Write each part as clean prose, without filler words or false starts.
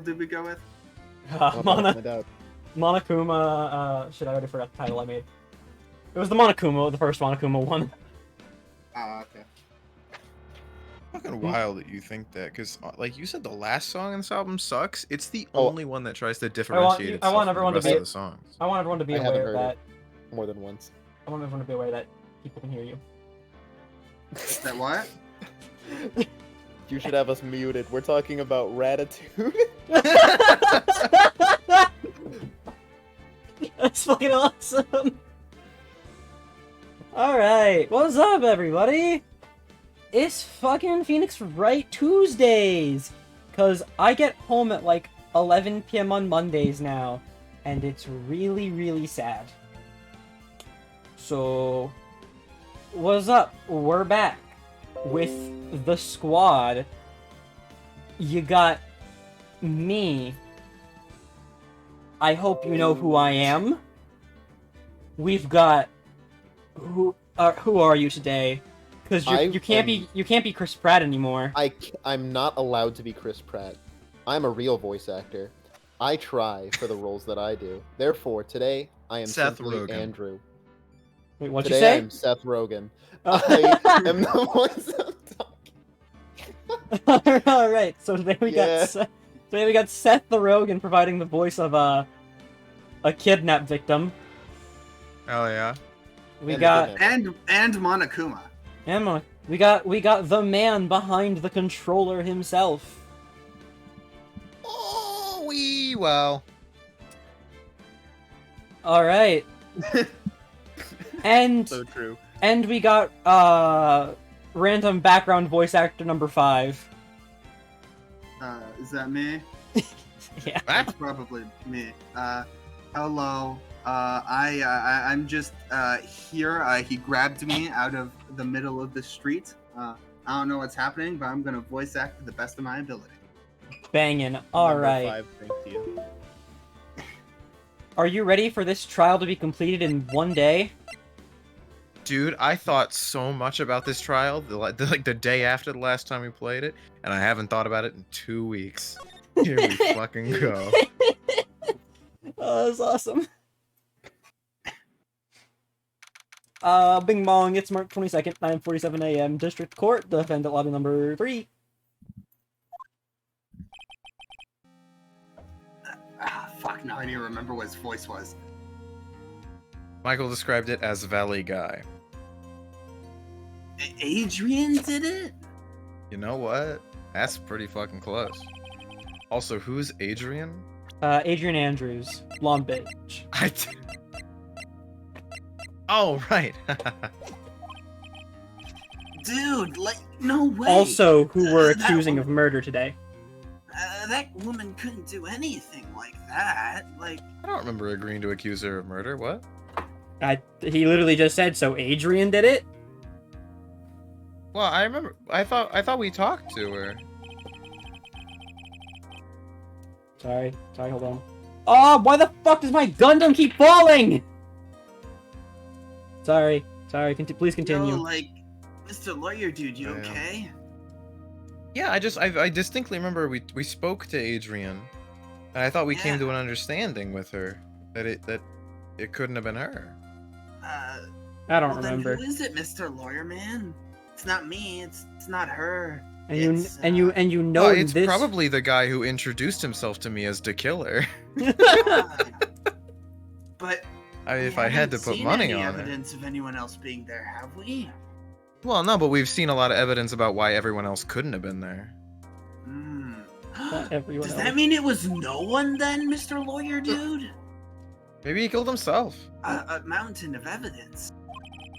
did we go with? Monokuma, shit, I already forgot the title I made. It was the Monokuma, the first Monokuma one. Oh, okay. Fucking wild that you think that, because like you said, the last song in this album sucks. It's the only one that tries to differentiate itself from the rest of the songs. I want everyone to be aware that more than once. I want everyone to be aware that people can hear you. That what? You should have us muted. We're talking about Ratatouille. That's fucking awesome. Alright, what's up, everybody? It's fucking Phoenix Wright Tuesdays! Because I get home at like 11 p.m. on Mondays now, and it's really, really sad. So, what's up? We're back with the squad. You got me. I hope you know who I am. We've got who are you today? Because you can't be Chris Pratt anymore. I'm not allowed to be Chris Pratt. I'm a real voice actor. I try for the roles that I do. Therefore, today I am Seth simply Rogen. Andrew. Wait, what'd Today you say? I'm Seth Rogen. Oh. I am the voice of talking. All right. So today we got Seth the Rogen providing the voice of a kidnap victim. Oh yeah. We got and Monokuma. Emma. We got the man behind the controller himself. Oh, well. All right. And So true. And we got random background voice actor number 5. Is that me? Yeah. That's probably me. Hello. I'm just here. He grabbed me out of the middle of the street. I don't know what's happening, but I'm gonna voice act to the best of my ability. Banging. All right. 5, thank you. Are you ready for this trial to be completed in one day? Dude, I thought so much about this trial the day after the last time we played it, and I haven't thought about it in 2 weeks. Here we fucking go. Oh, that's awesome. Bing bong, it's March 22nd, 9:47 a.m. District Court, defendant lobby number 3. Fuck, now I need to remember what his voice was. Michael described it as Valley Guy. Adrian did it? You know what? That's pretty fucking close. Also, who's Adrian? Adrian Andrews, blonde bitch. Oh, right. Dude, like, no way. Also, who we're accusing of murder today. That woman couldn't do anything like that. Like, I don't remember agreeing to accuse her of murder. What? He literally just said, so Adrian did it? Well, I remember. I thought we talked to her. Sorry, hold on. Oh, why the fuck does my Gundam keep falling? Sorry, please continue. no, like, Mr. Lawyer Dude, you okay? Yeah, I distinctly remember we spoke to Adrian, and I thought we came to an understanding with her that it couldn't have been her. I don't remember. Then who is it, Mr. Lawyer Man? It's not me. It's not her. And you know Well, it's this. probably the guy who introduced himself to me as the killer. But If I had to put money on evidence of anyone else being there, have we? Well, no, but we've seen a lot of evidence about why everyone else couldn't have been there. Does that mean it was no one then, Mr. Lawyer Dude? Maybe he killed himself. A mountain of evidence.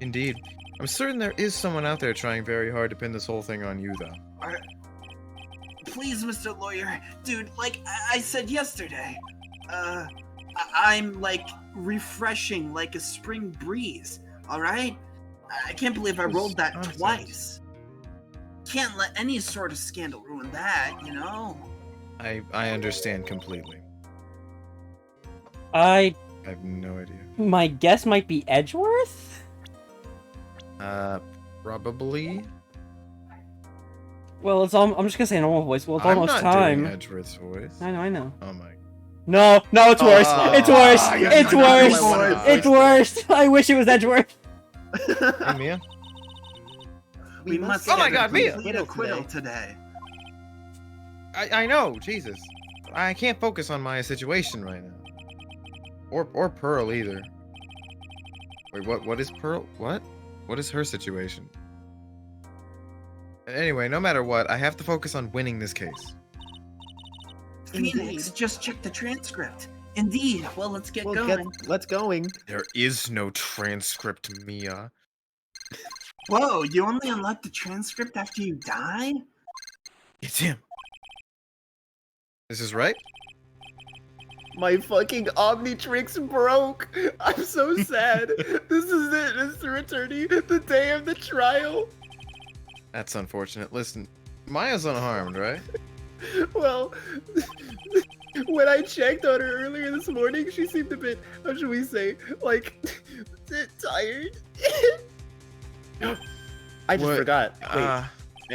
Indeed. I'm certain there is someone out there trying very hard to pin this whole thing on you, though. Please, Mr. Lawyer Dude, like I said yesterday, I'm like refreshing like a spring breeze, alright? I can't believe I rolled that nonsense. twice. Can't let any sort of scandal ruin that, you know? I understand completely. I have no idea. My guess might be Edgeworth? Probably. Well, it's I'm just gonna say normal voice. Well, it's I'm almost not time. doing Edgeworth's voice. I know. Oh my. No, it's worse. It's worse. It's worse. It's worse. I wish it was Edgeworth. Hey, Mia. We must Oh my get a God, Mia! complete acquittal today. I know, Jesus. I can't focus on my situation right now. Or Pearl either. Wait, what is Pearl? What? What is her situation? Anyway, no matter what, I have to focus on winning this case. Phoenix, just check the transcript. Indeed. Well, let's get going. Let's going. There is no transcript, Mia. Whoa, you only unlock the transcript after you die? It's him. This is right? My fucking Omnitrix broke. I'm so sad. This is it, Mr. Attorney. The day of the trial. That's unfortunate. Listen, Maya's unharmed, right? Well, when I checked on her earlier this morning, she seemed a bit, how should we say, like, tired. I just What? forgot. Wait,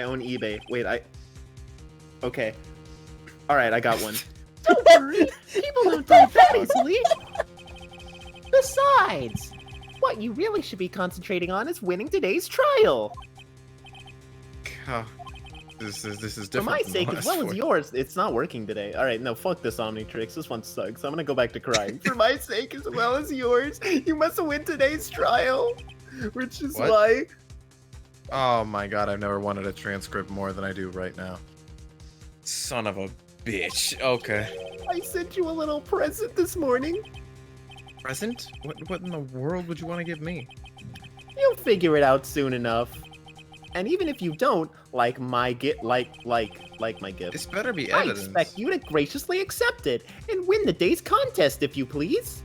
I own eBay. Wait, Okay. Alright, I got one. Don't worry, people don't die that easily. Besides, what you really should be concentrating on is winning today's trial. Oh, this is For different. my from the sake, as last well one. as yours, it's not working today. Alright, no, fuck this Omnitrix. This one sucks. I'm gonna go back to crying. For my sake, as well as yours, you must win today's trial. Which is What? why... Oh my god, I've never wanted a transcript more than I do right now. Son of a bitch. Okay. I sent you a little present this morning. Present? What in the world would you want to give me? You'll figure it out soon enough. And even if you don't, like my gift, like my gift, This better be I evidence. expect you to graciously accept it and win the day's contest, if you please.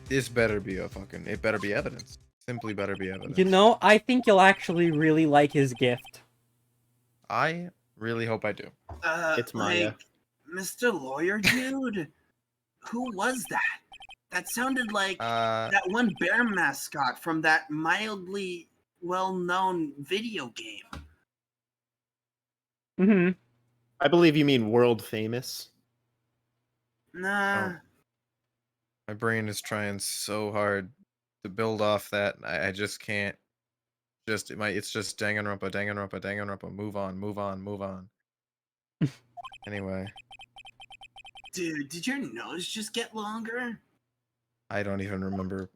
This better be it better be evidence. Simply better be evidence. You know, I think you'll actually really like his gift. I really hope I do. It's Maya. Like, Mr. Lawyer Dude? Who was that? That sounded like that one bear mascot from that mildly well-known video game. Mm-hmm. I believe you mean world famous. Nah. My brain is trying so hard to build off that. I just can't. It's just Danganronpa, Danganronpa, Danganronpa. Move on. Anyway, Dude, did your nose just get longer? I don't even remember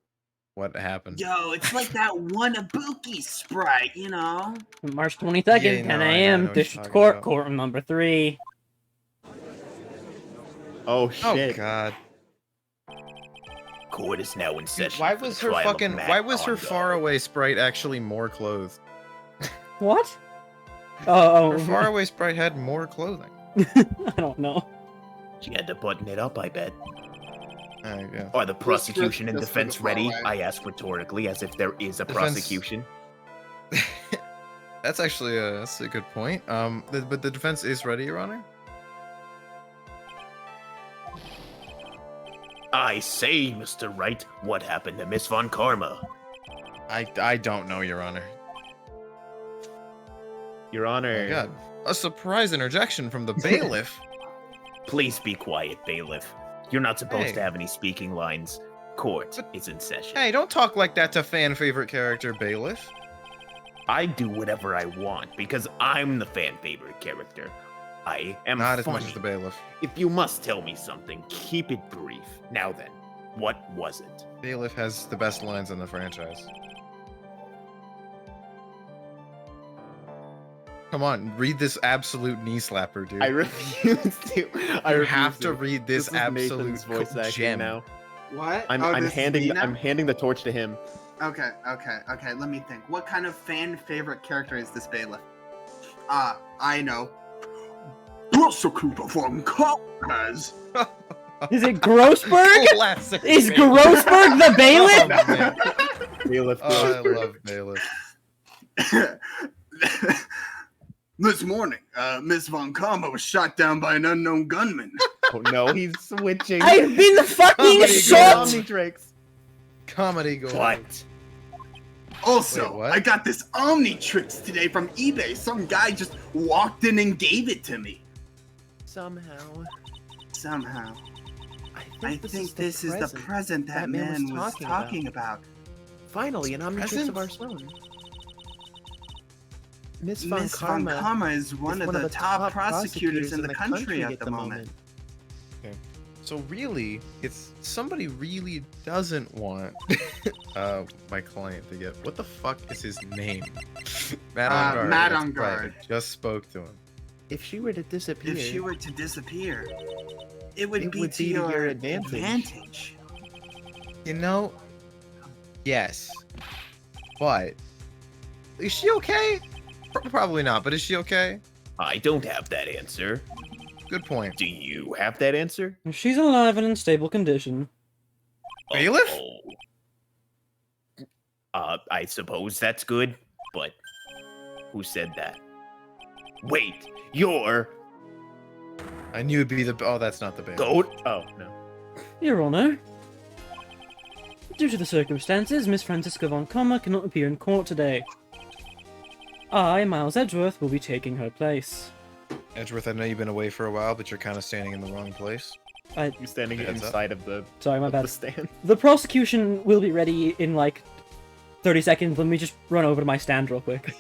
what happened. Yo, it's like that one Ibuki sprite, you know? March 22nd, Yeah, 10 no, I know a.m. what you're District talking Court, about. courtroom number 3. Oh Oh shit. god. Court is now in Dude, session. why for was the her trial of fucking Matt why was her Kondo. faraway sprite actually more clothed? What? Oh, Her faraway sprite had more clothing. I don't know. She had to button it up, I bet. Yeah. Are the prosecution and just for the defense ready? far I ask rhetorically, as if there is a Defense- prosecution. That's actually that's a good point. But the defense is ready, Your Honor. I say, Mr. Wright, what happened to Miss Von Karma? I don't know, Your Honor. Your Oh Honor. my god. A surprise interjection from the bailiff. Please be quiet, bailiff. You're not supposed Hey. to have any speaking lines. Court But- is in session. Hey, don't talk like that to fan favorite character bailiff. I do whatever I want because I'm the fan favorite character. I am Not as funny. much as the bailiff. If you must tell me something, keep it brief. Now then, what was it? Bailiff has the best lines in the franchise. Come on, read this absolute knee slapper, dude. I refuse to. I You refuse have to read this is absolute Nathan's voice acting gem. now. What? I'm this is handing me now? I'm handing the torch to him. Okay, let me think. What kind of fan favorite character is this bailiff? I know. Prosecutor Von Karma's. Is it Grossberg? Classic Is bailiff. Grossberg the Oh, bailiff? man. Bailiff Oh, I Grossberg. love bailiff. This morning, Miss Von Karma was shot down by an unknown gunman. Oh no, he's switching. I've been fucking Comedy shot! gold. Omnitrix. Comedy gold. What? Also, Wait, what? I got this Omnitrix today from eBay. Some guy just walked in and gave it to me. Somehow. I think this is the present that man was talking about. Finally, an Omnitrix of our own. Miss Von Miss Von Karma Karma is one of the top prosecutors in the country at the moment. So really, it's somebody really doesn't want my client to get. What the fuck is his name? Matt on guard. Matt It's on private. guard. Just spoke to him. If she were to disappear, It would be to your advantage. You know, yes, but is she okay? Probably not. But is she okay? I don't have that answer. Good point. Do you have that answer? She's alive and in stable condition. Bailiff? I suppose that's good, but who said that? Wait, you're I knew it'd be the. Oh, that's not the bailiff. goat? Oh, no. Your Honor. Due to the circumstances, Miss Francisca Von Comma cannot appear in court today. I, Miles Edgeworth, will be taking her place. Edgeworth, I know you've been away for a while, but you're kind of standing in the wrong place. you're standing Heads up. inside of the, Sorry, my of the bad. stand. The prosecution will be ready in like 30 seconds. Let me just run over to my stand real quick.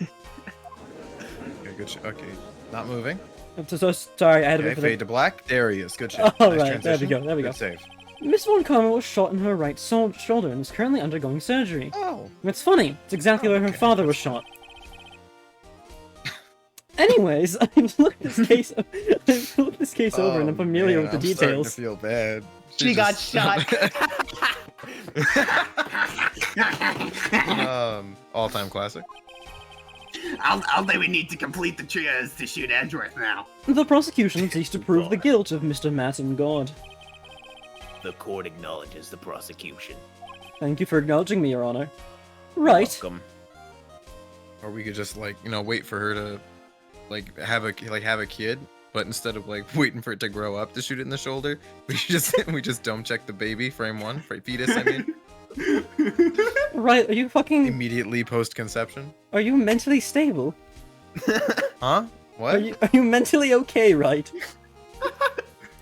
Okay, good. Okay, not moving. I'm so sorry, I had to Okay, wait for fade the... to black. There he is. Good shit. Oh, Nice right, there we transition. go, there we Good go. save. Miss Von Comma was shot in her right shoulder and is currently undergoing surgery. Oh. It's funny, it's exactly where her okay. father was shot. Anyways, I've looked this case over and I'm familiar with the details. I'm starting to feel bad. She got shot. All-time classic. I'll say we need to complete the trios to shoot Edgeworth now. The prosecution seeks to prove the guilt of Mr. Matt God. The court acknowledges the prosecution. Thank you for acknowledging me, Your Honor. Right. Welcome. Or we could just wait for her to have a kid, but instead of waiting for it to grow up to shoot it in the shoulder, we just dome check the baby, frame one, fetus, I mean. Right, are you fucking... Immediately post-conception. Are you mentally stable? Huh? What? Are you mentally okay, right? You're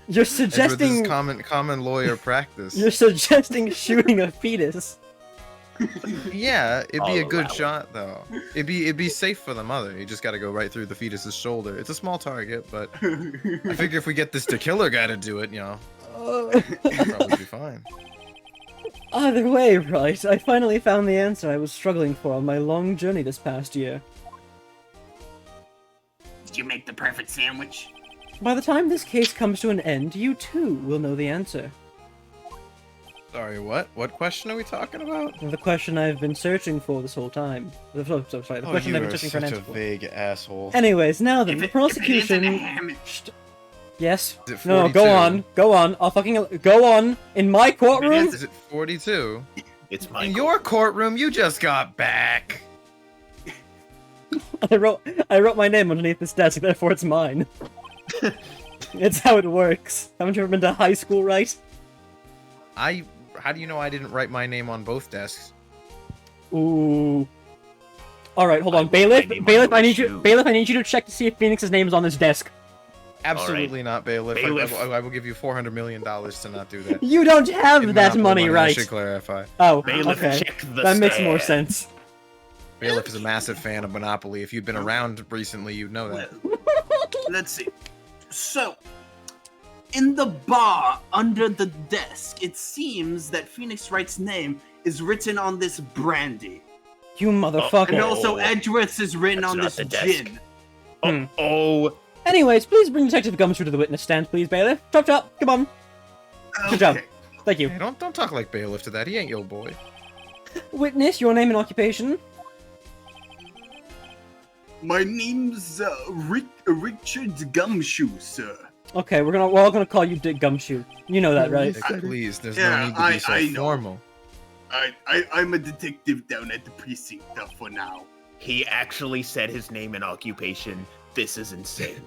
Edward, this suggesting... is common lawyer practice. You're suggesting shooting a fetus. Yeah, it'd be I'll a good allow it. shot though. It'd be safe for the mother. You just gotta go right through the fetus's shoulder. It's a small target, but I figure if we get this killer guy to do it, probably be fine. Either way, right, I finally found the answer I was struggling for on my long journey this past year. Did you make the perfect sandwich? By the time this case comes to an end, you too will know the answer. Sorry, what? What question are we talking about? The question I've been searching for this whole time. The question you I've been are searching for an such answer a for. vague asshole. Anyways, now then, If the it- if prosecution... it isn't a ham- Yes? Is it No, 42? go on, I'll fucking... Go on! In my courtroom? Is it 42? It's my In your courtroom, you just got back. I wrote my name underneath this desk, therefore it's mine. It's how it works. Haven't you ever been to high school, right? How do you know I didn't write my name on both desks? Ooh. Alright, hold on. I wrote my Bailiff, name on Bailiff, I those need you shoes. Bailiff, I need you to check to see if Phoenix's name is on this desk. Absolutely not, bailiff. Bailiff. I will give you $400 million to not do that. You don't have In that Monopoly money, I right? should clarify. Oh, Bailiff, okay. check the That makes more stand. sense. Bailiff is a massive fan of Monopoly. If you'd been around recently, you'd know that. Let's see. So, in the bar under the desk, it seems that Phoenix Wright's name is written on this brandy. You motherfucker. And Oh. also Edgeworth's is written That's on not this the desk. gin. Hmm. Oh, Anyways, please bring Detective Gumshoe to the witness stand, please, Bailiff. Chop chop, come on. Good job. Okay. Thank you. Hey, don't talk like bailiff to that. He ain't your boy. Witness, your name and occupation. My name's Richard Gumshoe, sir. Okay, we're all gonna call you Dick Gumshoe. You know that, right? Please, there's Yeah, no need to be so I know. formal. I'm a detective down at the precinct for now. he actually said his name and occupation. This is insane.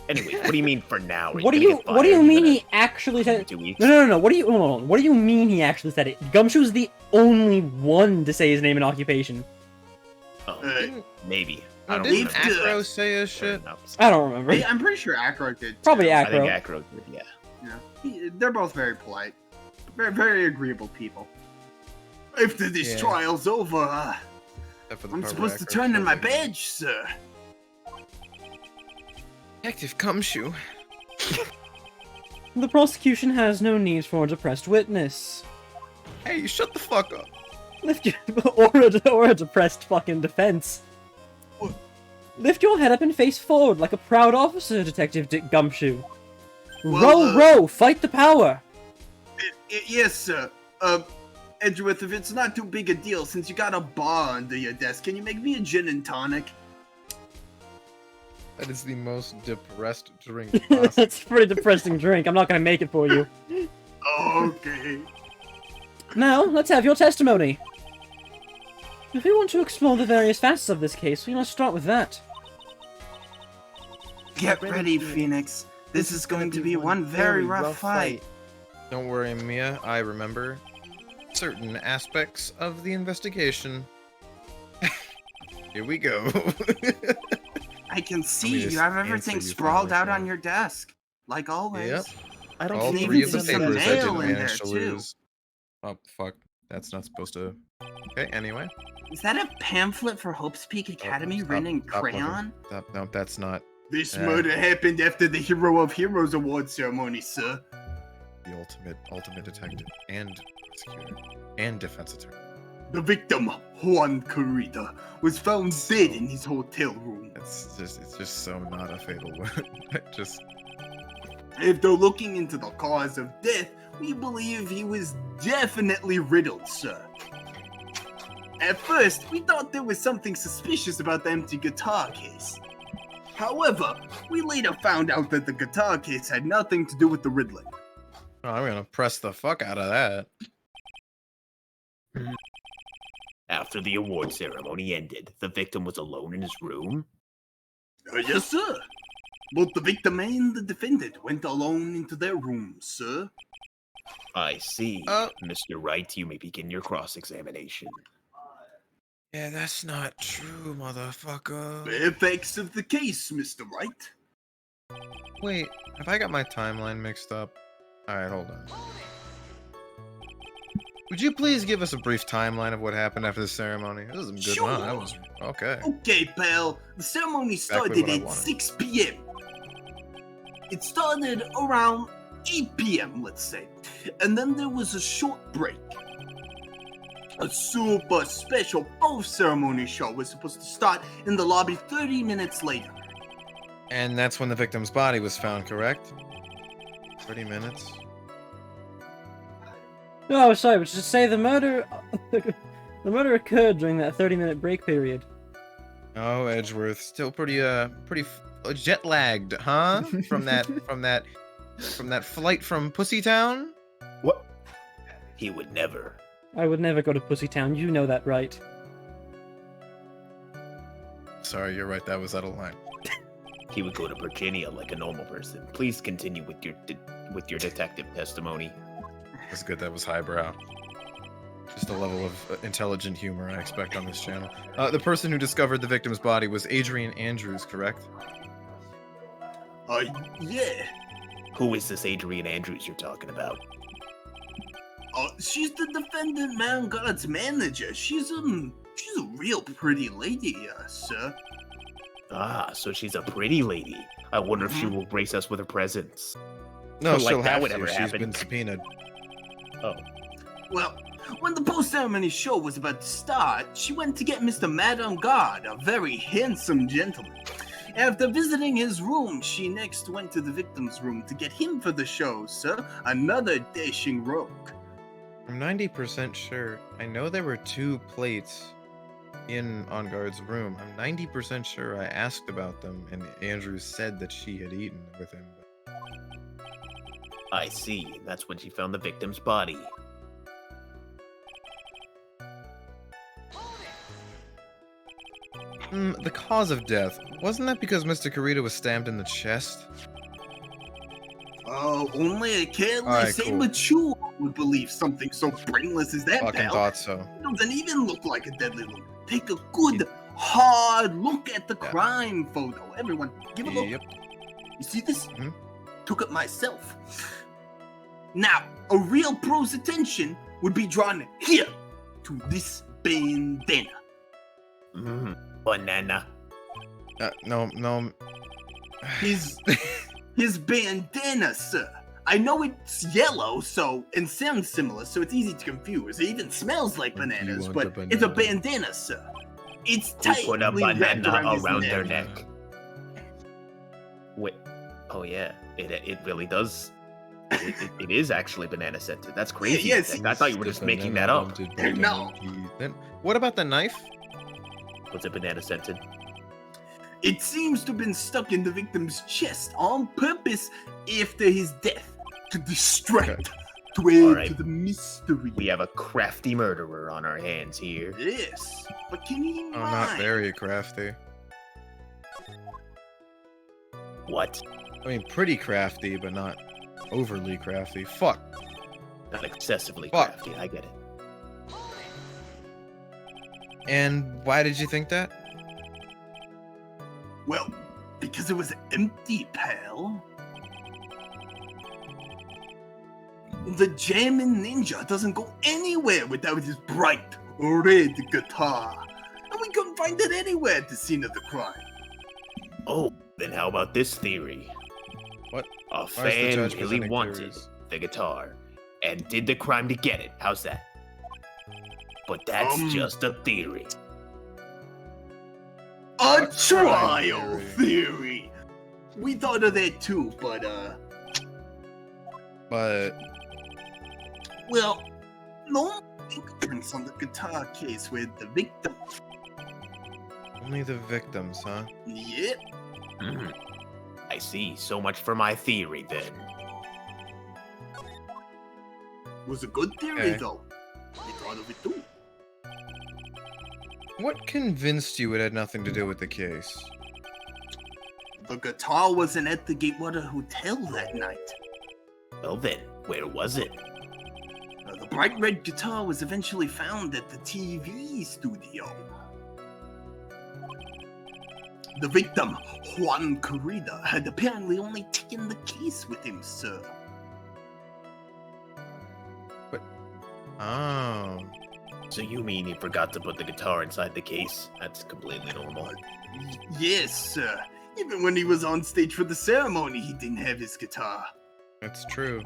Anyway, what do you mean for now? Are What do gonna you get What do you fired? mean You're he actually gonna- said? 2 weeks? No. What do you? Hold on. What do you mean he actually said it? Gumshoe's the only one to say his name and occupation. Oh, Uh, maybe. I Oh, don't didn't remember. Acro say his shit? No, I don't remember. I'm pretty sure Acro did. Too. Probably I think Acro. Acro did, yeah. They're both very polite, very, very agreeable people. After this Yeah. trial's over, Except for the I'm part supposed where to Acro turn in killed my him. badge, sir. Detective Cumshoe. The prosecution has no need for a depressed witness. Hey, you shut the fuck up. Lift your or a depressed fucking defense. What? Lift your head up and face forward like a proud officer, Detective Dick Gumshoe. Well, row, fight the power. Yes, sir. Edgeworth, if it's not too big a deal, since you got a bar under your desk, can you make me a gin and tonic? That is the most depressed drink possible. That's a pretty depressing drink. I'm not gonna make it for you. Okay. Now, let's have your testimony. If we want to explore the various facets of this case, we must start with that. Get ready, Phoenix. This is going to be one very rough fight. Don't worry, Mia. I remember certain aspects of the investigation. Here we go. I can me see just you have answer everything you sprawled out finally, on sir. your desk, like always. Yep. I don't All can think three even of the see some papers I mail didn't in manage there, to too. lose. Oh, fuck. That's not supposed to... Okay, anyway. Is that a pamphlet for Hope's Peak Academy written in stop looking. crayon? Stop. No, that's not This Yeah. murder happened after the Hero of Heroes award ceremony, sir. the ultimate detective and prosecutor and defense attorney. The victim, Juan Carita, was found dead in his hotel room. It's just so not a fatal wound. Just After looking into the cause of death, we believe he was definitely riddled, sir. At first, we thought there was something suspicious about the empty guitar case. However, we later found out that the guitar case had nothing to do with the riddling. oh, I'm gonna press the fuck out of that. After the award ceremony ended, the victim was alone in his room. Yes, sir. Both the victim and the defendant went alone into their rooms, sir. I see. Oh. Mr. Wright, you may begin your cross-examination. Yeah, that's not true, motherfucker. The facts of the case, Mr. Wright. Wait, have I got my timeline mixed up? Alright, hold on. Would you please give us a brief timeline of what happened after the ceremony? This is a good Sure. one. That was okay. Okay, pal. The ceremony Exactly started what I at wanted. 6 p.m. It started around 8 p.m., let's say. And then there was a short break. A super special post-ceremony show was supposed to start in the lobby 30 minutes later. And that's when the victim's body was found, correct? 30 minutes. Oh, sorry, but just say the murder... the murder occurred during that 30-minute break period. Oh, Edgeworth, still pretty jet lagged, huh? From that flight from Pussytown. What? He would never. I would never go to Pussytown, you know that, right? Sorry, you're right. That was out of line. He would go to Virginia like a normal person. Please continue with your detective testimony. That's good. That was highbrow. Just a level of intelligent humor I expect on this channel. The person who discovered the victim's body was Adrian Andrews, correct? Yeah. Who is this Adrian Andrews you're talking about? She's the defendant Mount God's manager. She's a real pretty lady, sir. Ah, so she's a pretty lady. I wonder if she will grace us with her presence. No, Like she'll that have would to. ever She's happen. been subpoenaed. Oh. Well, when the post-ceremony show was about to start, she went to get Mr. Madame God, a very handsome gentleman. After visiting his room, she next went to the victim's room to get him for the show, sir. Another dashing rogue. I'm 90% sure. I know there were 2 plates in On Guard's room. I'm 90% sure I asked about them, and Andrews said that she had eaten with him. I see. That's when she found the victim's body. The cause of death, wasn't that because Mr. Carita was stabbed in the chest? Only a kid Alright, like cool. mature would believe something so brainless as that, Fucking pal. thought so. It doesn't even look like a deadly wound. Take a good, hard look at the crime photo. Everyone, give a look. Yep. You see this? Mhm. Took it myself. Now, a real pro's attention would be drawn here to this bandana. Banana. No. His bandana, sir. I know it's yellow, and sounds similar, so it's easy to confuse. It even smells like bananas, want but the it's a banana? bandana, sir. It's Who tightly put a wrapped banana his around their neck. neck? Wait. Oh yeah, it really does. It is actually banana scented. That's crazy. yes. I thought you were just making that up. No. Then what about the knife? Was it banana scented? It seems to have been stuck in the victim's chest on purpose after his death to distract, to add Alright. to the mystery. We have a crafty murderer on our hands here. Yes, but can you Oh, not very crafty. What? I mean, pretty crafty, but not overly crafty. Fuck. Not excessively Fuck. crafty. I get it. And why did you think that? Well, because it was empty, pal. The Jammin' Ninja doesn't go anywhere without his bright red guitar. And we couldn't find it anywhere at the scene of the crime. Oh, then how about this theory? What? A Why is the fan judge really presenting wanted theories? the guitar and did the crime to get it. How's that? But that's just a theory. A crime trial theory. theory. We thought of that too, but well, no fingerprints on the guitar case with the victim. only the victims, huh? Yep. Mhm. I see. So much for my theory then. Was a good theory Okay. though. We thought of it too. What convinced you it had nothing to do with the case? The guitar wasn't at the Gatewater Hotel that night. Well then, where was it? The bright red guitar was eventually found at the TV studio. The victim, Juan Corrida, had apparently only taken the case with him, sir. Oh. So you mean he forgot to put the guitar inside the case? That's completely normal. Yes, sir. Even when he was on stage for the ceremony, he didn't have his guitar. That's true.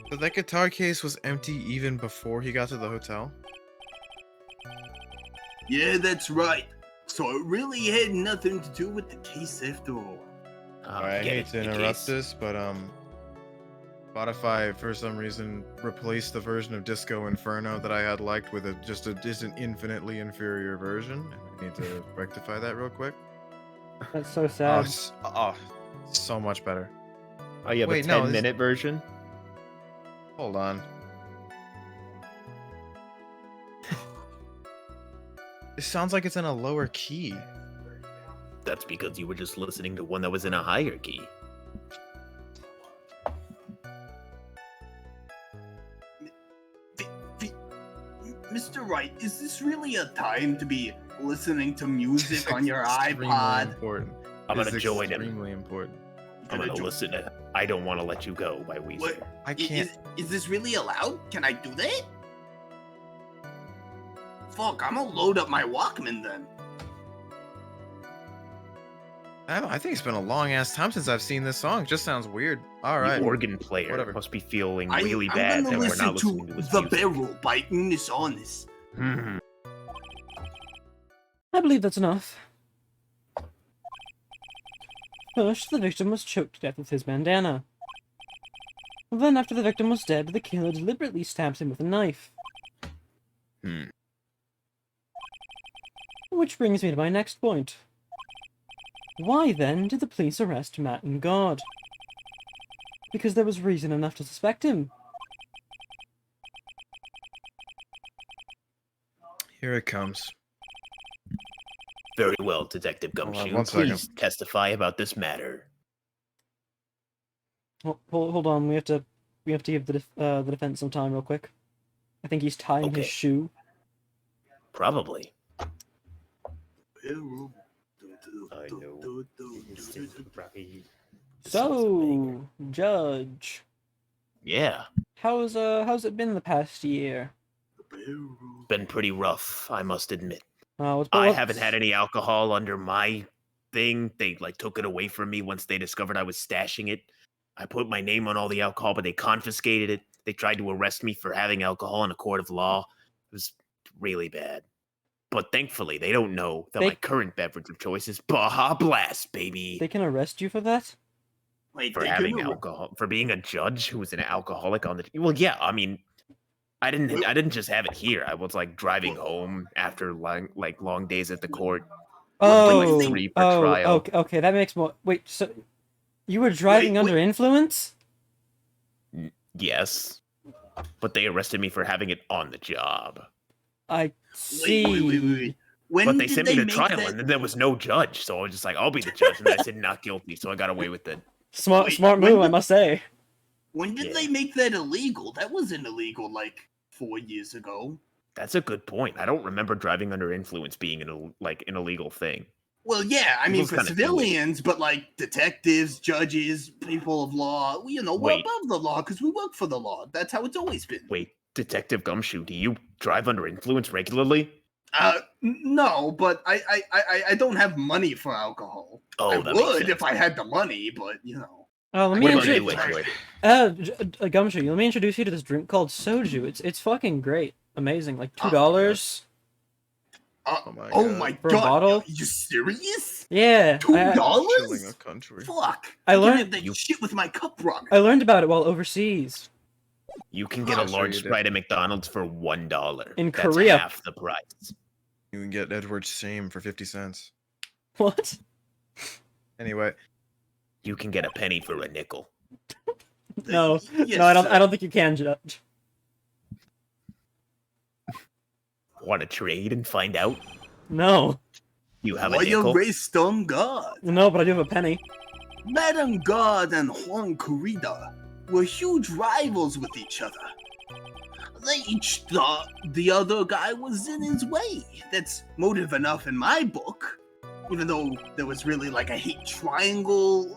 So that guitar case was empty even before he got to the hotel? Yeah, that's right. So it really had nothing to do with the case after all. I get hate it, to the interrupt case. this, but Spotify for some reason replaced the version of Disco Inferno that I had liked with just an infinitely inferior version. I need to rectify that real quick. That's so Oh, sad. so much better. Oh, you have Wait, a no, 10-minute version? Hold on. It sounds like it's in a lower key. That's because you were just listening to one that was in a higher key. Mr. Wright, is this really a time to be listening to music on your Extremely iPod? Important. I'm It's gonna join him. Extremely important. I'm gonna jo- listen to I Don't Want to Let You Go by Weezer. What? I can't. Is this really allowed? Can I do that? Fuck, I'm gonna load up my Walkman then. I think it's been a long ass time since I've seen this song. Just sounds weird. All right. The organ player Whatever. must be feeling I'm really bad gonna that we're listen not to listening to his The music. Barrel by Unis Honest. Mhm. I believe that's enough. First, the victim was choked to death with his bandana. Then, after the victim was dead, the killer deliberately stabs him with a knife. Hmm. Which brings me to my next point. Why, then, did the police arrest Matt and God? Because there was reason enough to suspect him. Here it comes. Very well, Detective Hold on, Gumshoe. one second. Please testify about this matter. Hold on, we have to give the defense some time real quick. I think he's tying Okay. his shoe. Probably. I know. Rocky. So, Judge, Yeah, how's it been the past year? been pretty rough, I must admit. What's, I what's- haven't had any alcohol under my thing. They like took it away from me once they discovered I was stashing it. I put my name on all the alcohol, but they confiscated it. They tried to arrest me for having alcohol in a court of law. It was really bad. But thankfully, they don't know that They- my current beverage of choice is Baja Blast, baby. They can arrest you for that? Wait, For they having couldn't- alcohol, for being a judge who was an alcoholic on the. Well, yeah, I mean, I didn't just have it here. I was like driving home after long days at the court. Oh, free per trial. okay, that makes more. Wait, so you were driving Wait, under wait. influence? Yes, but they arrested me for having it on the job. I see. Wait. When But they did sent me to make trial, that- and then there was no judge, so I was just like, "I'll be the judge," and I said not guilty, so I got away with it. Smart, Wait, smart when move, I did- must say. When did Yeah. they make that illegal? That wasn't illegal like 4 years ago. That's a good point. I don't remember driving under influence being an illegal thing. Well, yeah, I mean People's for kinda do it. civilians, but like detectives, judges, people of law, we're Wait. above the law because we work for the law. That's how it's always been. Wait, Detective Gumshoe, do you drive under influence regularly? No, but I don't have money for alcohol. Oh, I that makes would sense. if I had the money, but you know. Let What me about you, introduce. Liquid? Gumshoe, let me introduce you to this drink called soju. It's fucking great, amazing. Like Oh, $2. Oh my For a god! bottle? You serious? Yeah, $2? Chilling a country. Fuck! I can learned- have that You- shit with my cup runner. I learned about it while overseas. You can get Oh, a sure large you did. Sprite at McDonald's for $1. In That's Korea. half the price. You can get Edward Same for 50 cents. What? Anyway, You can get a penny for a nickel. No, Yes, no, I don't. sir. I don't think you can, Judge. Want to trade and find out? No, You have a Royal nickel? Race on guard. no, but I do have a penny. Madame Guard and Juan Corrida were huge rivals with each other. They each thought the other guy was in his way. That's motive enough in my book. Even though there was really like a hate triangle,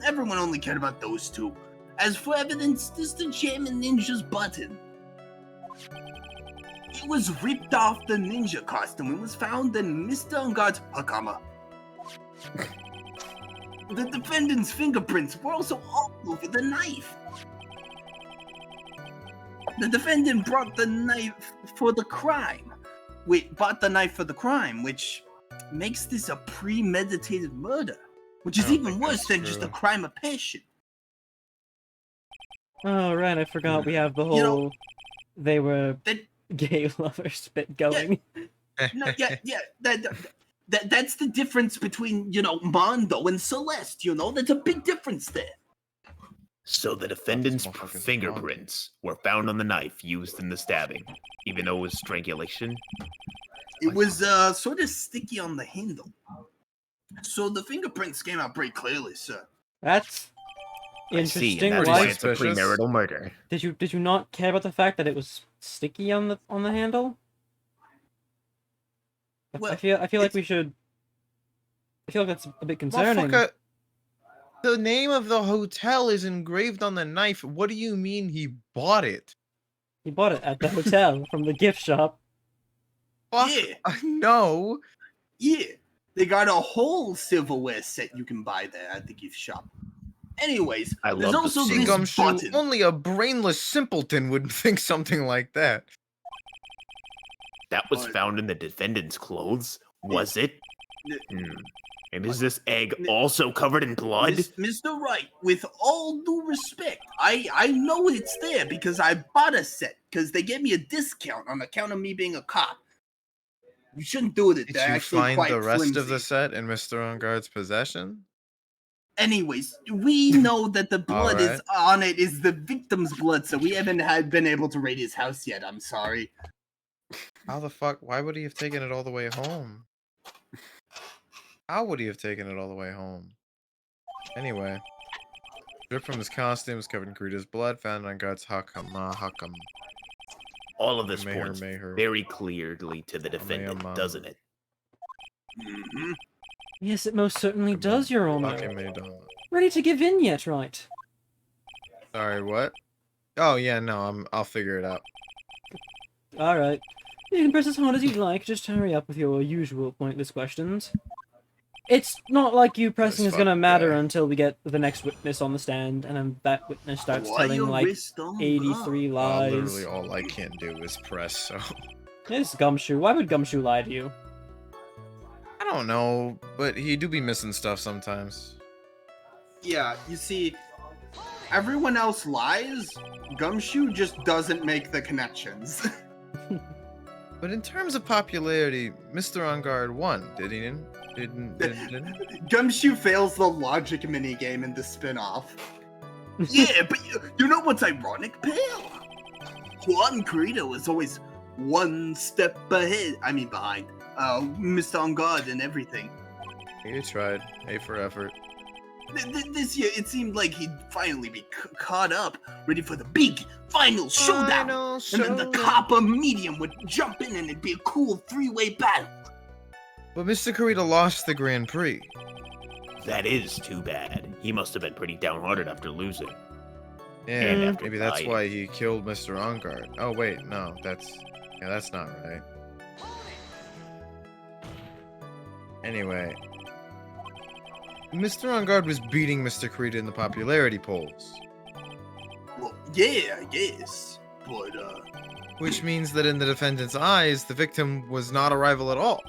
everyone only cared about those two. As for evidence, there's the Chairman Ninja's button. It was ripped off the ninja costume and was found in Mr. Ungard's hakama. The defendant's fingerprints were also all over the knife. The defendant brought the knife for the crime. Bought the knife for the crime, which makes this a premeditated murder, which is I don't even think worse that's than just a true. crime of passion. Oh right, I forgot we have the whole. You know, they were that- gay lovers bit going. No, yeah, that's the difference between, Mondo and Celeste, There's a big difference there. So the defendant's motherfucker's fingerprints were found on the knife used in the stabbing, even though it was strangulation. It was sort of sticky on the handle. So the fingerprints came out pretty clearly, sir. That's I see, interesting. and that's Why why it's a Suspicious. premarital murder. did you not care about the fact that it was sticky on the handle? Well, I feel like it's- we should. I feel like that's a bit concerning. motherfucker, the name of the hotel is engraved on the knife. What do you mean he bought it? He bought it at the hotel from the gift shop. Fuck, Yeah. no. Yeah, they got a whole silverware set you can buy there at the gift shop. Anyways, I there's love the also See, this Gumshoe, button. only a brainless simpleton would think something like that. That was But- found in the defendant's clothes, was it? N- And is this egg N- also covered in blood? Mr. Wright, with all due respect, I know it's there because I bought a set because they gave me a discount on account of me being a cop. You shouldn't do it. Did They're you actually find quite the rest of the flimsy. set in Mr. Ungard's possession? Anyways, we know that the blood is Alright. on it is the victim's blood, so we haven't been able to raid his house yet. I'm sorry. How the fuck? Why would he have taken it all the way home? How would he have taken it all the way home? Anyway. Drip from his costume was covered in Kurita's blood, found on Guard's Hakam. All of this Mayor, points Mayor. very clearly to the defendant, Ma'am. doesn't it? Mhm. Yes, it most certainly Come does, Your Honor. Fucking me, dog. Ready to give in yet, Wright? Sorry, what? Oh yeah, no, I'll figure it out. Alright. You can press as hard as you'd like, just hurry up with your usual pointless questions. It's not like you pressing This is gonna fucking matter guy. until we get the next witness on the stand, and then that witness starts Why telling your like wrist on 83 lies. Literally all I can do is press, so... It's Gumshoe. Why would Gumshoe lie to you? I don't know, but he do be missing stuff sometimes. Yeah, you see, everyone else lies. Gumshoe just doesn't make the connections. But in terms of popularity, Mr. On Guard won, didn't? Gumshoe fails the logic minigame in the spin-off. Yeah, but you know what's ironic, Pale? Juan Carito is always one step ahead. I mean, behind. Mr. On Guard and everything. He tried. A for effort. This year, it seemed like he'd finally be caught up, ready for the big final showdown. And then the copper medium would jump in and it'd be a cool three-way battle. But Mr. Carito lost the Grand Prix. That is too bad. He must have been pretty downhearted after losing. Yeah, Mm. after maybe that's dying. why he killed Mr. On Guard. Oh wait, no, that's not right. Anyway, Mr. On Guard was beating Mr. Carito in the popularity polls, Well, yeah, I guess. But, which means that in the defendant's eyes, the victim was not a rival at all.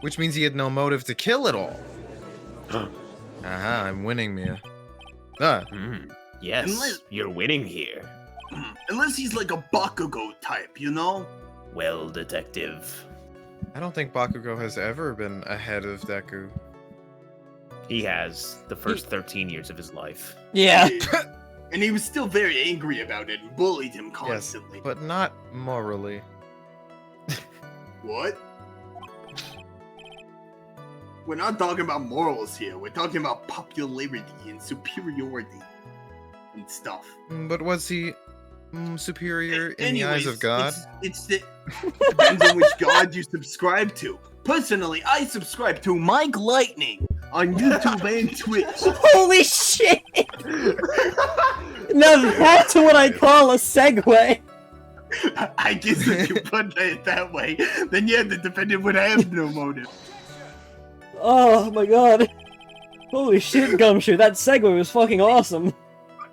Which means he had no motive to kill at all. Aha, I'm winning, Mia. Ah, Yes, Unless- you're winning here. unless he's like a Bakugo type, you know? Well, detective. I don't think Bakugo has ever been ahead of Deku. He has the first 13 years of his life. Yeah. And he was still very angry about it and bullied him constantly. But not morally. What? We're not talking about morals here. We're talking about popularity and superiority and stuff. But was he superior in the eyes of Anyways, God? It's depends on which God you subscribe to. Personally, I subscribe to Mike Lightning on YouTube and Twitch. Holy shit! Now that's what I call a segue. I guess if you put it that way, then yeah, the defendant would have no motive. Oh my god. Holy shit, Gumshoe, that segue was fucking awesome.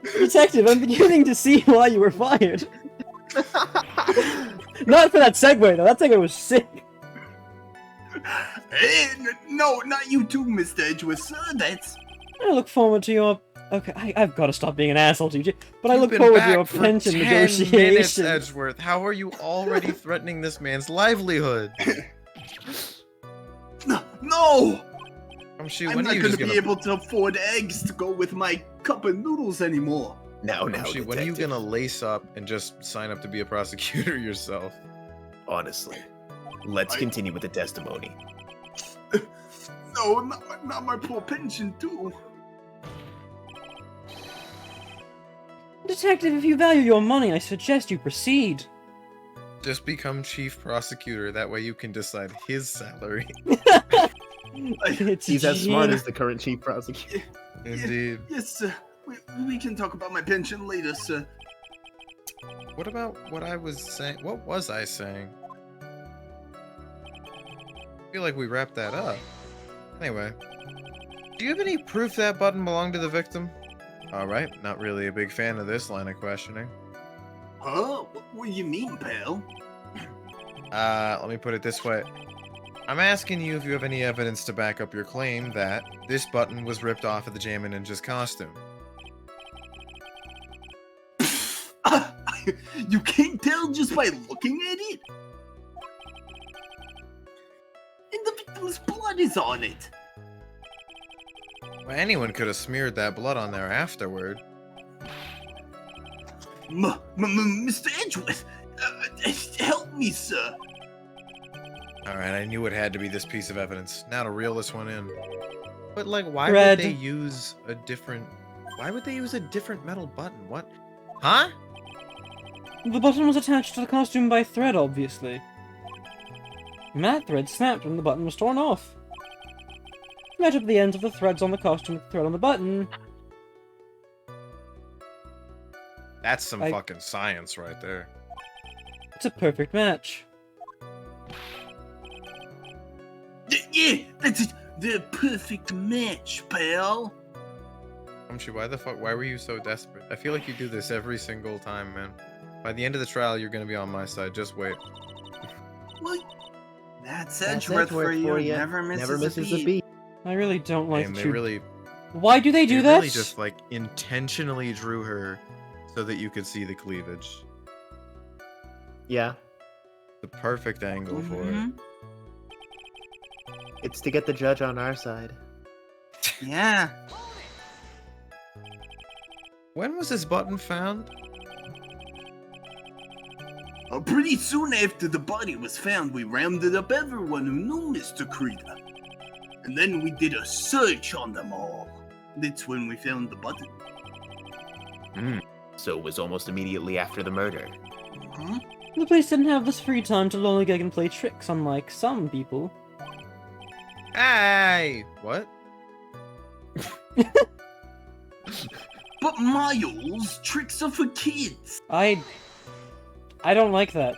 Detective, I'm beginning to see why you were fired. Not for that segue though, that segue was sick. No, not you too, Mr. Edgeworth, sir. That's... I look forward to your... Okay, I've got to stop being an asshole to you, but I You've look been forward to back your for pension 10 minutes, negotiation. Edgeworth. How are you already threatening this man's livelihood? No! Shoot, I'm when not are you gonna just be gonna able to afford eggs to go with my cup of noodles anymore. Now, shoot, when are you detective. gonna lace up and just sign up to be a prosecutor yourself? Honestly, let's I- continue with the testimony. No, not my poor pension, too. Detective, if you value your money, I suggest you proceed. Just become chief prosecutor. That way you can decide his salary. It's He's as smart Gene. as the current chief prosecutor. Indeed. Yes, sir. We can talk about my pension later, sir. What about what I was saying? What was I saying? I feel like we wrapped that up. Anyway, do you have any proof that button belonged to the victim? Alright, not really a big fan of this line of questioning. Huh? What do you mean, pal? Let me put it this way. I'm asking you if you have any evidence to back up your claim that this button was ripped off of the Jammin' Ninja's costume. You can't tell just by looking at it? And the victim's blood is on it. Well, anyone could have smeared that blood on there afterward. Mr. Edgeworth, help me, sir. Alright, I knew it had to be this piece of evidence. Now to reel this one in. But like, why Red. would they use a different... Why would they use a different metal button? What? Huh? The button was attached to the costume by thread, obviously. That thread snapped when the button was torn off. Match up the ends of the threads on the costume with the thread on the button. That's some I- fucking science right there. It's a perfect match. Yeah, that's the perfect match, pal. Why were you so desperate? I feel like you do this every single time, man. By the end of the trial, you're gonna be on my side. Just wait. What? That's That's Edgeworth for you. ya. Never misses a beat. I really don't like And that they you... really, Why do they do that? really just like intentionally drew her so that you could see the cleavage. Yeah, The perfect angle for it. Mhm. it's to get the judge on our side. Yeah. When was this button found? Pretty soon after the body was found, we rounded up everyone who knew Mr. Krieger. And then we did a search on them all. That's when we found the button. So it was almost immediately after the murder. Huh? The police didn't have this free time to lollygag and play tricks, unlike some people. Hey! What? But Miles, tricks are for kids. I don't like that.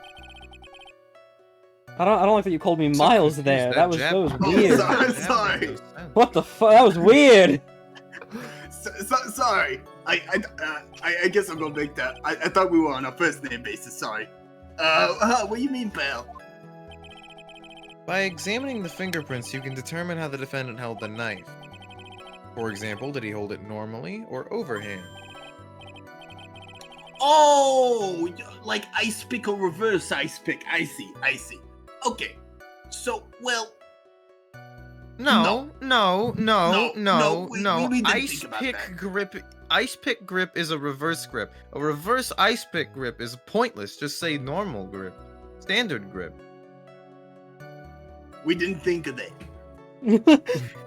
I don't like that you called me So Miles confused. there. That was Oh, weird. sorry. What the fuck? That was weird. Sorry. I guess I'm gonna make that. I thought we were on a first name basis. Sorry. What do you mean, pal? By examining the fingerprints, you can determine how the defendant held the knife. For example, did he hold it normally or overhand? Oh, like ice pick or reverse ice pick. I see. Okay. So, well, No. No, we didn't Ice think about pick that. grip. Ice pick grip is a reverse grip. A reverse ice pick grip is pointless. Just say normal grip, standard grip. we didn't think of that.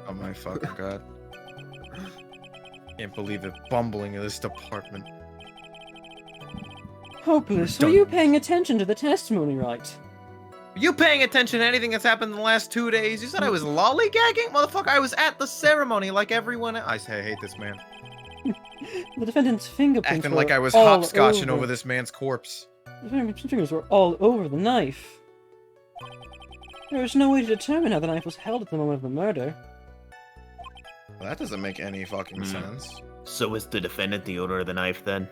Oh my fucking god! Can't believe it. Bumbling in this department. Hopeless, were you paying attention to the testimony, Wright? You paying attention to anything that's happened in the last 2 days? You said I was lollygagging? Motherfucker, I was at the ceremony like everyone else. I hate this man. The defendant's fingerprints Acting were like I was all hopscotching over this man's corpse. The fingerprints fingers were all over the knife. There was no way to determine how the knife was held at the moment of the murder. Well, that doesn't make any fucking Hmm. sense. So is the defendant the owner of the knife then?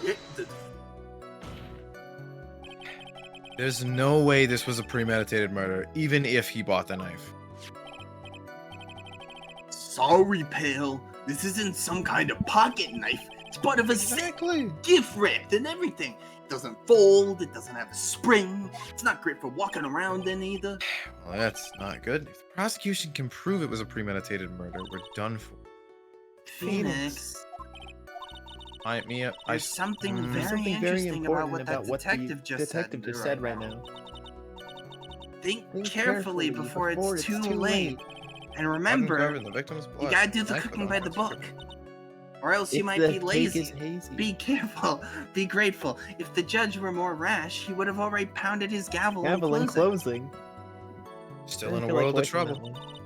Yeah, There's no way this was a premeditated murder, even if he bought the knife. Sorry, pal. This isn't some kind of pocket knife. It's part of a set, Exactly. gift wrapped and everything. It doesn't fold. It doesn't have a spring. It's not great for walking around in either. Well, that's not good. If the prosecution can prove it was a premeditated murder, we're done for. Phoenix, there's something Mm. very Something interesting about what that what the detective just said right now. Think Think carefully before it's too late. And remember, the victim's you blood. gotta do the Knife with cooking a by the hot book. Or else you If might the be cake lazy. is hazy. Be careful. Be grateful. If the judge were more rash, he would have already pounded his gavel in Gavel in closing. closing. Still I in a feel like world of wiping trouble. that one.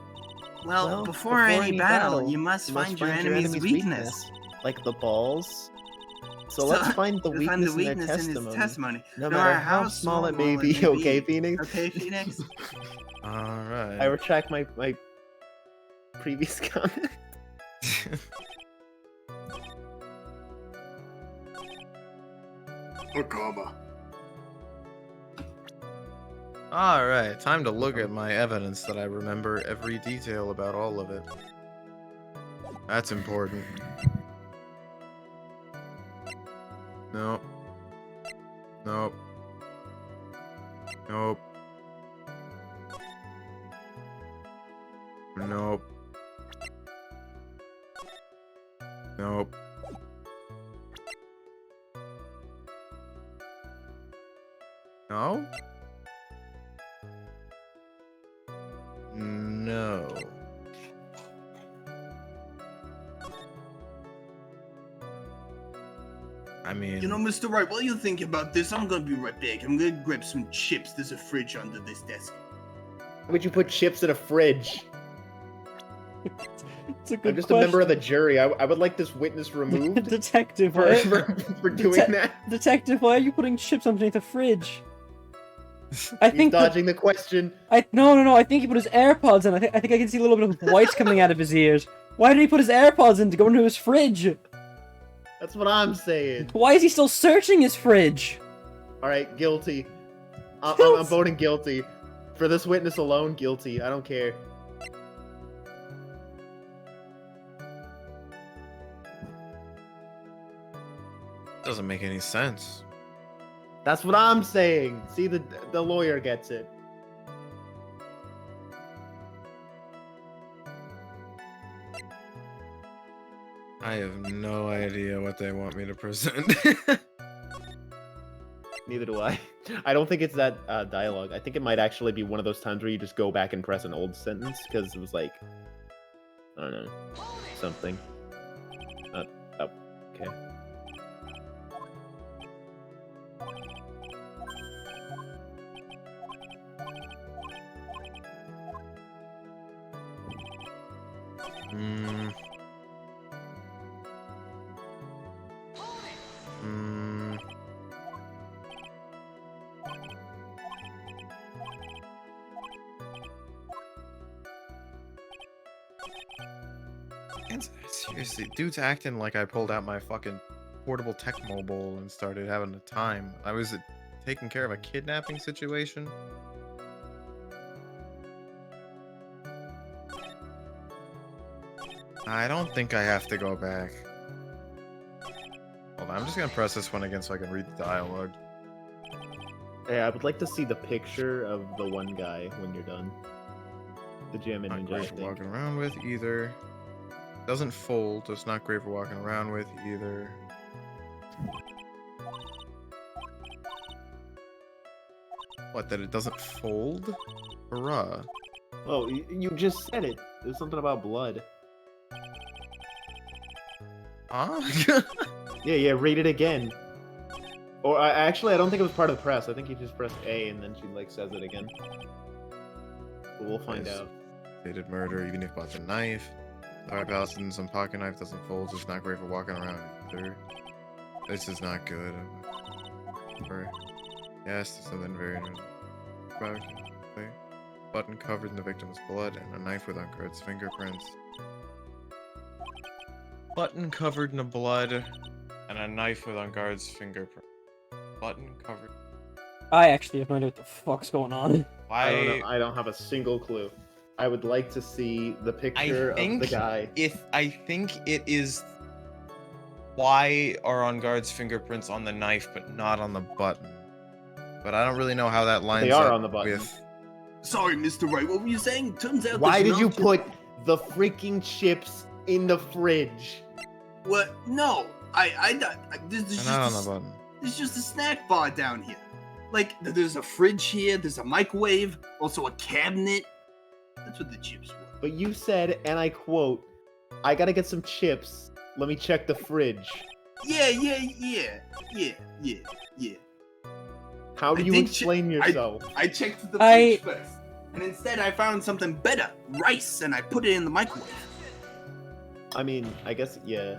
Well, before any battle, you must find your enemy's weakness. Like the balls. So So, let's find the Find weakness, the weakness in their in his testimony. testimony. No matter how small it may be. Okay, Phoenix? Okay, Phoenix? Alright. I retract my previous comment. Monokuma. Alright, time to look at my evidence that I remember every detail about all of it. That's important. Nope. Nope. Nope. Nope. Nope. No? No. I mean, You know, Mr. Wright, while you think about this, I'm gonna be right back. I'm gonna grab some chips. There's a fridge under this desk. Why would you put chips in a fridge? It's a good I'm just question. a member of the jury. I would like this witness removed Detective, for, why, for doing that. Detective, why are you putting chips underneath the fridge? I He's think dodging the question. no. I think he put his AirPods in. I think I can see a little bit of white coming out of his ears. Why did he put his AirPods in to go into his fridge? That's what I'm saying. Why is he still searching his fridge? All right, guilty. I'm Guilty. voting guilty. For this witness alone, guilty. I don't care. doesn't make any sense. That's what I'm saying. See, the lawyer gets it. I have no idea what they want me to present. Neither do I. I don't think it's that dialogue. I think it might actually be one of those times where you just go back and press an old sentence because it was like, I don't know, something. Oh, okay. Hmm. Seriously, dude's acting like I pulled out my fucking portable tech mobile and started having a time. I was taking care of a kidnapping situation. I don't think I have to go back. Hold on, I'm just gonna press this one again so I can read the dialogue. Hey, I would like to see the picture of the one guy when you're done. The Jam and Not Ninja, I great for think. walking around with either. Doesn't fold, so it's not great for walking around with either. What, that it doesn't fold? Hurrah. Oh, you just said it. There's something about blood. Huh? Yeah, read it again. Or actually, I don't think it was part of the press. I think you just pressed A and then she like says it again. But we'll find Yes. out. Stated murder, even if bought a knife. Sorry, Paladin, some pocket knife doesn't fold, so it's not great for walking around either. This is not good. Yes, there's something very button covered in the victim's blood and a knife with unguard's fingerprints. Button covered in the blood and a knife with unguard's fingerprint. Button covered. I actually have no idea what the fuck's going on. I don't Why? know. I don't have a single clue. I would like to see the picture of the guy. I think it is why are on guard's fingerprints on the knife but not on the button. But I don't really know how that lines They are up on the button. with. Sorry, Mr. Wright, what were you saying? Turns out Why there's did you not- put the freaking chips in the fridge? What? No. This is They're not on just the button. there's just a snack bar down here. Like, there's a fridge here, there's a microwave, also a cabinet. That's what the chips were. But you said, and I quote, "I gotta get some chips. Let me check the fridge." Yeah. How do I you think explain yourself? I checked the I- fridge first, and instead I found something better, rice, and I put it in the microwave. I mean, I guess, yeah.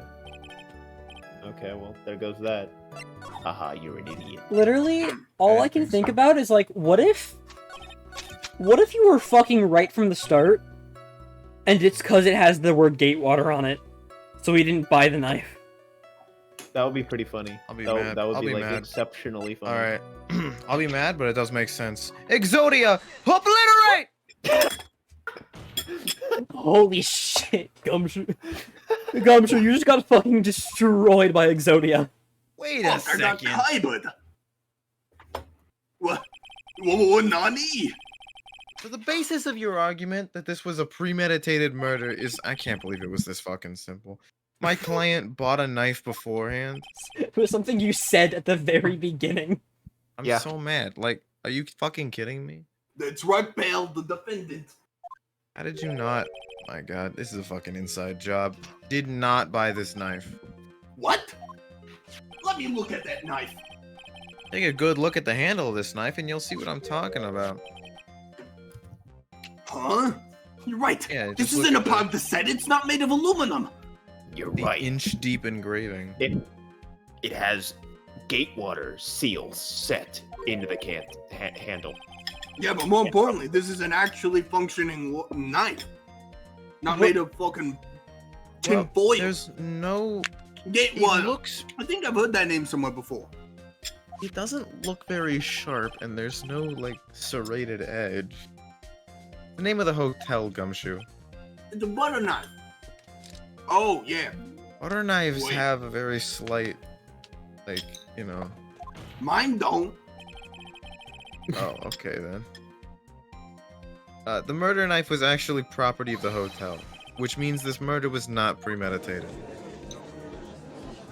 Okay, well, there goes that. Haha, you're an idiot. Literally, all I can think about is like, what if you were fucking right from the start, and it's because it has the word Gatewater on it, so we didn't buy the knife. That would be pretty funny. I'll be that, mad. That would I'll be be like mad. exceptionally funny. Alright. I'll be mad, but it does make sense. Exodia! Obliterate! Holy shit, Gumshoe. Gumshoe, you just got fucking destroyed by Exodia. Wait Oh, a I got second. hybrid. What? Whoa, nani? So the basis of your argument that this was a premeditated murder is I can't believe it was this fucking simple. My client bought a knife beforehand. It was something you said at the very beginning. I'm Yeah. so mad. Like, are you fucking kidding me? That's right, pal, the defendant. How did you not? My god, this is a fucking inside job. Did not buy this knife. What? Let let me look at that knife. Take a good look at the handle of this knife and you'll see what I'm talking about. Huh? You're right. Yeah, This just look isn't a at the- pod cassette. It's not made of aluminum. You're The right. inch-deep engraving. It has Gatewater seals set into the handle. Yeah, but more importantly, this is an actually functioning knife. Not made of fucking tin Well, foil. There's no... Gatewater. It looks... I think I've heard that name somewhere before. It doesn't look very sharp, and there's no, like, serrated edge. The name of the hotel, Gumshoe. It's a butter knife. Oh, yeah. Butter knives Wait. have a very slight, like, you know... Mine don't. Oh, okay then. The murder knife was actually property of the hotel, which means this murder was not premeditated.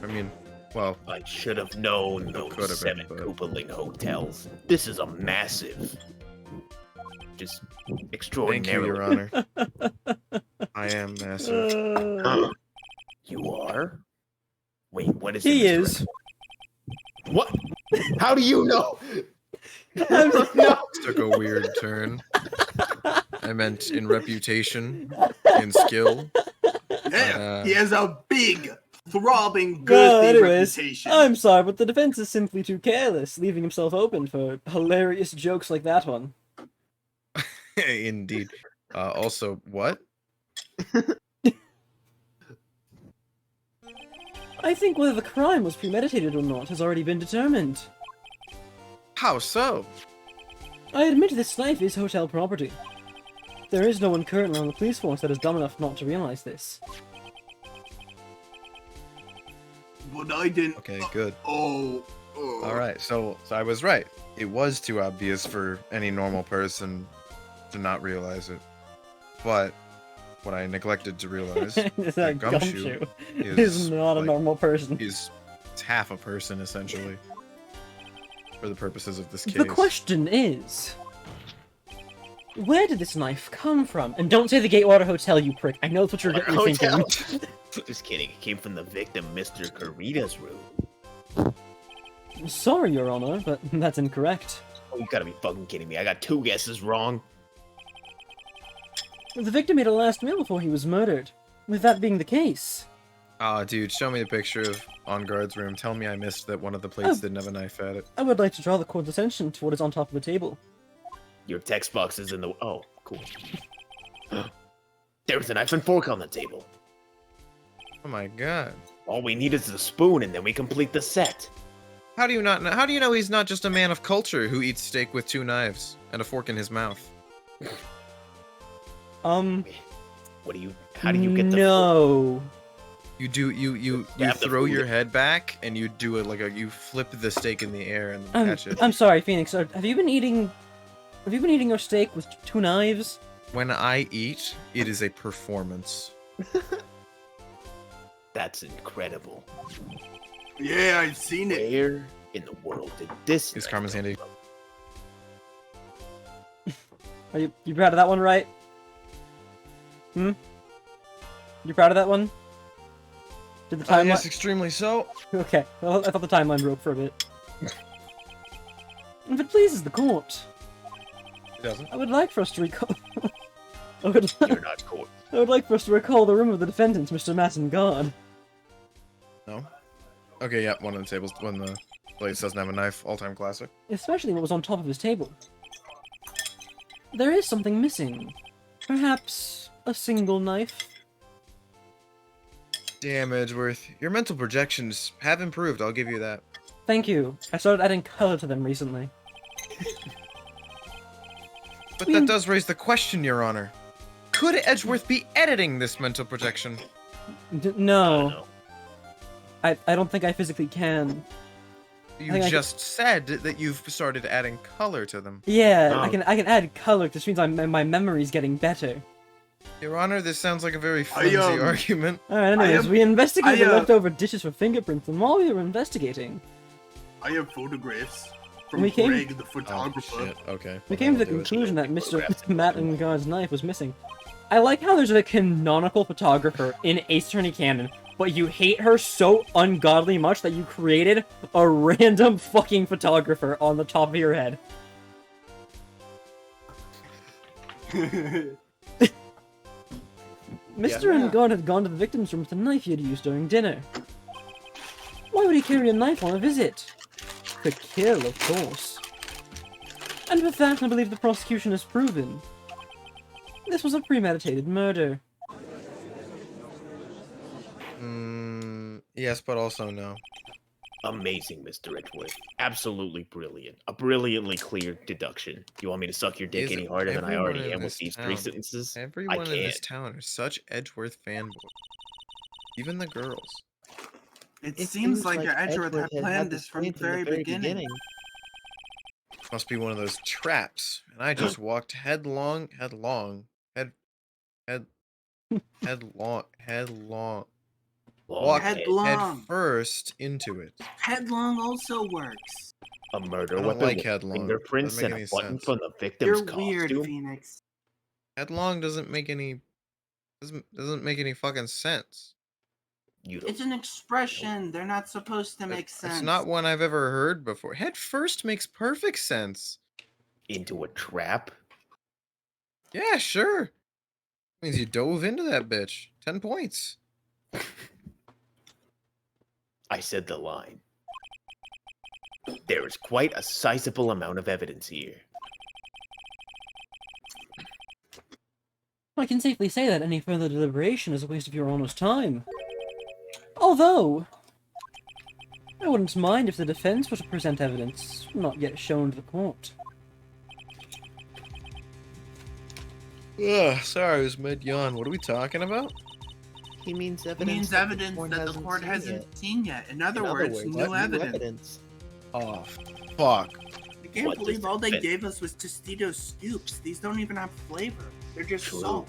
I mean, well, I should have known It could those have been, 7 but- Koopaling hotels. This is a massive, just thank you, extraordinary. Your Honor. I am massive. You are? Wait, what is it? He Mr. is. Red? What? How do you know? This took a weird turn. I meant in reputation, in skill. Yeah, he has a big, throbbing, Well, girthy anyways, reputation. I'm sorry, but the defense is simply too careless, leaving himself open for hilarious jokes like that one. Indeed. Also, what? I think whether the crime was premeditated or not has already been determined. How so? I admit this knife is hotel property. There is no one currently on the police force that is dumb enough not to realize this. But I didn't. Okay, good. Oh. All right, so I was right. It was too obvious for any normal person to not realize it. But what I neglected to realize That Gumshoe Gumshoe is is not a like, normal person. is half a person essentially for the purposes of this case. The question is, where did this knife come from? And don't say the Gatewater Hotel, you prick. I know that's what you're Hotel. thinking. Just kidding. It came from the victim, Mr. Karita's room. Sorry, Your Honor, but that's incorrect. Oh, you gotta be fucking kidding me. I got 2 guesses wrong. The victim made a last meal before he was murdered. With that being the case, Aw, dude, show me the picture of On Guard's room. Tell me I missed that one of the plates Oh. didn't have a knife at it. I would like to draw the court's attention to what is on top of the table. Your text box is in the... Oh, cool. There's a knife and fork on the table. Oh my god. All we need is a spoon, and then we complete the set. How do you not know? How do you know he's not just a man of culture who eats steak with 2 knives and a fork in his mouth? What do you... How do you get the... No. You do you Grab the throw food. your head back and you do it like you flip the steak in the air and catch it. I'm sorry, Phoenix. Have you been eating your steak with 2 knives? When I eat, it is a performance. That's incredible. Yeah, I've seen it. Where in the world did this... Is knife Carmen's come handy? from? Are you proud of that one, right? You proud of that one? Did the timeline? Yes, extremely so. Okay. Well, I thought the timeline broke for a bit. If it pleases the court, It doesn't. I would like for us to recall. I would You're not court. I would like for us to recall the room of the defendant, Mr. Matt and God. No. Okay, yeah, one of the tables when the place doesn't have a knife, all-time classic. Especially what was on top of his table. There is something missing. Perhaps a single knife? Damn, Edgeworth. Your mental projections have improved, I'll give you that. Thank you. I started adding color to them recently. But that does raise the question, Your Honor. Could Edgeworth be editing this mental projection? No. No. I don't think I physically can. You think I just said that you've started adding color to them. Yeah, Oh. I can add color, which means my memory's getting better. Your Honor, this sounds like a very flimsy argument. Alright, anyways, am- we investigated I, the leftover dishes for fingerprints, and while we were investigating, I have photographs from We came- Greg, the Oh, photographer. shit. Okay. we came to the I'll do it. conclusion that Mr. Photographs. Matt and God's knife was missing. I like how there's a canonical photographer in Ace Attorney canon but you hate her so ungodly much that you created a random fucking photographer on the top of your head. Mr. Engard had gone to the victim's room with a knife he had used during dinner. Why would he carry a knife on a visit? To kill, of course. And with that, I believe the prosecution has proven this was a premeditated murder. Yes, but also no. Amazing, Mr. Edgeworth. Absolutely brilliant. A brilliantly clear deduction. You want me to suck your dick any harder than I Everyone already in am with this these town- 3 sentences? Everyone I in can't. this town are such Edgeworth fanboys. Even the girls. It seems like Edgeworth had planned this from the very beginning. Must be one of those traps. And I just walked headlong. Walked head Headlong. first into it. Headlong also works. A murder I don't weapon like with headlong. fingerprints Doesn't and make a any button sense. from the victim's You're costume. weird, Phoenix. Headlong doesn't make any fucking sense. You don't. It's an expression. They're not supposed to make sense. It's not one I've ever heard before. Head first makes perfect sense. Into a trap? Yeah, sure. Means you dove into that bitch. 10 points. I said the line. There is quite a sizable amount of evidence here. I can safely say that any further deliberation is a waste of your Honor's time. Although, I wouldn't mind if the defense were to present evidence not yet shown to the court. Ugh, sorry, I was mid-yawn. What are we talking about? He means It evidence. means evidence that the court hasn't seen yet. In other words, new evidence. Oh, fuck. I can't What believe does all they defense- gave us was Tostitos scoops. These don't even have flavor. They're just True. salt.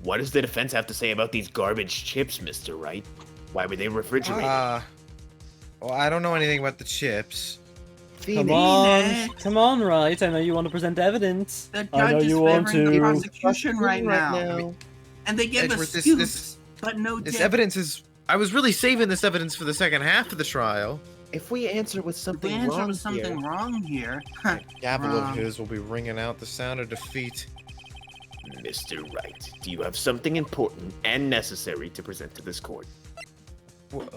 What does the defense have to say about these garbage chips, Mr. Wright? Why were they refrigerated? Well, I don't know anything about the chips. Come on, Phoenix. come on, Wright. I know you want to present evidence. The I know judge is you want favoring the to. prosecution right now. And they gave us Edgeworth, scoops, but no This dip. evidence is... I was really saving this evidence for the second half of the trial. If we answer with If something the answer wrong was something here, wrong here. Gavel Wrong. of his will be ringing out the sound of defeat. Mr. Wright, do you have something important and necessary to present to this court?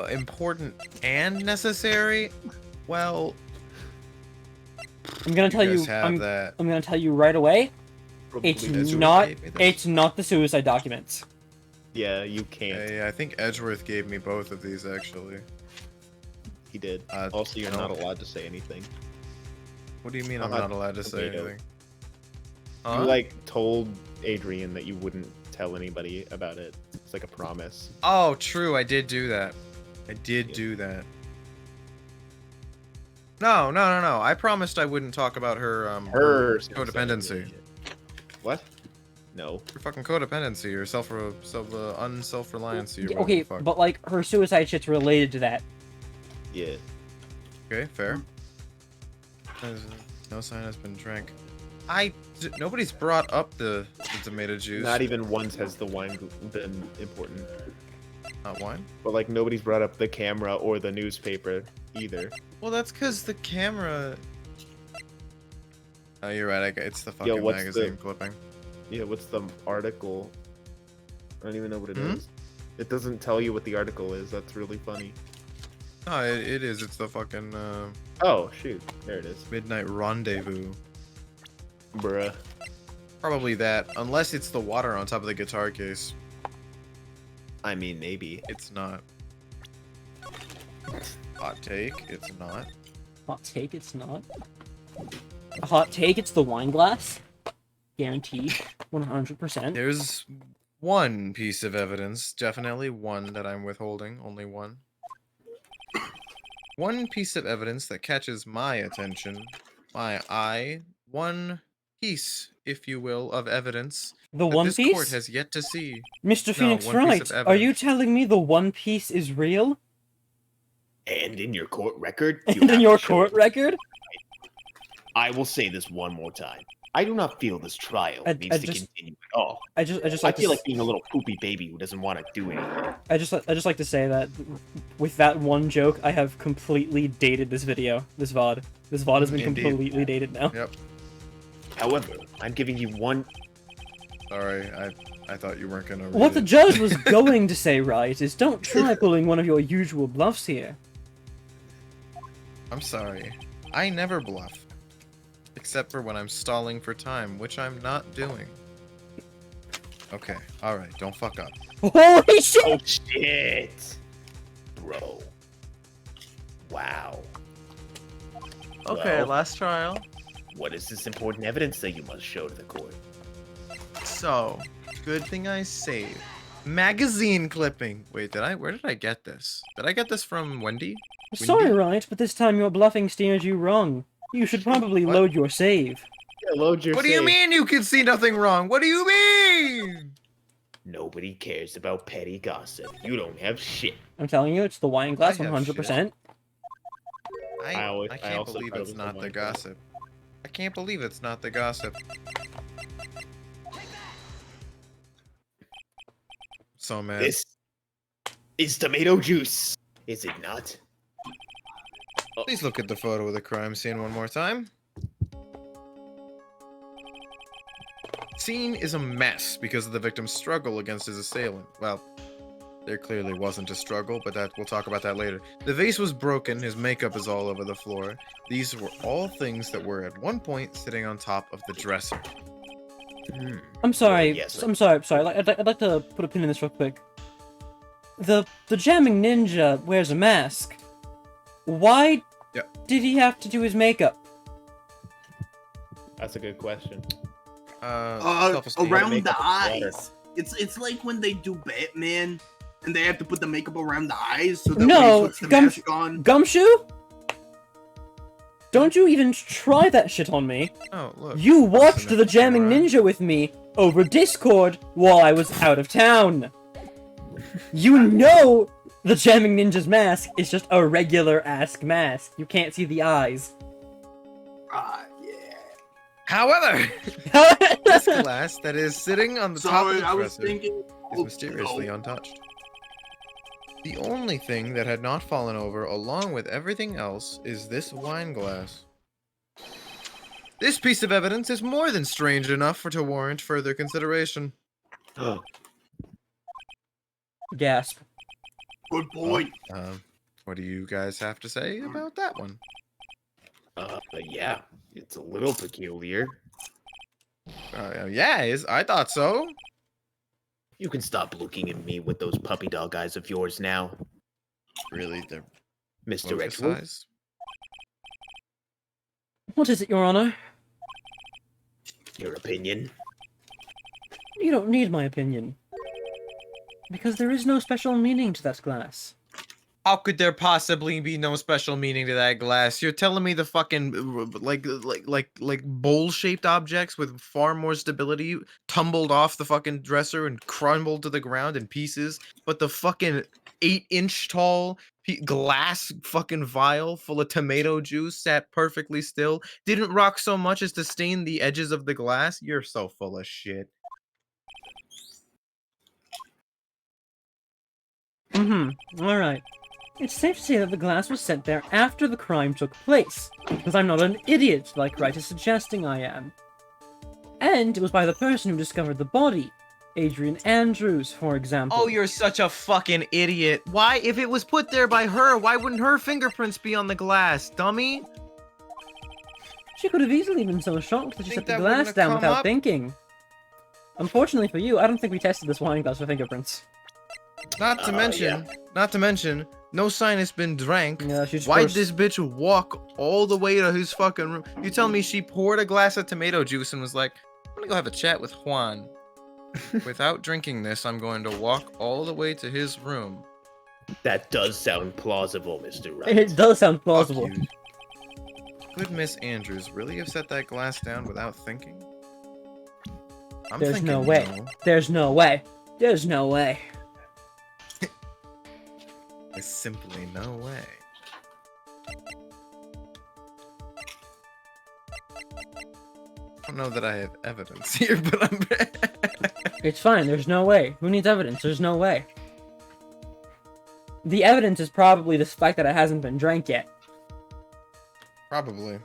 Important and necessary? Well, I'm gonna tell you. guys have I'm that. gonna tell you right away. It's Edgeworth not. gave me this. It's not the suicide documents. yeah, you can't. Yeah, I think Edgeworth gave me both of these, actually. He did. Uh, Also, you're no. not allowed to say anything. What do you mean I'm Uh-huh. not allowed to say Tomato. anything? You like told Adrian that you wouldn't tell anybody about it. It's like a promise. Oh, true, I did do that. I did Yeah. do that. No. I promised I wouldn't talk about her, Her codependency. What? No. Her fucking codependency or unself-reliancy or whatever Okay, the fuck. but like her suicide shit's related to that. Yeah. Okay, fair. No sign has been drank. Nobody's brought up the tomato juice. Not even once has the wine been important. Not wine? But like nobody's brought up the camera or the newspaper either. Well, that's because the camera... Oh, you're right. It's the fucking what's magazine the- clipping. Yeah, what's the article? I don't even know what it is. Hmm? It doesn't tell you what the article is. That's really funny. No, it is. It's the fucking Oh, shoot. There it is. Midnight Rendezvous. Bruh. Probably that, unless it's the water on top of the guitar case. I mean, maybe. It's not. Hot take, it's not. Hot take, it's not. A hot take, it's the wine glass. Guaranteed, 100%. There's one piece of evidence, definitely one that I'm withholding, only one. One piece of evidence that catches my attention, my eye, one piece, if you will, of evidence The that One this court Piece? has yet to see. Mr. Phoenix one piece Wright, of are you evidence. telling me the One Piece is real? And in your court record, you And in have your to show court it. record? I will say this one more time. I do not feel this trial I needs to just- continue at all. I just I like to feel s- like being a little poopy baby who doesn't want to do anything. I just like to say that with that one joke, I have completely dated this video, this VOD. This VOD has been Indeed. completely dated now. Yep. However, I'm giving you one. Sorry, I thought you weren't gonna read What the it. judge was going to say, right, is don't try pulling one of your usual bluffs here. I'm sorry. I never bluff. Except for when I'm stalling for time, which I'm not doing. Okay, alright, don't fuck up. Holy shit! Oh shit, bro! Wow. Okay, Well, last trial. what is this important evidence that you must show to the court? So, good thing I saved. Magazine clipping. Wait, where did I get this? Did I get this from Wendy? Sorry, Windy? right, but this time your bluffing steers you wrong. You should probably What? load your save. Yeah, load your What do you save. mean you can see nothing wrong? What do you mean? Nobody cares about petty gossip. You don't have shit. I'm telling you, it's the wine glass I have 100%. I I can't also believe thought it it's was not the the wine glass. gossip. I can't believe it's not the gossip. So mad. This is tomato juice, is it not? Please look at the photo of the crime scene one more time. Scene is a mess because of the victim's struggle against his assailant. Well, there clearly wasn't a struggle, but we'll talk about that later. The vase was broken, his makeup is all over the floor. These were all things that were at one point sitting on top of the dresser. I'm sorry. Yes, I'm sorry. I'd like to put a pin in this real quick. The jamming ninja wears a mask. Why Yeah. did he have to do his makeup? That's a good question. Self-esteem. Around makeup the is water. eyes. It's like when they do Batman and they have to put the makeup around the eyes so that No, when he puts the gum- mask on. Gumshoe? Don't you even try that shit on me. Oh, look. You watched Listen, the jamming alright. ninja with me over Discord while I was out of town. You know the jamming ninja's mask is just a regular ass mask. You can't see the eyes. Yeah. However, this glass that is sitting on the top of Sorry, the I was dresser thinking. is mysteriously untouched. The only thing that had not fallen over, along with everything else, is this wine glass. This piece of evidence is more than strange enough to warrant further consideration. Gasp. Good point. What do you guys have to say about that one? Yeah, it's a little peculiar. Yeah, I thought so. You can stop looking at me with those puppy dog eyes of yours now, Really, they're Mr. lotus Edgewood. eyes? What is it, Your Honor? Your opinion? You don't need my opinion. Because there is no special meaning to that glass. How could there possibly be no special meaning to that glass? You're telling me the fucking like bowl-shaped objects with far more stability tumbled off the fucking dresser and crumbled to the ground in pieces, but the fucking 8-inch tall glass fucking vial full of tomato juice sat perfectly still, didn't rock so much as to stain the edges of the glass? You're so full of shit. Alright. It's safe to say that the glass was sent there after the crime took place, because I'm not an idiot like Wright is suggesting I am. And it was by the person who discovered the body, Adrian Andrews, for example. Oh, you're such a fucking idiot. Why, if it was put there by her, why wouldn't her fingerprints be on the glass, dummy? She could have easily been so shocked that she Think set the that wouldn't glass have down come without up? thinking. Unfortunately for you, I don't think we tested this wine glass for fingerprints. Not to mention, no sign it's been drank. Yeah, she's Why'd this bitch walk all the way to his fucking room? You tell me she poured a glass of tomato juice and was like, I'm gonna go have a chat with Juan. Without drinking this, I'm going to walk all the way to his room. That does sound plausible, Mr. Wright. It does sound Fuck plausible. you. Could Miss Andrews really have set that glass down without thinking? I'm There's thinking no way. no. There's no way. There's no way. There's simply no way. don't know that I have evidence here, but I'm. It's fine, there's no way. Who needs evidence? There's no way. The evidence is probably the fact that it hasn't been drank yet. Probably.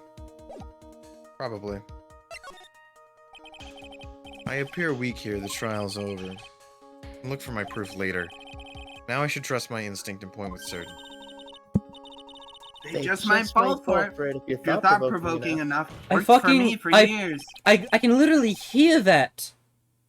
I appear weak here, the trial's over. I'll look for my proof later. Now I should trust my instinct and point with certainty. They just might fall for it. You're thought-provoking enough. Worked for me for years. I can literally hear that.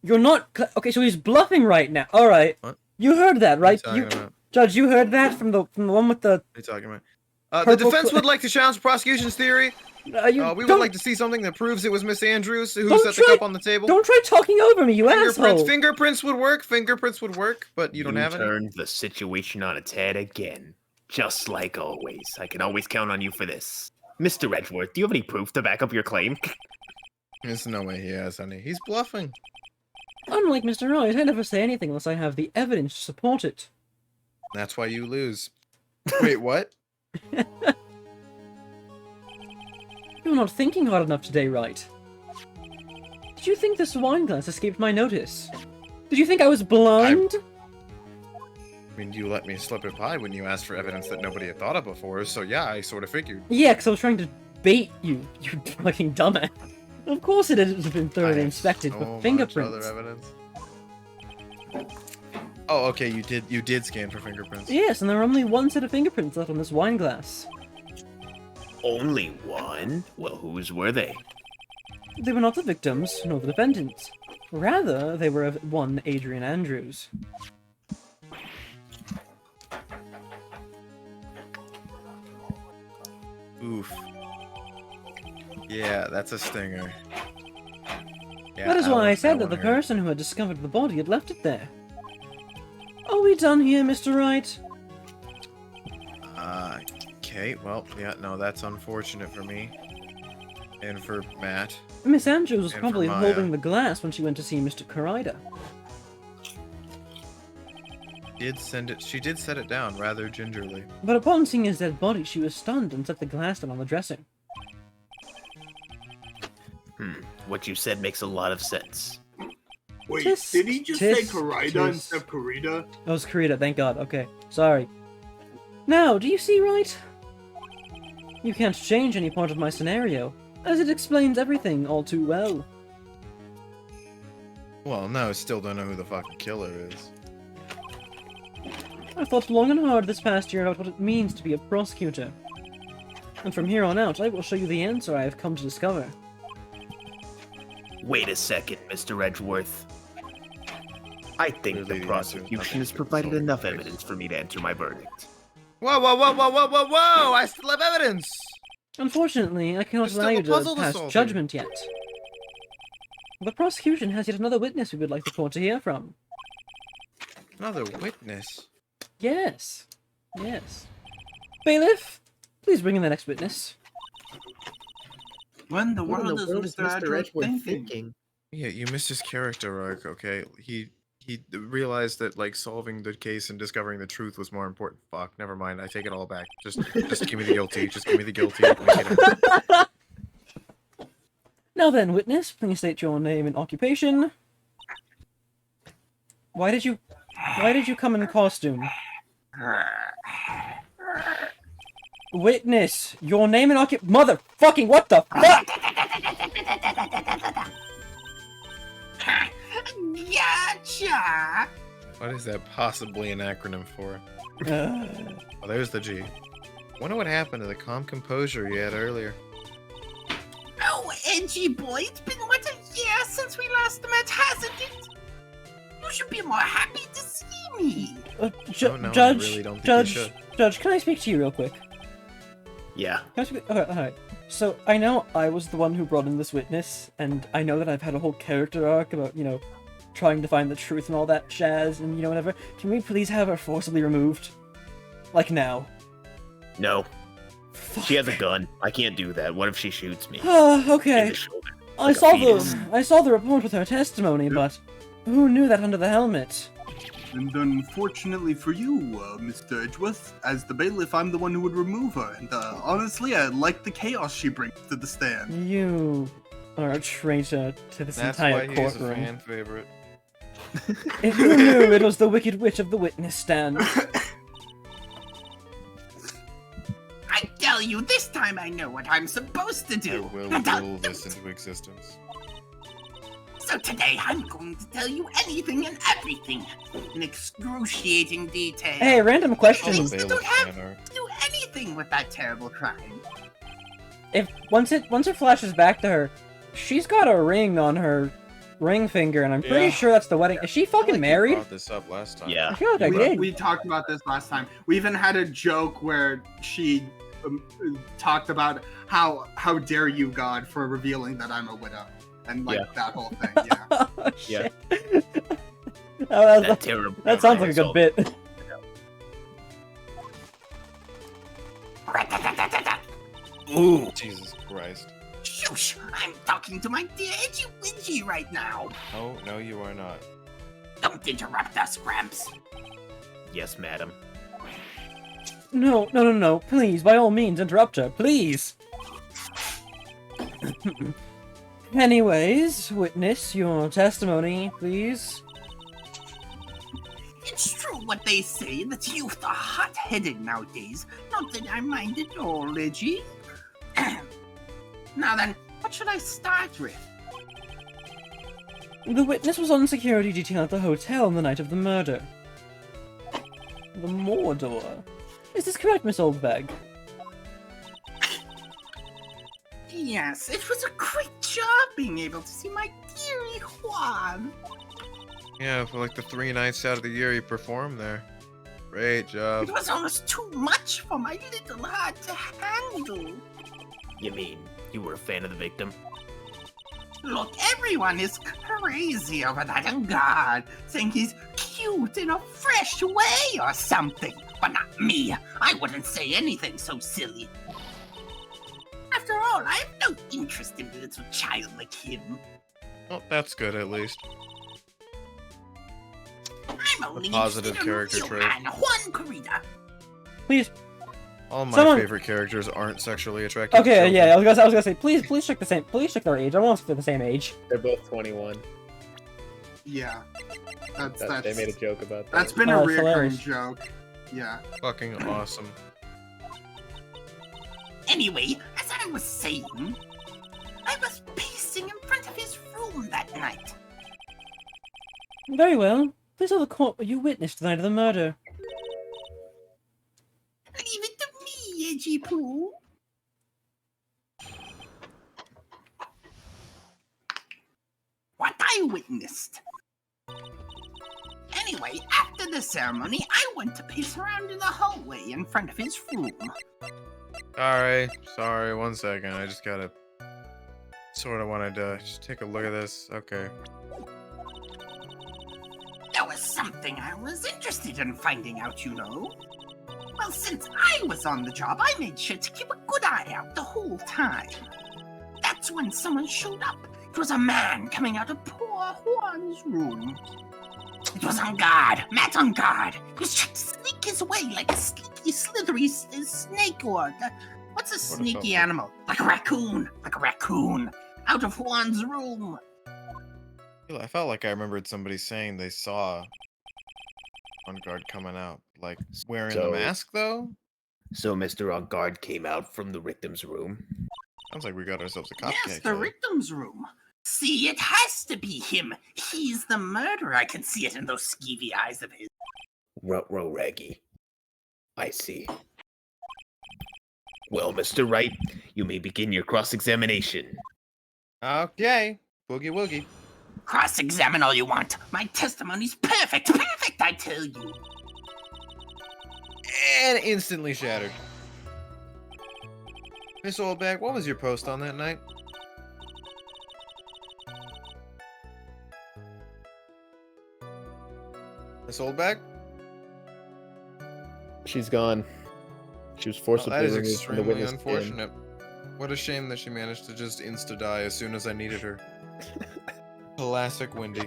You're not... Okay, so he's bluffing right now. Alright. What? You heard that, right? What are you talking about? Judge, you heard that from the one with the... What are you talking about? The defense would like to challenge the prosecution's theory. We would like to see something that proves it was Miss Andrews who set the cup on the table. Don't try talking over me, you asshole! Fingerprints would work, but you don't have any. Turned the situation on its head again. Just like always. I can always count on you for this. Mr. Edgeworth, do you have any proof to back up your claim? There's no way he has any. He's bluffing. Unlike Mr. Wright, I never say anything unless I have the evidence to support it. That's why you lose. Wait, what? You're not thinking hard enough today, Wright. Did you think this wine glass escaped my notice? Did you think I was blind? I mean, you let me slip it by when you asked for evidence that nobody had thought of before, so yeah, I sort of figured. Yeah, because I was trying to bait you, you fucking dumbass. Of course it has been thoroughly inspected for fingerprints. Other evidence. Oh, okay, you did scan for fingerprints. Yes, and there are only one set of fingerprints left on this wine glass. Only one? Well, whose were they? They were not the victims, nor the defendants. Rather, they were of one Adrian Andrews. Oof. Yeah, that's a stinger. Yeah, That is why I said that the person who had discovered the body had left it there. Are we done here, Mr. Wright? Okay, well, yeah, no, that's unfortunate for me. And for Matt. Miss Andrews was And probably for Maya. holding the glass when she went to see Mr. Karida. She did set it down rather gingerly. But upon seeing his dead body, she was stunned and set the glass down on the dressing. What you said makes a lot of sense. Wait, Tisk, did he just say tisk, Karida tisk. instead of Karida? Oh, it's Karida, thank God. Okay, sorry. Now, do you see, Wright? You can't change any part of my scenario, as it explains everything all too well. Well, no, still don't know who the fucking killer is. I thought long and hard this past year about what it means to be a prosecutor. And from here on out, I will show you the answer I have come to discover. Wait a second, Mr. Edgeworth. I think Clearly the the answer is prosecution nothing has to provided solve enough the evidence case. for me to enter my verdict. Whoa, whoa, whoa, whoa, whoa, whoa, whoa! I still have evidence! Unfortunately, I cannot There's allow still you a to puzzle to pass solve here. judgment yet. The prosecution has yet another witness we would like the court to hear from. Another witness. Yes. Yes. Bailiff, please bring in the next witness. When the What in world the is world is Mr. Mr. Edgeworth Edgeworth thinking? thinking? Yeah, you missed his character arc, okay? He realized that, like, solving the case and discovering the truth was more important. Fuck, never mind, I take it all back. Just give me the guilty, just give me the guilty. Make it Now then, witness, please state your name and occupation. Why did you come in costume? Witness, your name and occupation. Motherfucking what the fuck? Gotcha! What is that possibly an acronym for? Oh, there's the G. Wonder what happened to the calm composure you had earlier. Oh, Edgy boy, it's been what, a year since we last met, hasn't it? You should be more happy to see me. Oh, no, I Judge, really don't think you should. Judge, can I speak to you real quick? Yeah. Can I speak? Okay, alright. So, I know I was the one who brought in this witness, and I know that I've had a whole character arc about, trying to find the truth and all that jazz, and, whatever. Can we please have her forcibly removed? Like now. No. Fuck. She has a gun. I can't do that. What if she shoots me? In Okay. the shoulder? I like a saw fetus. I saw the report with her testimony, but who knew that under the helmet? And unfortunately for you, Mr. Edgeworth, as the bailiff, I'm the one who would remove her. And honestly, I like the chaos she brings to the stand. You or a traitor to this That's entire why he's a courtroom. fan favorite. If you knew it was the Wicked Witch of the witness stand. I tell you, this time I know what I'm supposed to I do. will Now, will this into existence. So today I'm going to tell you anything and everything in excruciating detail. Hey, random question. Please Bailiff don't have fan art. to do anything with that terrible crime. If once it flashes back to her, she's got a ring on her ring finger, and I'm pretty Yeah. sure that's the wedding. Is she I feel fucking like you married? brought this up last time. I Yeah. feel like I We, did. we talked about this last time. We even had a joke where she talked about how dare you, God, for revealing that I'm a widow, and like Yeah. that whole thing. Yeah. Oh, Yeah. shit. Oh, That terrible. that sounds like a good bit. Ooh. Jesus Christ. Shush! I'm talking to my dear Edgy Widgy right now. Oh, no, you are not. Don't interrupt us, Gramps. Yes, madam. No. Please, by all means, interrupt her. Please. Anyways, witness your testimony, please. It's true what they say that youth are hot-headed nowadays. Not that I mind at all, Edgy. Now then, what should I start with? The witness was on security detail at the hotel on the night of the murder. The Mordor. Is this correct, Miss Oldbag? Yes, it was a great job being able to see my dearie Juan. Yeah, for like the 3 nights out of the year you performed there. Great job. It was almost too much for my little heart to handle. You mean you were a fan of the victim? Look, everyone is crazy over that young God, saying he's cute in a fresh way or something. But not me. I wouldn't say anything so silly. After all, I have no interest in a little child like him. Oh, that's good at least. I'm only positive interested character in real trait. man, Juan Corrida. Please. All my Someone- favorite characters aren't sexually attractive. to Okay, children. yeah, I was gonna say, please check the same. Please check their age. I want us to the same age. They're both 21. Yeah. They made a joke about that. That's been Oh, a that's reoccurring hilarious. joke. Yeah. Fucking awesome. Anyway, as I was saying, I was pacing in front of his room that night. Very well. Please tell the court what you witnessed the night of the murder. Leave it to me, Edgy Poo. What I witnessed. Anyway, after the ceremony, I went to pace around in the hallway in front of his room. Sorry, 1 second. I just gotta... Sort of wanted to just take a look at this. Okay. There was something I was interested in finding out, you know. Well, since I was on the job, I made sure to keep a good eye out the whole time. That's when someone showed up. It was a man coming out of poor Juan's room. It was on guard, Matt on guard. He was trying to sneak his way like a sneaky, slithery snake or... what's a sneaky fuck? animal? Like a raccoon. Out of Juan's room. I felt like I remembered somebody saying they saw On Guard coming out. Like, wearing the So- mask, though? So Mr. On Guard came out from the victim's room. Sounds like we got ourselves a copycat. Yes, the killer. victim's room. See, it has to be him. He's the murderer. I can see it in those skeevy eyes of his. Ruh-roh, Raggy. I see. Well, Mr. Wright, you may begin your cross-examination. Okay. Boogie woogie. Cross-examine all you want. My testimony's perfect, I tell you. And instantly shattered. Miss Oldbag, what was your post on that night? Miss Oldbag? She's gone. She was Well, forcibly that is removed from the extremely witness stand. unfortunate. What a shame that she managed to just insta-die as soon as I needed her. Classic Wendy.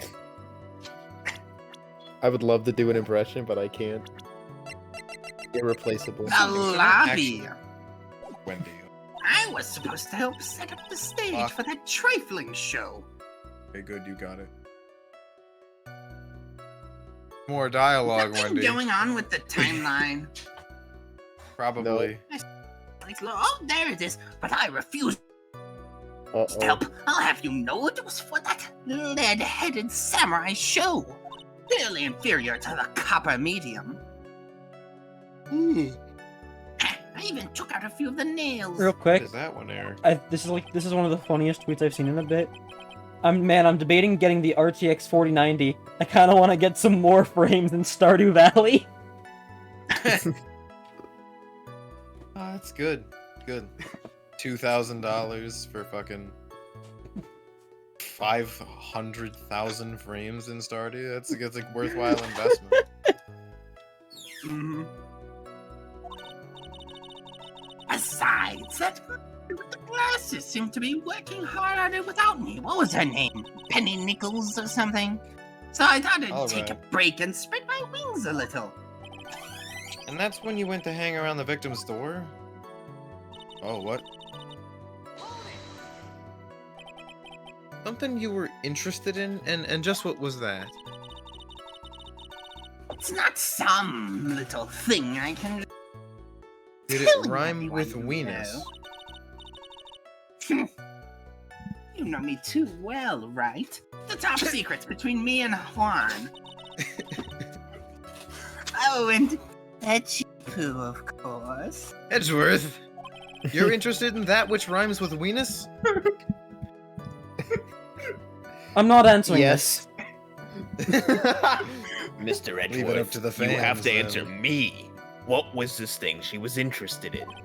I would love to do an impression, but I can't. Irreplaceable. The lobby. Wendy. I was supposed to help set up the stage Fuck. for that trifling show. Okay, good, you got it. More dialogue, Nothing Wendy. going on with the timeline. Probably. Like, oh, there it is. But I refuse to Uh-oh. help. I'll have you know it was for that lead-headed samurai show. Clearly inferior to the copper medium. I even took out a few of the nails. Real What quick, is that one, Eric? this is one of the funniest tweets I've seen in a bit. I'm debating getting the RTX 4090. I kind of want to get some more frames in Stardew Valley. Oh, that's good. Good. $2,000 for fucking 500,000 frames in Stardew. That's a worthwhile investment. Mhm. Besides, that girl with the glasses seemed to be working hard at it without me. What was her name? Penny Nichols or something? So I thought I'd take a Alright. break and spread my wings a little. And that's when you went to hang around the victim's door? Oh, what? Something you were interested in? And just what was that? It's not some little thing I can... Did tell it rhyme with everyone, weenus? know. You know me too well, right? The top secret's between me and Juan. Oh, and Poo, of course. Edgeworth! You're interested in that which rhymes with weenus? I'm not answering Yes. Mr. Edgeworth, Leave it up to the you have fans, to answer then. me. What was this thing she was interested in? this.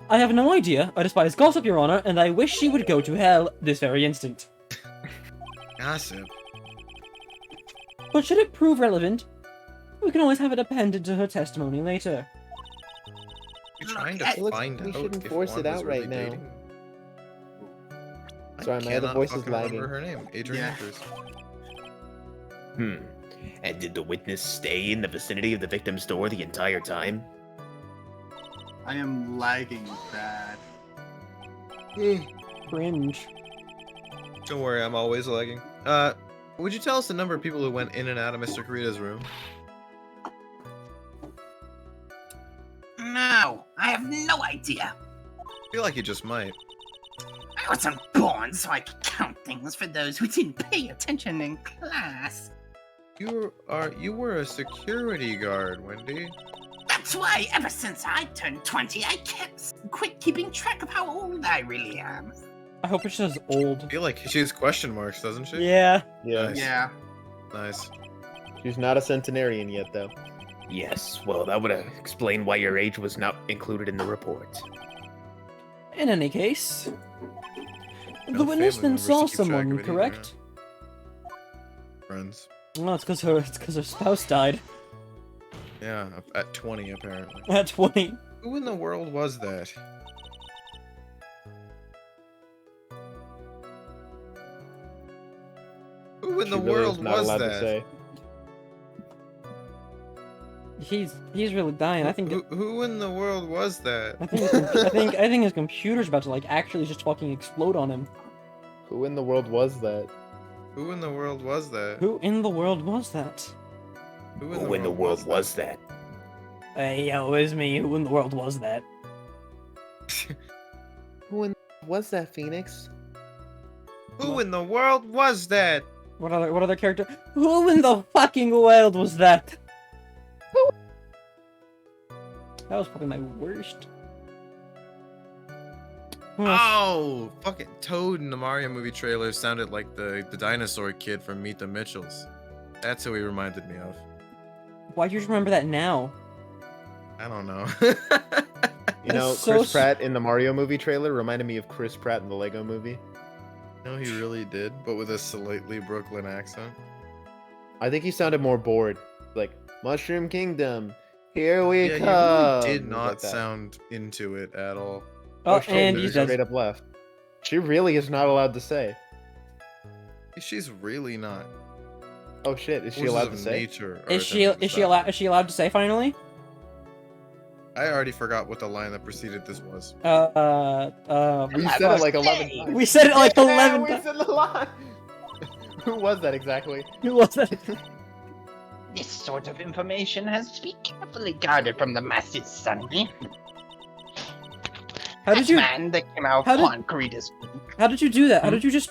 I have no idea. I despise gossip, Your Honor, and I wish she would go to hell this very instant. Gossip. But should it prove relevant, we can always have it appended to her testimony later. You're trying to Look, find we out shouldn't if force Juan it was out really right now. dating. I Sorry, my other cannot voice is fucking lagging. remember her name. Adrian Yeah. Andrews. And did the witness stay in the vicinity of the victim's door the entire time? I am lagging bad. Cringe. Don't worry, I'm always lagging. Would you tell us the number of people who went in and out of Mr. Kurita's room? No, I have no idea. I feel like you just might. I wasn't born so I could count things for those who didn't pay attention in class. You were a security guard, Wendy. That's why ever since I turned 20, I quit keeping track of how old I really am. I hope it says old. I feel like she has question marks, doesn't she? Yeah. Yeah. Nice. Yeah. Nice. She's not a centenarian yet, though. Yes, well, that would explain why your age was not included in the report. In any case, No the witness family then members to saw keep track of someone, it either, correct? Friends. Well, it's because her spouse died Yeah, at 20 apparently. at 20. Who in the world was that? Who in She the really is world not was allowed to that? say. He's really dying. I think Who in the world was that? I think his computer's about to like actually just fucking explode on him. Who in the world was that? Who in the world was that? Who in the world was that? Who Who in the world was that? Hey, yo, it's me. Who in the world was that? Who in was that, Phoenix? Who in the world was that? What other character? Who in the fucking world was that? That was probably my worst. Oh, fucking Toad in the Mario movie trailer sounded like the dinosaur kid from Meet the Mitchells. That's who he reminded me of. Why'd you remember that now? I don't know. You know, That's so Chris Pratt in the Mario movie trailer reminded me of Chris Pratt in the Lego movie. No, he really did, but with a slightly Brooklyn accent. I think he sounded more bored. Like, Mushroom Kingdom, here we Yeah, come. he really did It was not like that. sound into it at all. Oh, shit, and he he just does. straight up left. She really is not allowed to say. She's really not. Oh shit, is she Forces allowed of to say? nature are Is she attempting to stop allowed to say finally? I already forgot what the line that preceded this was. We said it like 11 times. We said it like 11 We times. said the line. Who was that exactly? Who was that? This sort of information has to be carefully guarded from the masses, Sonny. How did you? Man that came out how did- concrete is How did you do that? How did you just?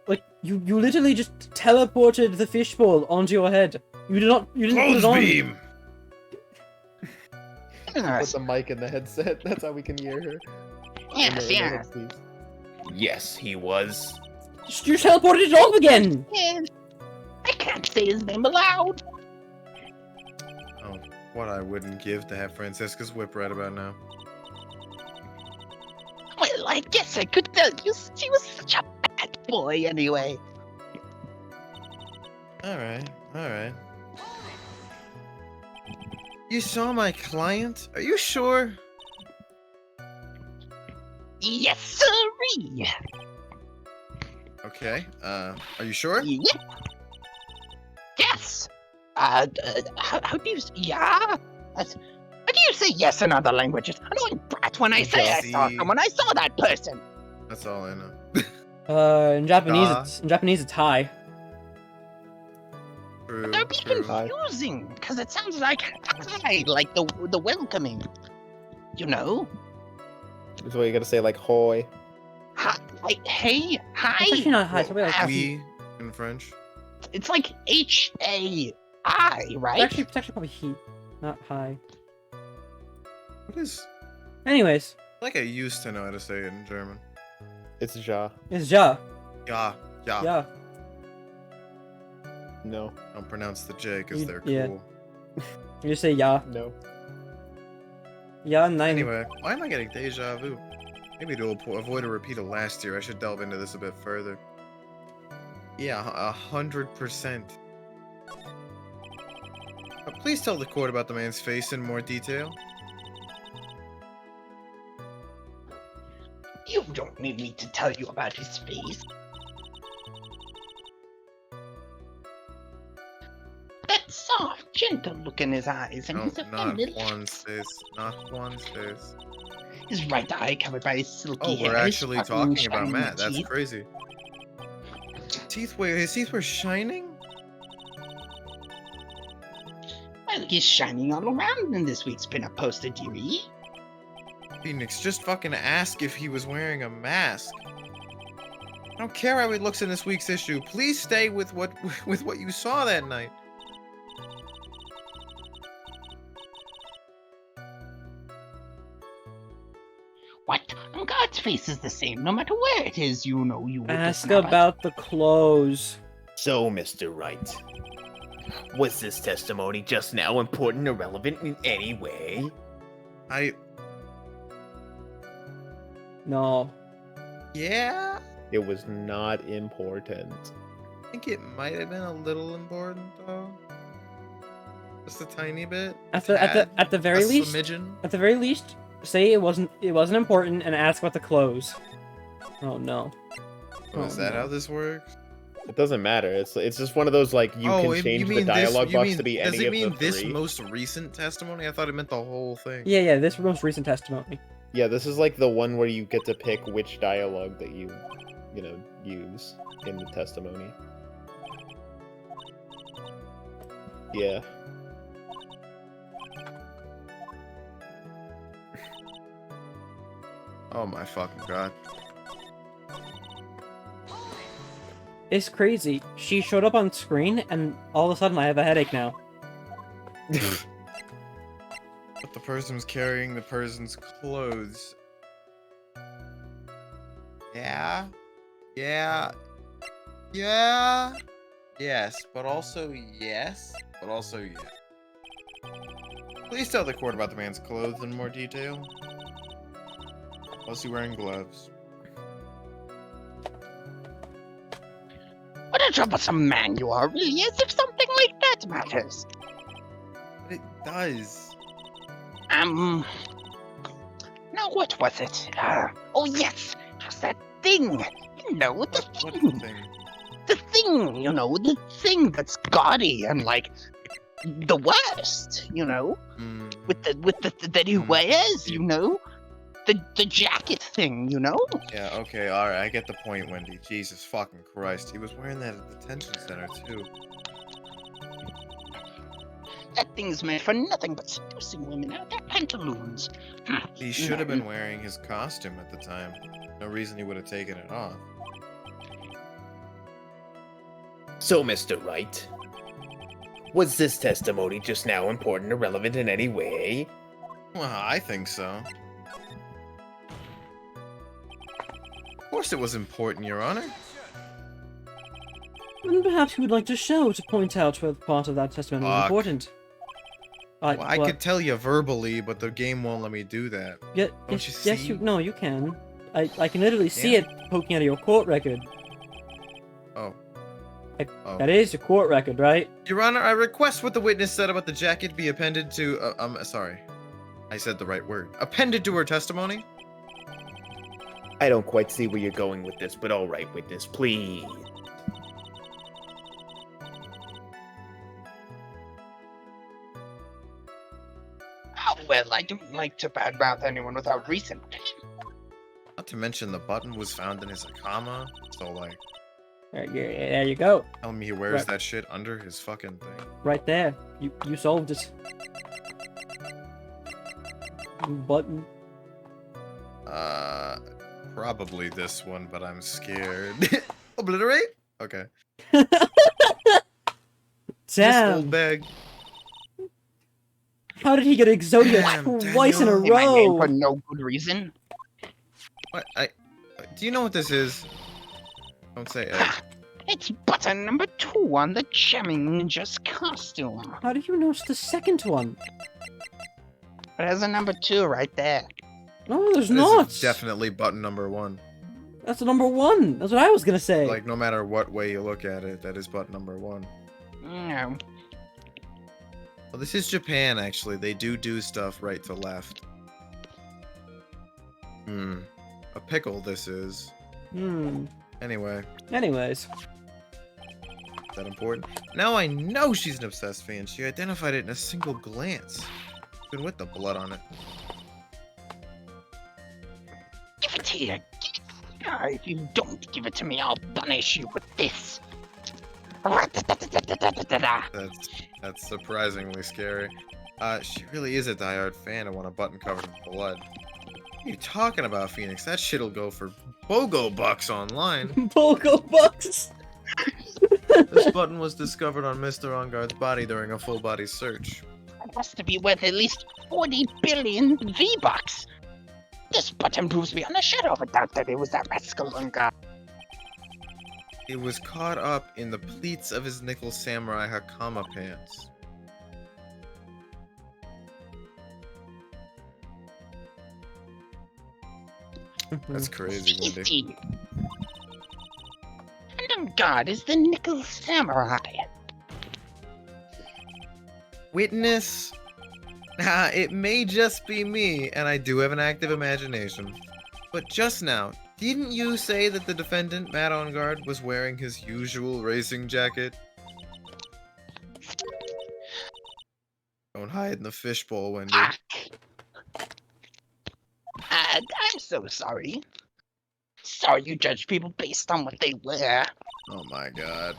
Like you literally just teleported the fishbowl onto your head. You did not. You didn't put it on. beam. Put the mic in the headset. That's how we can hear her. Yes, yes. Yes, he was. You teleported it off again. Yes. I can't say his name aloud. Oh, what I wouldn't give to have Francesca's whip right about now. Well, I guess I could tell you she was such a bad boy anyway. Alright, alright. You saw my client? Are you sure? Yes, sirree. Okay, are you sure? Yep. Yes. How do you? Yeah. How do you say yes in other languages? I don't brat when I say I saw See. someone. I saw that person. That's all I know. In Japanese it's hi. True, That'd be true. confusing because it sounds like hi, like the welcoming. You know, That's what you gotta say, like hoy. hi, hey, hi. It's actually not hi. It's probably like Oui in French. It's like HAI, right? it's actually probably he, not hi. What is... Anyways, Like I used to know how to say it in German. It's ja. it's ja. Ja, ja. Yeah. No. Don't pronounce the J because they're cool. Yeah. You just say ja. No. Ja, nein. Anyway, why am I getting deja vu? Maybe to avoid a repeat of last year, I should delve into this a bit further. Yeah, 100%. Please tell the court about the man's face in more detail. You don't need me to tell you about his face. That soft, gentle look in his eyes, and No, his not effeminate Juan's face. Not Juan's face. his right eye covered by his silky Oh, hair. we're his actually sparkling, talking about shiny Matt. That's teeth. crazy. His teeth were shining? Well, he's shining all around in this week's pinup poster, dearie. Phoenix, just fucking ask if he was wearing a mask. I don't care how he looks in this week's issue. Please stay with what you saw that night. What? God's face is the same no matter where it is, you know. You Ask whippersnapper. about the clothes. So, Mr. Wright, was this testimony just now important or relevant in any way? No. Yeah, It was not important. I think it might have been a little important though. Just a tiny bit. At the very A least, smidgen. at the very least, say it wasn't important and ask about the clothes. Oh no. Oh, is that how this works? It doesn't matter. It's just one of those like you can change the dialogue box to be does any it of mean the this three. most recent testimony? I thought it meant the whole thing. Yeah, this most recent testimony. Yeah, this is like the one where you get to pick which dialogue that you use in the testimony. Yeah. Oh my fucking god. It's crazy. She showed up on screen, and all of a sudden I have a headache now. But the person was carrying the person's clothes. Yeah. Yeah. Yeah. Yes, but also yes. But also yeah. Please tell the court about the man's clothes in more detail. Was he wearing gloves? What a troublesome man you are, really, as if something like that matters. But it does. Now what was it? Oh yes, it was that thing. You know, the What thing. thing? The thing, you know, the thing that's gaudy and like the worst, you know, Mm, with the that he wears, you know, the jacket thing, you know. yeah, okay, alright, I get the point, Wendy. Jesus fucking Christ. He was wearing that at the detention center, too. That thing's made for nothing but seducing women out their pantaloons. He should have been wearing his costume at the time. No reason he would have taken it off. So, Mr. Wright, was this testimony just now important or relevant in any way? Well, I think so. Of course it was important, Your Honor. And perhaps you would like to show to point out whether part of that testimony was Fuck. important. Well, I could tell you verbally, but the game won't let me do that. Yeah, Don't yes, you yes, see? you can. I can literally see Yeah. it poking out of your court record. Oh. Oh. That is your court record, right? Your Honor, I request what the witness said about the jacket be appended to, sorry. I said the right word. Appended to her testimony? I don't quite see where you're going with this, but all right, witness, please. Oh, well, I don't like to badmouth anyone without reason. Not to mention the button was found in his akama, so like, There you go. telling me he wears Right. that shit under his fucking thing. Right there. You solved it. Button. Probably this one, but I'm scared. Obliterate? Okay. This old Damn. bag. How did he get Exodia Damn, twice in a Daniel. My name for row? no good reason. What? Do you know what this is? Don't say it. Ha! It's button number 2 on the Jamming Ninja's costume. How do you know it's the second one? There's a number 2 right there. No, there's This not. is definitely button number 1. That's the number 1. That's what I was gonna say. Like, no matter what way you look at it, that is button number 1. No. Well, this is Japan, actually. They do stuff right to left. A pickle, this is. Anyway, Anyways. is that important? Now I know she's an obsessed fan. She identified it in a single glance. Even with the blood on it. Give it here. If you don't give it to me, I'll punish you with this. That's surprisingly scary. She really is a diehard fan of one a button covered in blood. What are you talking about, Phoenix? That shit'll go for BOGO bucks online. Pogo bucks. This button was discovered on Mr. Onguard's body during a full body search. It has to be worth at least 40 billion V-Bucks. This button proves beyond a shadow of a doubt that it was that rascal Ungar. It was caught up in the pleats of his nickel samurai hakama pants. That's crazy, Wendy. Easy. And Ungar is the nickel samurai. Witness? Nah, it may just be me, and I do have an active imagination. But just now, didn't you say that the defendant, Matt Onguard, was wearing his usual racing jacket? Don't hide in the fishbowl, Wendy. I'm so sorry. Sorry you judge people based on what they wear. Oh my god.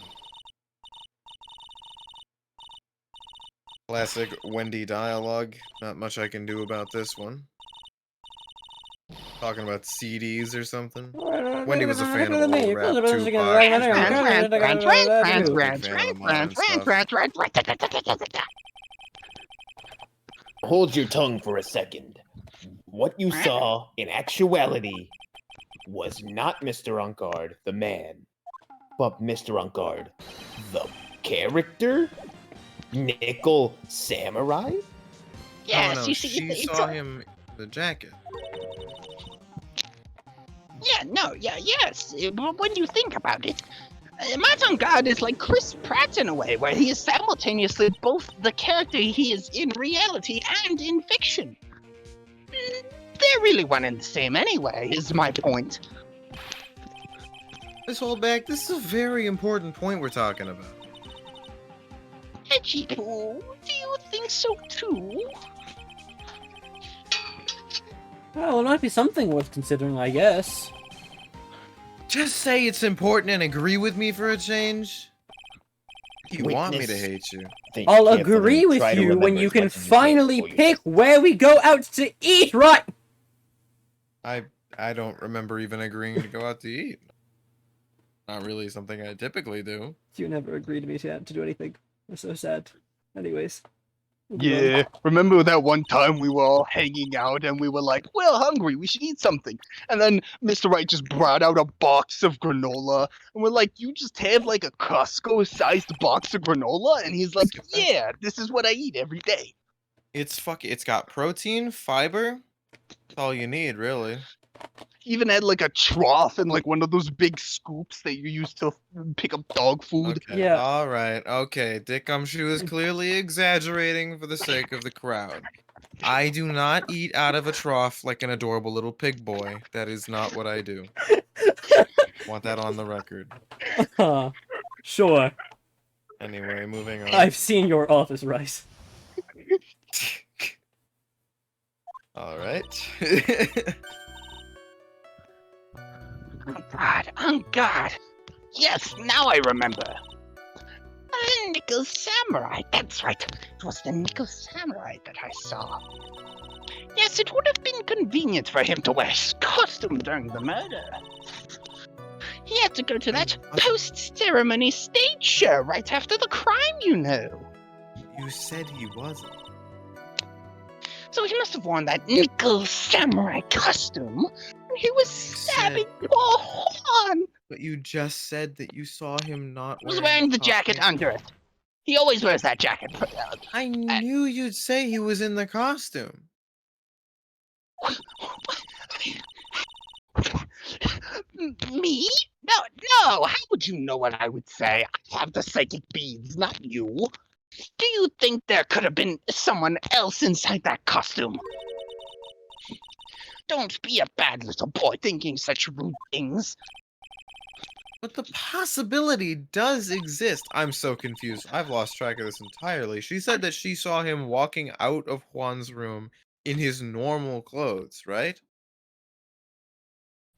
Classic Wendy dialogue. Not much I can do about this one. Talking about CDs or something. Wendy was a fan of old rap, Hold your tongue for a second. What you saw, in actuality, was not Mr. Onguard, the man, but Mr. Onguard, the character? Nickel Samurai? Yes, oh, no, you see, she it's saw him the jacket. Yeah, no, yeah, yes. But when you think about it, Matt Onguard is like Chris Pratt in a way, where he is simultaneously both the character he is in reality and in fiction. They're really one and the same anyway, is my point. This is a very important point we're talking about. Reggie Poo, do you think so too? Well, it might be something worth considering, I guess. Just say it's important and agree with me for a change. You want me to Witness. hate you? Think I'll carefully, agree with try to you when remember you as can much as you finally before you pick say- where we go out to eat, right? I don't remember even agreeing to go out to eat. Not really something I typically do. You never agreed to me to do anything. I'm so sad. Anyways. moving on. Yeah, remember that one time we were all hanging out and we were like, we're hungry, we should eat something. And then Mr. Wright just brought out a box of granola. And we're like, you just have like a Costco-sized box of granola? And he's like, yeah, this is what I eat every day. It's got protein, fiber. That's all you need, really. He even had like a trough and like one of those big scoops that you use to pick up dog food. Okay. Yeah. All right. Okay. Dick Gumshoe is clearly exaggerating for the sake of the crowd. I do not eat out of a trough like an adorable little pig boy. That is not what I do. Want that on the record. Sure. Anyway, moving on. I've seen your office, Rice. All right. Oh God. Yes, now I remember. Nickel Samurai, that's right. It was the Nickel Samurai that I saw. Yes, it would have been convenient for him to wear his costume during the murder. He had to go to that post-ceremony stage show right after the crime, you know. You said he wasn't. So he must have worn that Nickel Samurai costume. He was stabbing poor Juan. But you just said that you saw him not He was wearing the jacket costume. under it. He always wears that jacket. I knew you'd say he was in the costume. Me? No, how would you know what I would say? I have the psychic beads, not you. Do you think there could have been someone else inside that costume? Don't be a bad little boy thinking such rude things. But the possibility does exist. I'm so confused. I've lost track of this entirely. She said that she saw him walking out of Juan's room in his normal clothes, right?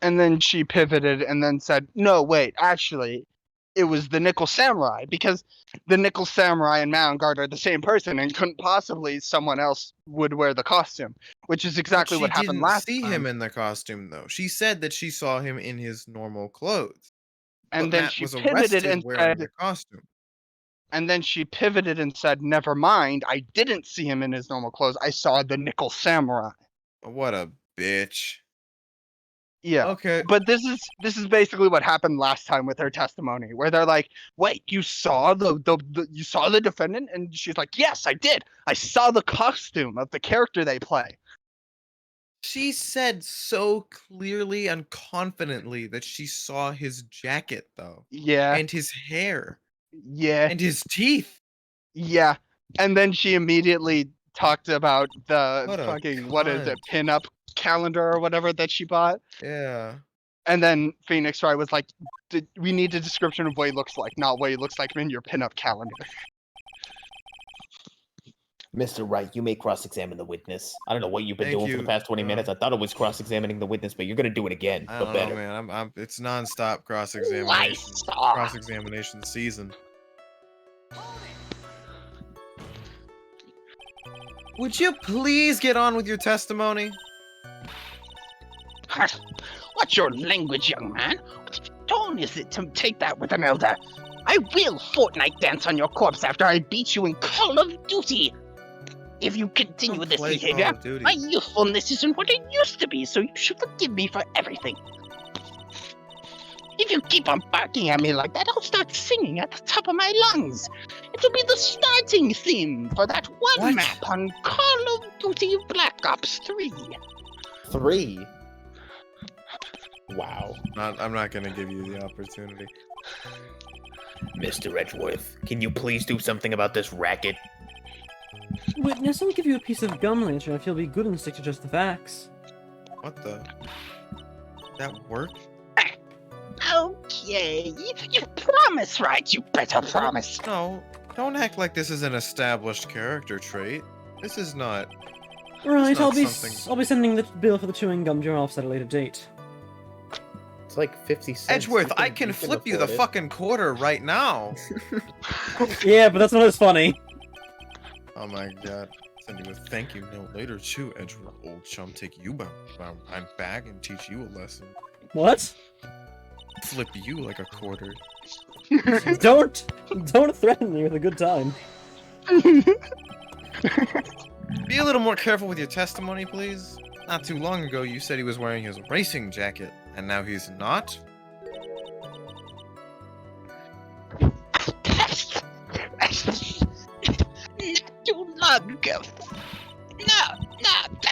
And then she pivoted and then said, no, wait, actually, it was the Nickel Samurai, because the Nickel Samurai and Mounguard are the same person and couldn't possibly someone else would wear the costume, which is exactly what happened last She didn't see time. him in the costume, though. She said that she saw him in his normal clothes. And But then Matt she was pivoted arrested and wearing said, the costume. never mind, I didn't see him in his normal clothes. I saw the Nickel Samurai. What a bitch. Yeah. Okay. But this is basically what happened last time with her testimony, where they're like, "Wait, you saw you saw the defendant?" And she's like, "Yes, I did. I saw the costume of the character they play." She said so clearly and confidently that she saw his jacket, though. Yeah. And his hair. Yeah. And his teeth. Yeah. And then she immediately talked about the What a fucking what is it, cunt. pinup calendar or whatever that she bought. Yeah. And then Phoenix Wright was like, "We need a description of what he looks like, not what he looks like in your pinup calendar." Mr. Wright, you may cross-examine the witness. I don't know what you've been Thank doing for you. the past 20 minutes. I thought it was cross-examining the witness, but you're gonna do it again, I but don't better. know, man. It's nonstop I cross-examination. saw. Cross-examination season. Would you please get on with your testimony? What's your language, young man? What tone is it to take that with an elder? I will Fortnite dance on your corpse after I beat you in Call of Duty. If you continue Don't with this play behavior, Call of Duty. my youthfulness isn't what it used to be, so you should forgive me for everything. If you keep on barking at me like that, I'll start singing at the top of my lungs. It'll be the starting theme for that one What? map on Call of Duty Black Ops 3. 3? Wow. I'm not gonna give you the opportunity. Mr. Edgeworth, can you please do something about this racket? Witness, I'll give you a piece of gum later if you'll be good and stick to just the facts. What the? That work? Okay, you promise, right? You better promise. No, Don't act like this is an established character trait. This is not. Right, not I'll be something- I'll be sending the bill for the chewing gum jar-offs at a later date. It's like 50 cents. Edgeworth, I can flip you the afford it. fucking quarter right now. Yeah, but that's not as funny. Oh my god. Send you a thank you note later too, Edgeworth. Old chum, take you behind back and teach you a lesson. What? Flip you like a quarter. Don't threaten me with a good time. Be a little more careful with your testimony, please. Not too long ago, you said he was wearing his racing jacket, and now he's not? Not too long ago. No,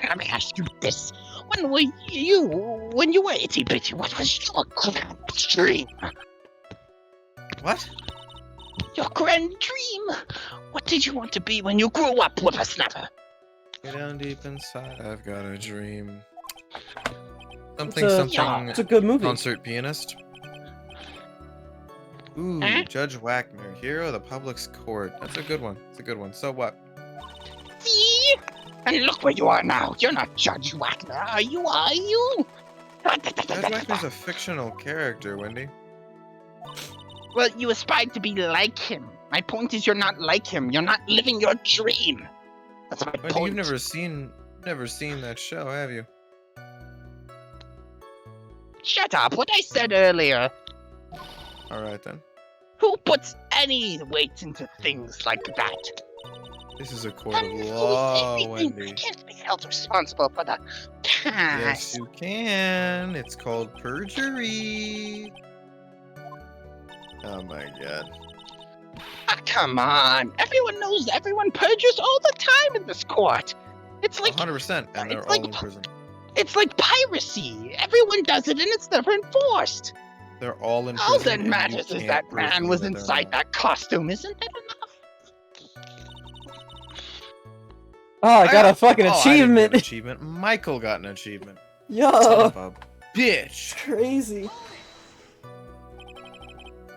let me ask you this. When you were itty bitty, what was your grand dream? What? Your grand dream? What did you want to be when you grew up, whippersnapper? Way down deep inside, I've got a dream. It's a good movie. Concert pianist. Ooh, Huh? Judge Wagner, hero of the public's court. That's a good one. It's a good one. So what? See? And look where you are now. You're not Judge Wagner, are you? Judge Wagner's a fictional character, Wendy. Well, you aspired to be like him. My point is you're not like him. You're not living your dream. That's my Wendy, point. you've never seen that show, have you? Shut up. What I said earlier. All right then. Who puts any weight into things like that? This is a court of And law, everything. I Wendy. can't be held responsible for the Yes, past. you can. It's called perjury. Oh my god. Ah, come on. Everyone knows everyone perjures all the time in this court. It's like 100%, and they're it's all like in prison. it's like piracy. Everyone does it and it's never enforced. They're all in prison. All that and you matters is can't that prove man me was that they're inside not. that costume. Isn't that enough? Oh, I got a fucking Oh, I didn't get achievement. an achievement. Michael got an achievement. Son Yo, of a bitch. crazy.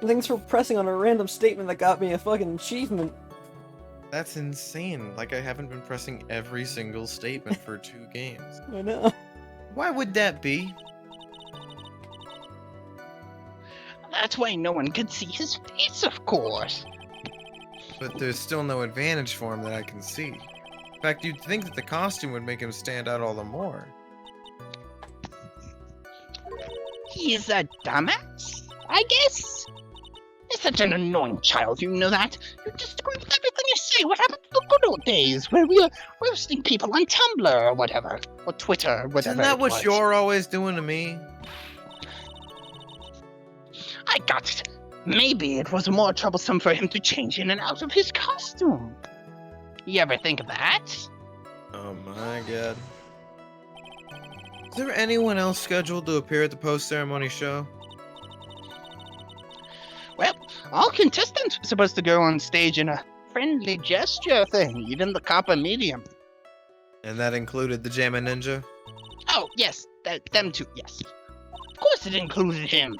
Thanks for pressing on a random statement that got me a fucking achievement. That's insane. Like, I haven't been pressing every single statement for 2 games. I know. Why would that be? That's why no one could see his face, of course. But there's still no advantage for him that I can see. In fact, you'd think that the costume would make him stand out all the more. He's a dumbass, I guess. He's such an annoying child, you know that? You disagree with everything you say. What happened to the good old days where we were roasting people on Tumblr or whatever? Or Twitter or whatever. Isn't that it what was. you're always doing to me? I got it. Maybe it was more troublesome for him to change in and out of his costume. You ever think of that? Oh my god. Is there anyone else scheduled to appear at the post-ceremony show? Well, all contestants were supposed to go on stage in a friendly gesture thing, even the copper medium. And that included the Jammin' Ninja? Oh, yes, them two, yes. Of course it included him.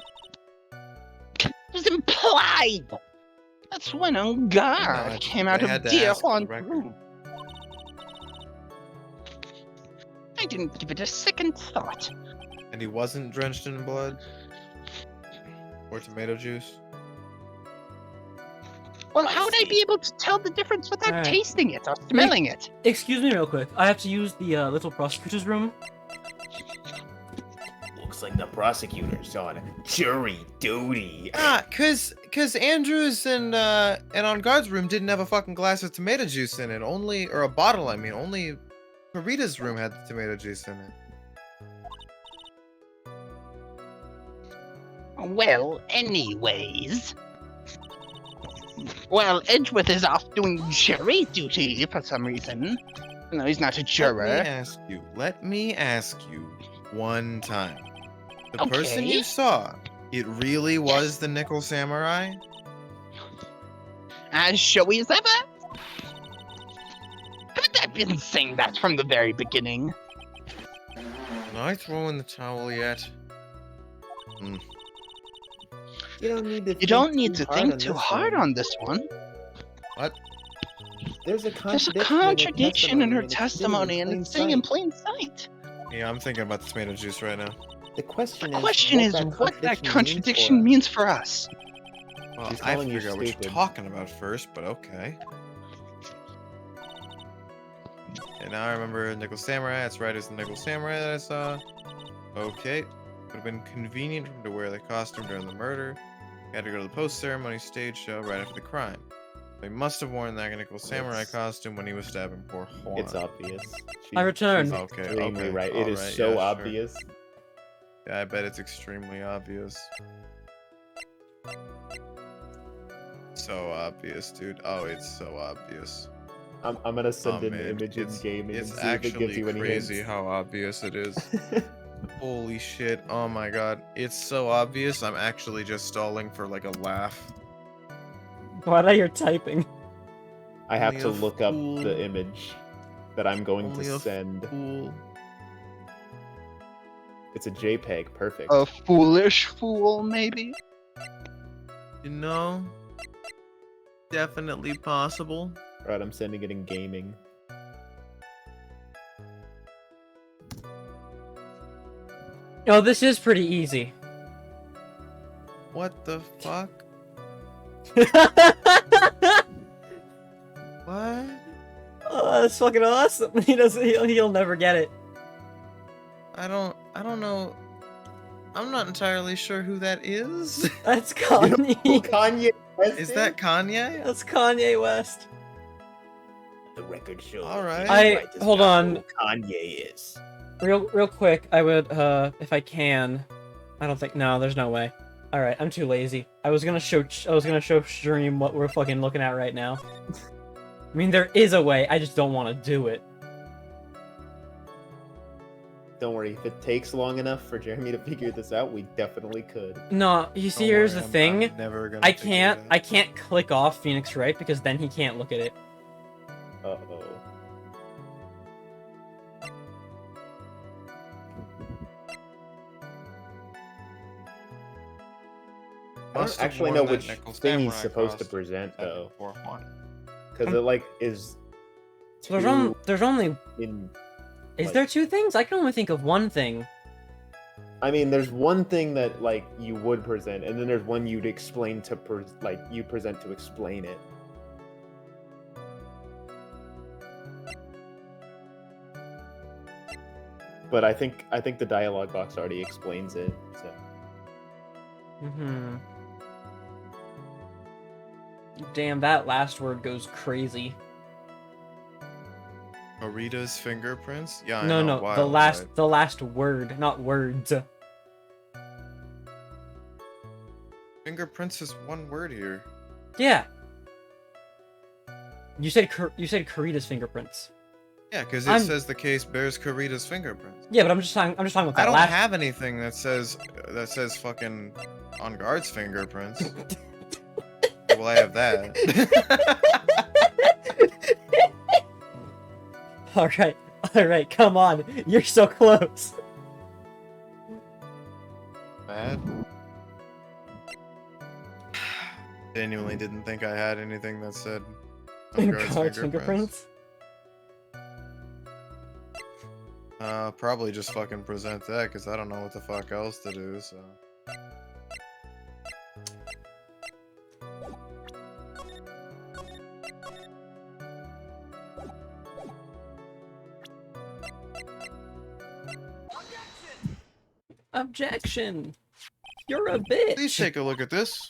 It was implied. That's when No, Ungar came out I of had to Deer ask for the Horn record. Room. I didn't give it a second thought. And he wasn't drenched in blood? Or tomato juice? Well, how would I be able to tell the difference without Alright. tasting it or smelling it? Excuse me real quick. I have to use the little prosecutor's room. Looks like the prosecutor's on jury duty. Ah, cause Andrews and On Guard's room didn't have a fucking glass of tomato juice in it. Only, or a bottle, I mean. Only Karita's room had the tomato juice in it. Well, anyways. Well, Edgeworth is off doing jury duty for some reason. No, he's not a juror. Let me ask you one time. The person Okay. you saw, it really was the Nickel Samurai? As showy as ever. Haven't I been saying that from the very beginning? Can I throw in the towel yet? You don't need to You don't need to think too hard on this one. What? There's a There's a contradiction, contradiction in her and it's testimony, and it's sitting in plain sight. Yeah, I'm thinking about the tomato juice right now. The question Is what that contradiction means for us. Well, She's I have calling to you figure out what you're stupid. talking about first, but okay. And now I remember Nickel Samurai. That's right, it's the Nickel Samurai that I saw. Okay. Would have been convenient for him to wear the costume during the murder. He had to go to the post-ceremony stage show right after the crime. So he must have worn that Nickel Samurai costume when he was stabbing poor Juan. It's obvious. I returned. She's Okay, extremely okay, right. It is alright, so yeah, sure. obvious. Yeah, I bet it's extremely obvious. So obvious, dude. Oh, it's so obvious. I'm gonna send an man, image in gaming and It's see if it gives actually you any crazy hints. how obvious it is. Holy shit. Oh my god. It's so obvious. I'm actually just stalling for like a laugh. Why are you typing? I have Only to a look up fool. the image that I'm going Only to a send. Fool. It's a JPEG. Perfect. A foolish fool, maybe? You know? Definitely possible. Right, I'm sending it in gaming. Oh, this is pretty easy. What the fuck? What? Oh, that's fucking awesome. He'll never get it. I don't know. I'm not entirely sure who that is. That's You know who Kanye. Kanye West Is that Kanye? That's Kanye West. The record shows. All right. Wright does Hold not know on. who Kanye is. Real quick, I would, if I can. I don't think. No, there's no way. All right, I'm too lazy. I was gonna show stream what we're fucking looking at right now. I mean, there is a way. I just don't want to do it. Don't worry, if it takes long enough for Jeremy to figure this out, we definitely could. No, you see, Don't here's worry, the thing. I'm never gonna I figure it out. can't click off Phoenix Wright because then he can't look at it. Uh-oh. I Must don't have actually worn know that which Nickel thing he's Samurai supposed to costume present, that though. poor Juan. Because it, like, is There's two there's only. in... Is like- there two things? I can only think of one thing. I mean, there's one thing that, like, you would present, and then there's one you'd explain to, you present to explain it. But I think the dialogue box already explains it, so... Mm-hmm. Damn, that last word goes crazy. Arita's fingerprints? Yeah, I No, know. no, Wild, the last word, not words. Fingerprints is one word here. Yeah. You said Karita's fingerprints. Yeah, because it I'm- says the case bears Karita's fingerprints. Yeah, but I'm just talking about that I don't last. have anything that says fucking on guard's fingerprints. Well, I have that. All right, come on, you're so close. Mad. Genuinely didn't think I had anything that said on guard's Guard's fingerprints. fingerprints. Probably just fucking present that because I don't know what the fuck else to do. So. Objection. You're a bitch. Please take a look at this.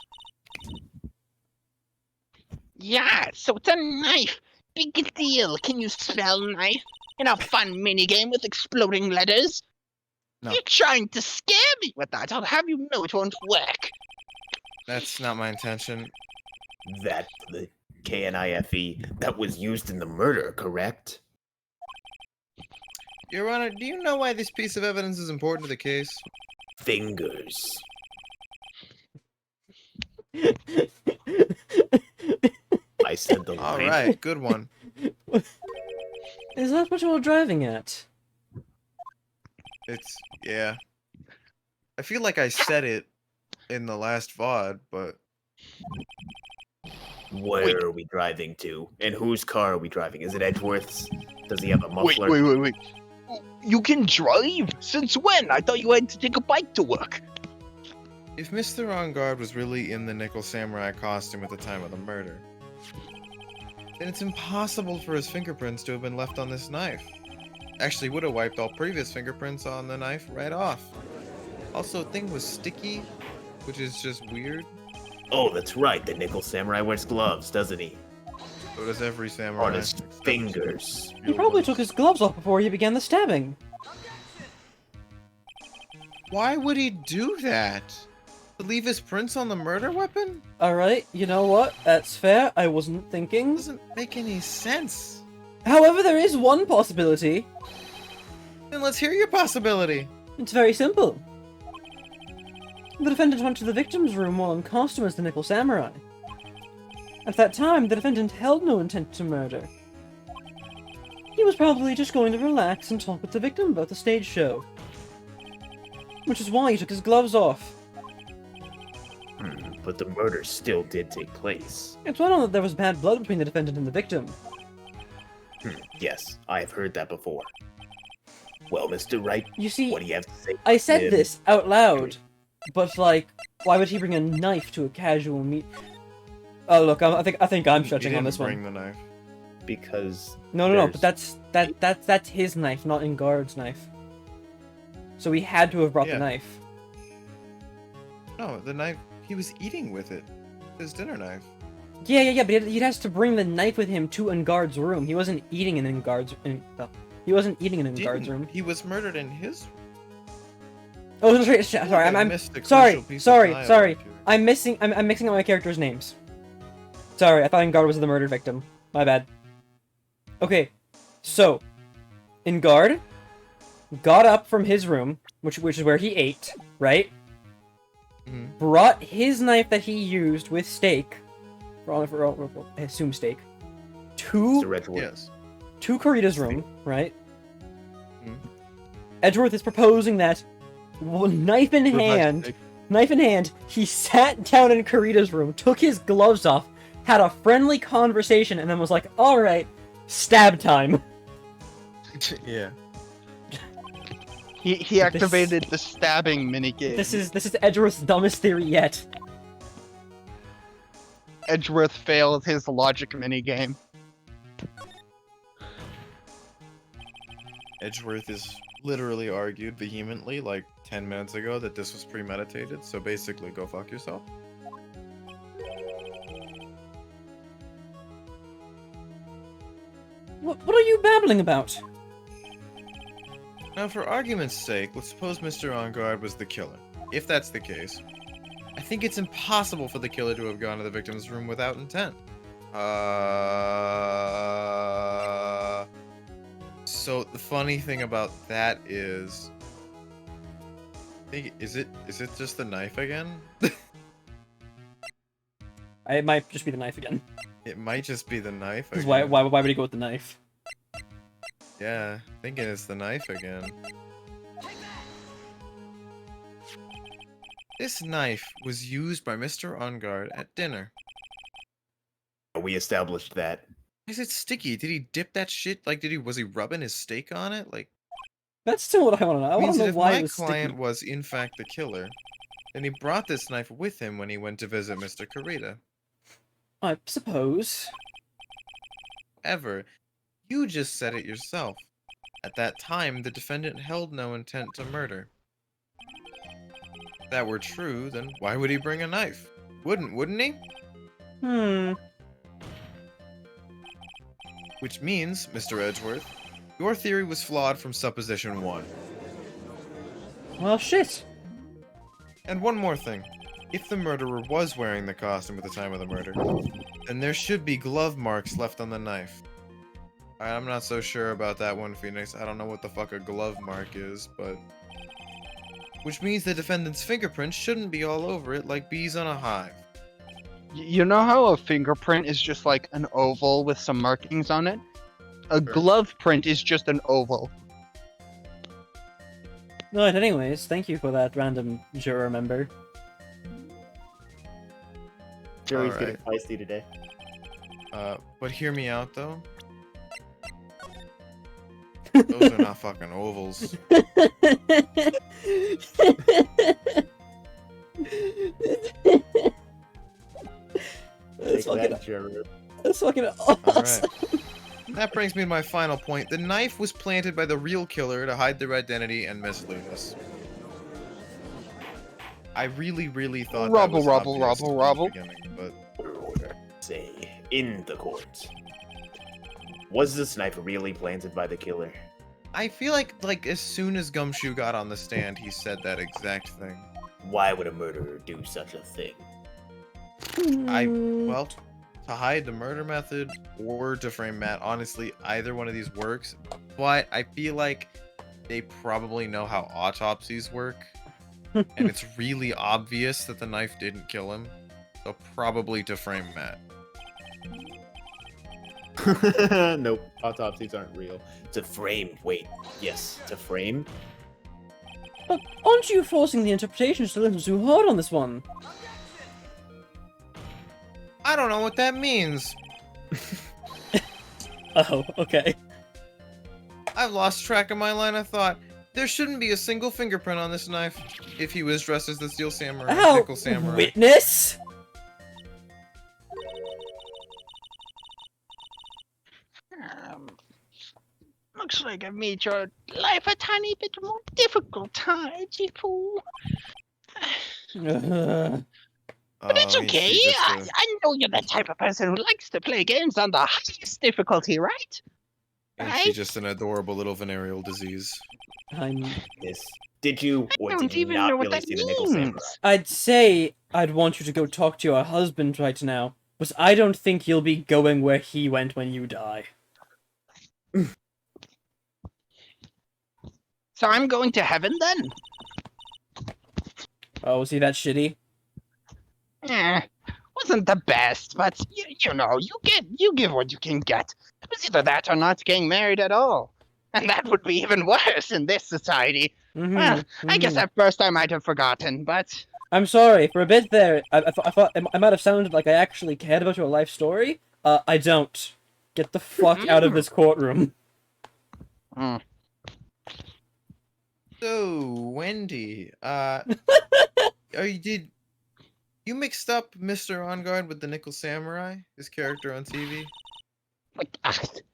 Yeah, so it's a knife. Big deal. Can you spell knife? In a fun minigame with exploding letters? No. You're trying to scare me with that. I'll have you know it won't work. That's not my intention. That the KNIFE that was used in the murder, correct? Your Honor, do you know why this piece of evidence is important to the case? Fingers. I said the All line. right, good one. Is that what you're driving at? It's yeah. I feel like I said it in the last VOD, but Where are we driving to? And whose car are we driving? Is it Edgeworth's? Does he have a Wait, muffler? wait. You can drive? Since when? I thought you had to take a bike to work. If Mr. On Guard was really in the Nickel Samurai costume at the time of the murder, then it's impossible for his fingerprints to have been left on this knife. Actually, would have wiped all previous fingerprints on the knife right off. Also, the thing was sticky, which is just weird. Oh, that's right. The Nickel Samurai wears gloves, doesn't he? So does every samurai. On his fingers. He probably took his gloves off before he began the stabbing. Why would he do that? To leave his prints on the murder weapon? Alright, you know what? That's fair. I wasn't thinking. Doesn't make any sense. However, there is one possibility. Then let's hear your possibility. It's very simple. The defendant went to the victim's room while in costume as the Nickel Samurai. At that time, the defendant held no intent to murder. He was probably just going to relax and talk with the victim about the stage show. Which is why he took his gloves off. But the murder still did take place. It's well known that there was bad blood between the defendant and the victim. Yes, I have heard that before. Well, Mr. Wright, You see, what do you have to say? I said Him? this out loud, but like, why would he bring a knife to a casual meet? Oh look, I think I'm He stretching on didn't this bring one. the knife. Because No, but there's- that's his knife, not Ingard's knife. So he had to have brought Yeah. the knife. No, the knife. He was eating with it. His dinner knife. Yeah, but he has to bring the knife with him to Ingard's room. He wasn't eating in he wasn't eating in Ingard's room. He was murdered in his. Oh, sorry, I I'm missed a crucial sorry, piece of sorry. dialogue here. I'm mixing up my characters' names. Sorry, I thought Ingard was the murdered victim. My bad. Okay, so Ingard got up from his room, which is where he ate, right? Mhm. Brought his knife that he used with steak, I assume steak, Mr. to Edgeworth. Yes. Karita's room, right? Mhm. Edgeworth is proposing that, knife in hand, he sat down in Karita's room, took his gloves off, had a friendly conversation, and then was like, "Alright, stab time." Yeah. He activated the stabbing minigame. This is Edgeworth's dumbest theory yet. Edgeworth failed his logic minigame. Edgeworth is literally argued vehemently like 10 minutes ago that this was premeditated, so basically go fuck yourself. What are you babbling about? Now, for argument's sake, let's suppose Mr. On Guard was the killer. If that's the case, I think it's impossible for the killer to have gone to the victim's room without intent. So the funny thing about that is, is it just the knife again? It might just be the knife again. It might just be the knife. Because Again. why would he go with the knife? Yeah, thinking it's the knife again. This knife was used by Mr. On Guard at dinner. We established that. Is it sticky? Did he dip that shit? Like, was he rubbing his steak on it? Like, That's still what I want to know. I want means to that know if why my it was client sticky. was in fact the killer, then he brought this knife with him when he went to visit Mr. Karita. I suppose. However, you just said it yourself. At that time, the defendant held no intent to murder. If that were true, then why would he bring a knife? Wouldn't he? Which means, Mr. Edgeworth, your theory was flawed from supposition 1. Well, shit. And one more thing. If the murderer was wearing the costume at the time of the murder, then there should be glove marks left on the knife. I'm not so sure about that one, Phoenix. I don't know what the fuck a glove mark is, but... Which means the defendant's fingerprints shouldn't be all over it like bees on a hive. You know how a fingerprint is just like an oval with some markings on it? A glove print is just an oval. Right, anyways, thank you for that random juror member. Jury's Alright. getting feisty today. But hear me out though. Those are not fucking ovals. That's Take fucking, that, Jared. that's fucking awesome. Alright. That brings me to my final point. The knife was planted by the real killer to hide their identity and mislead us. I really, really thought Rubble, that was rubble, obvious rubble, in the rubble. beginning, but Order. Say, in the court. Was this knife really planted by the killer? I feel like as soon as Gumshoe got on the stand, he said that exact thing. Why would a murderer do such a thing? Well, to hide the murder method or to frame Matt, honestly, either one of these works. But I feel like they probably know how autopsies work, and it's really obvious that the knife didn't kill him. So probably to frame Matt. Nope, autopsies aren't real. To frame. Wait. Yes, to frame? But aren't you forcing the interpretations to listen too hard on this one? I don't know what that means. Oh, okay. I've lost track of my line of thought. There shouldn't be a single fingerprint on this knife if he was dressed as the Steel Samurai, Ow! Nickel Samurai. Witness? Looks like I've made your life a tiny bit more difficult, huh, edgy fool? But it's Oh, okay. he's just I know you're the type of person who likes to play games on the highest difficulty, right? and she's just an adorable little venereal disease. I'm... Yes. Did you I or don't did you even not know what really that see the Nickel Samurai? means. I'd say I'd want you to go talk to your husband right now, but I don't think you'll be going where he went when you die. So I'm going to heaven then? Oh, was he that shitty? Wasn't the best, but you know, you give what you can get. It was either that or not getting married at all. And that would be even worse in this society. Mm-hmm, Well, I guess at first I might have forgotten, but I'm sorry, for a bit there, I thought I might have sounded like I actually cared about your life story. I don't. Get the fuck out of this courtroom. So, Wendy, did you mixed up Mr. On Guard with the Nickel Samurai, his character on TV? like, I didn't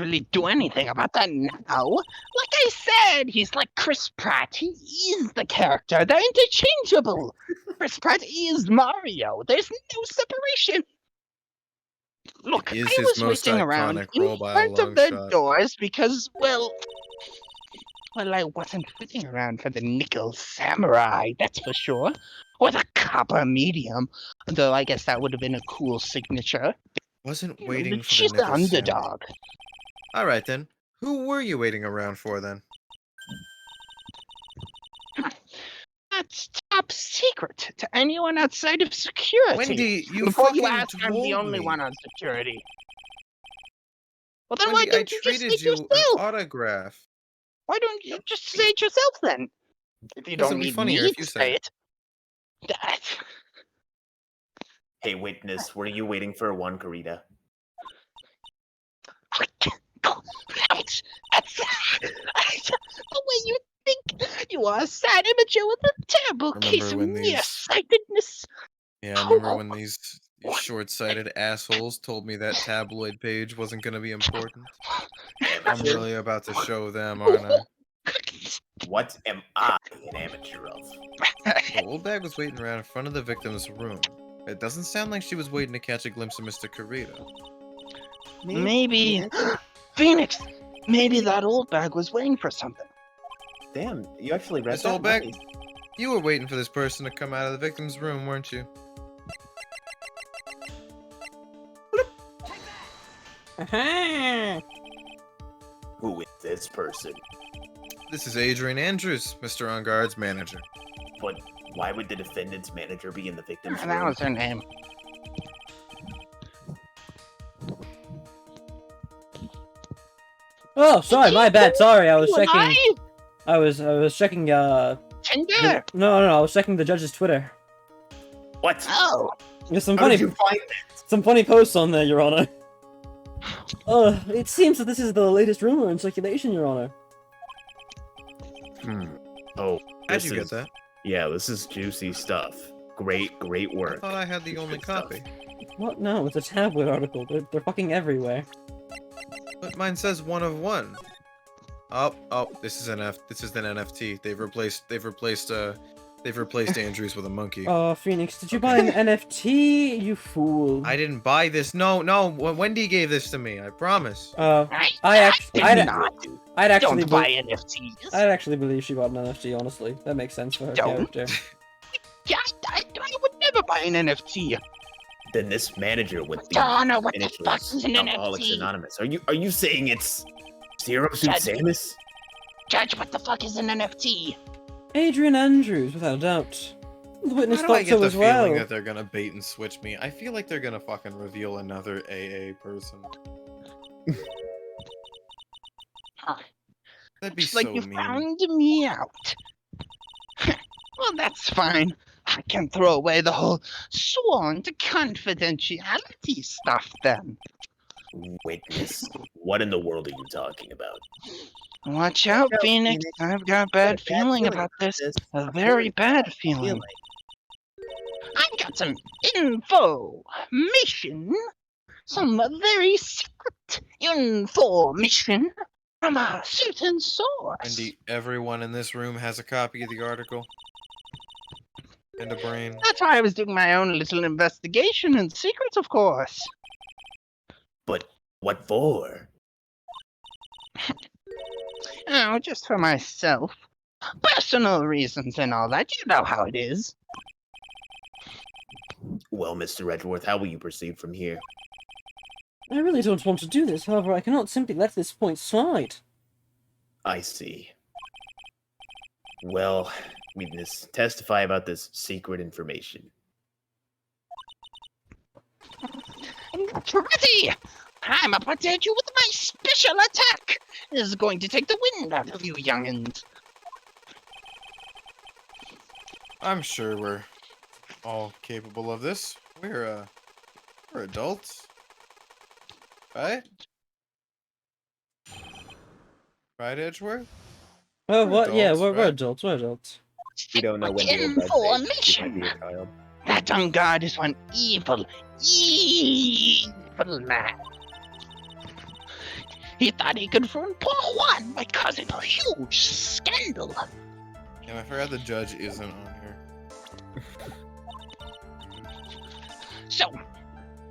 really do anything about that now. Like I said, he's like Chris Pratt. He is the character. They're interchangeable. Chris Pratt is Mario. There's no separation. Look, He is I his was most waiting around iconic in role by a front of long the shot. doors because, well, I wasn't waiting around for the Nickel Samurai, that's for sure. Or the Copper Medium, though I guess that would have been a cool signature. Wasn't You know, waiting for she's the the Nickel Samurai. underdog. All right then. Who were you waiting around for then? That's top secret to anyone outside of security. Wendy, you Before you fucking ask, I'm the told only me. one on security. Well, then Wendy, why I don't you just say traded it you an yourself? autograph. Why don't you just say it yourself then? If you Because don't it'd be need funnier me if you to said say it. it. That. Hey, witness, were you waiting for one Karita? Ouch! That's the way you think. You are a sad immature with a terrible case of Remember when these- nearsightedness. Yeah, I remember when these short-sighted assholes told me that tabloid page wasn't gonna be important. I'm really about to show them, aren't I? What am I an amateur of? The old bag was waiting around in front of the victim's room. It doesn't sound like she was waiting to catch a glimpse of Mr. Karita. Maybe. Phoenix! Maybe that old bag was waiting for something. Damn, you actually read This that? old bag? Nice. You were waiting for this person to come out of the victim's room, weren't you? Aha! Who is this person? This is Adrian Andrews, Mr. On Guard's manager. But why would the defendant's manager be in the victim's That room? was her name. Oh, sorry, my bad. Sorry, I was You and checking. I was checking. Tinder. No, I was checking the judge's Twitter. What? Oh, There's some How funny, did you find that? some funny posts on there, Your Honor. It seems that this is the latest rumor in circulation, Your Honor. Oh, How'd this you get is- that? Yeah, this is juicy stuff. Great I work. thought I had the only Good stuff. copy. What? No, it's a tabloid article. They're fucking everywhere. But mine says 1 of 1. Oh, this is an NFT. They've replaced Andrews with a monkey. Oh, Phoenix, did you buy an NFT? You fool. I didn't buy this. No, Wendy gave this to me. I promise. I'd actually Don't buy NFTs. I'd actually believe she bought an NFT, honestly. That makes sense for her Don't. character. Yeah, I would never buy an NFT. Then this manager with the Don't know what the fuck initials is an Alcoholics NFT. Anonymous. Are you saying it's Zero Suit Judge. Samus? Judge, what the fuck is an NFT? Adrian Andrews, without a doubt. The witness How do I thought get so the as feeling well. that they're gonna bait and switch me? I feel like they're gonna fucking reveal another AA person. That'd be Looks so like you mean. found me out. Well, that's fine. I can throw away the whole sworn to confidentiality stuff then. Witness. What in the world are you talking about? Watch out, out, Phoenix. Phoenix. I've got a bad feeling about this. A very bad feeling. I've got some information. Some very secret information from a certain source. Wendy, everyone in this room has a copy of the article. And a brain. That's why I was doing my own little investigation in secret, of course. But what for? Oh, just for myself. Personal reasons and all that. You know how it is. Well, Mr. Edgeworth, how will you proceed from here? I really don't want to do this, however, I cannot simply let this point slide. I see. Well, witness, testify about this secret information. Get ready! I'm about to hit you with my special attack. This is going to take the wind out of you youngins. I'm sure we're all capable of this. We're adults. Right? Right, Edgeworth? Oh, We're what? Yeah, adults, we're right? adults, we're adults. We don't know when they will judge age. She might Information. be a child. That young god is one evil man. He thought he could ruin poor Juan by causing a huge scandal. And I forgot the judge isn't on here. So,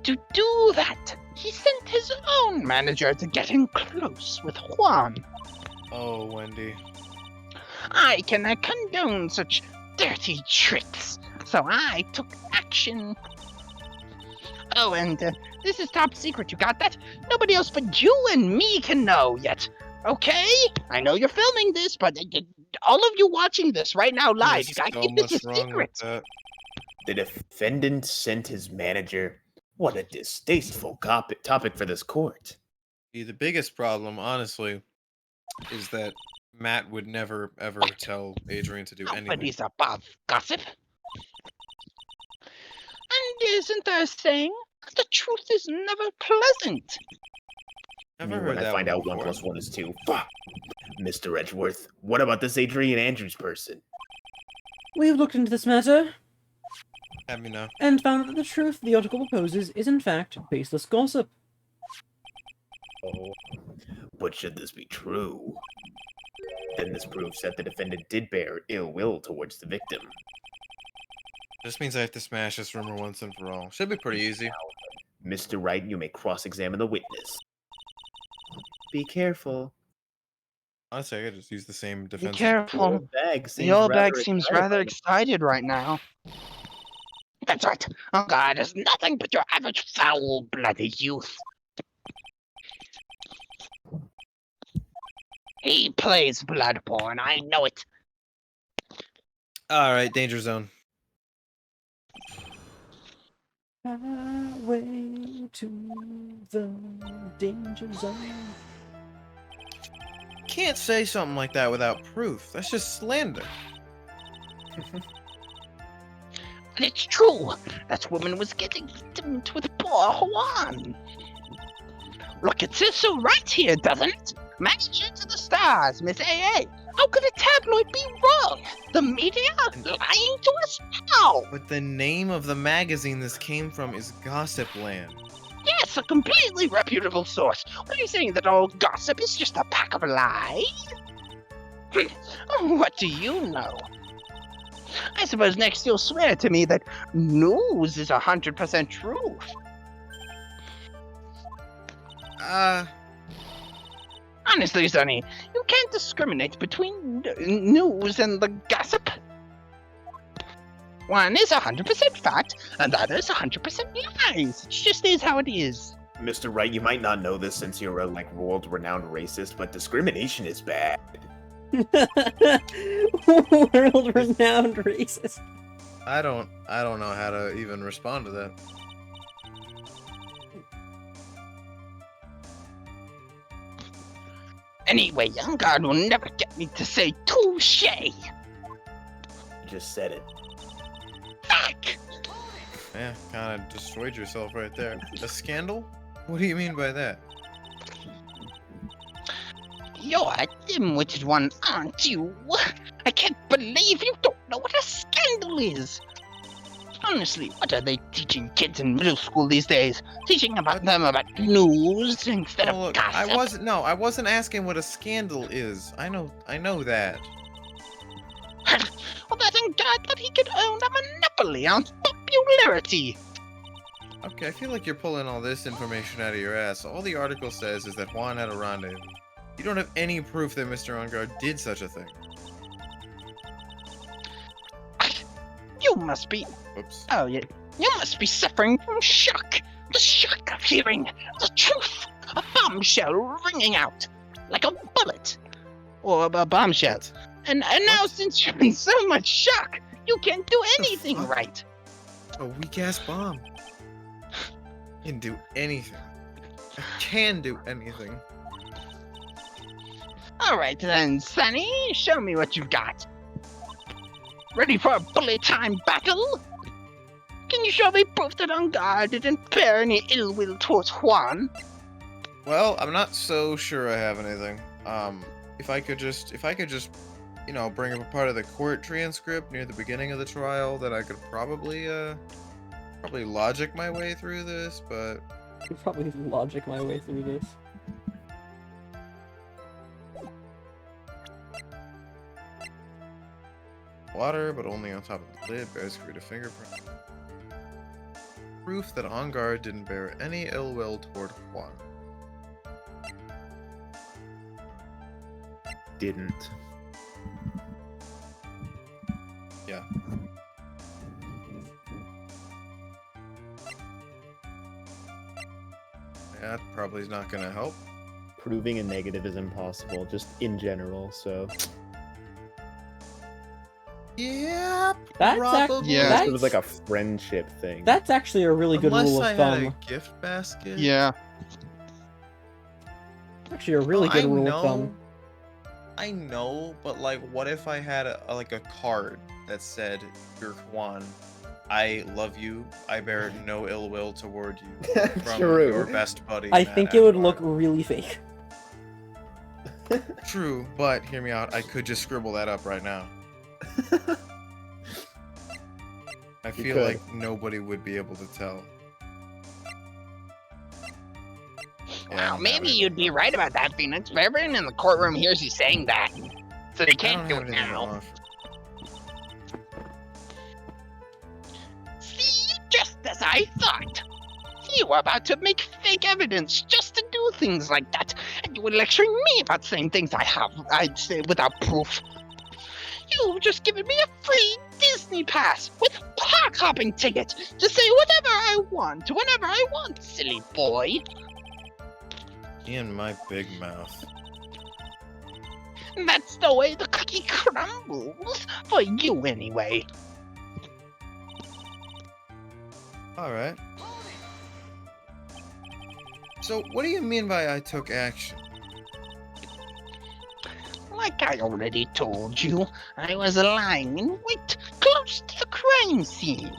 to do that, he sent his own manager to get in close with Juan. Oh, Wendy. I cannot condone such dirty tricks, so I took action. Oh, and this is top secret, you got that? Nobody else but you and me can know yet, okay? I know you're filming this, but all of you watching this right now live, you There's gotta so keep this much a wrong with secret. that. The defendant sent his manager. What a distasteful topic for this court. See, the biggest problem, honestly, is that Matt would never, ever tell Adrian to do anything. Nobody's above gossip. And isn't there a saying? The truth is never pleasant. Never When heard I that find one out before. 1 + 1 is 2. Fuck. Mr. Edgeworth, what about this Adrian Andrews person? We've looked into this matter, Have me know. and found that the truth the article proposes is in fact baseless gossip. Oh. But should this be true, then this proves that the defendant did bear ill will towards the victim. This means I have to smash this rumor once and for all. Should be pretty easy. Mr. Wright, you may cross-examine the witness. Be careful. Honestly, I could just use the same defense. Be careful. The old bag seems rather excited right now. That's right. Oh God, is nothing but your average foul-blooded youth. He plays Bloodborne, I know it. Alright, danger zone. Highway to the danger zone. Can't say something like that without proof. That's just slander. And it's true. That woman was getting intimate with poor Juan. Look, it says so right here, doesn't it? Manager to the stars, Miss AA. How could a tabloid be wrong? The media lying to us? How? But the name of the magazine this came from is Gossip Land. Yes, a completely reputable source. What are you saying, that all gossip is just a pack of lies? What do you know? I suppose next you'll swear to me that news is 100% truth. Honestly, Sonny, you can't discriminate between news and the gossip. One is 100% fact, and the other is 100% lies. It just is how it is. Mr. Wright, you might not know this since you're a world-renowned racist, but discrimination is bad. World-renowned racist. I don't know how to even respond to that. Anyway, young guard will never get me to say touche. You just said it. Fuck! Yeah, kind of destroyed yourself right there. A scandal? What do you mean by that? You're a dim-witted one, aren't you? I can't believe you don't know what a scandal is. Honestly, what are they teaching kids in middle school these days? Teaching about news instead of Look, gossip? I wasn't asking what a scandal is. I know that. Well, that guy thought he could own a monopoly on popularity. Okay, I feel like you're pulling all this information out of your ass. All the article says is that Juan had a rendezvous. You don't have any proof that Mr. Onguard did such a thing. You must be... Whoops. Oh, yeah. You must be suffering from shock. The shock of hearing the truth. A bombshell ringing out. Like a bullet. Or a bombshell. And now, since you're in so much shock, you can't do anything right. A weak-ass bomb. Can do anything. I can do anything. Alright then, Sunny. Show me what you've got. Ready for a bullet time battle? Can you show me proof that Onguard didn't bear any ill will towards Juan? Well, I'm not so sure I have anything. If I could just, you know, bring up a part of the court transcript near the beginning of the trial, then I could probably logic my way through this, but... I could probably logic my way through this. Water, but only on top of the lid, bears fruit a fingerprint. Proof that Onguard didn't bear any ill will toward Juan. Didn't. Yeah. That probably is not gonna help. Proving a negative is impossible, just in general, so... Yep. That's probably. Yeah. Unless it was like a friendship thing. That's actually a really good Unless rule I of had thumb. a gift basket. Yeah. Actually, a really good rule of thumb. I know, but like, what if I had a card that said, "Dear Juan, I love you. I bear no ill will toward you." From True. your best buddy. I Matt think it would Adbar." look really fake. True, but hear me out. I could just scribble that up right now. I feel could. like nobody would be able to tell. Yeah, Well, maybe that would- you'd be right about that, Phoenix. But everyone in the courtroom hears you saying that. So they I can't don't do have it anything to now. offer. See? Just as I thought. You were about to make fake evidence just to do things like that. And you were lecturing me about saying things I'd say without proof. You've just given me a free Disney pass with park hopping ticket to say whatever I want, whenever I want, silly boy. In my big mouth. That's the way the cookie crumbles. For you, anyway. Alright. So, what do you mean by I took action? like I already told you, I was lying in wait close to the crime scene.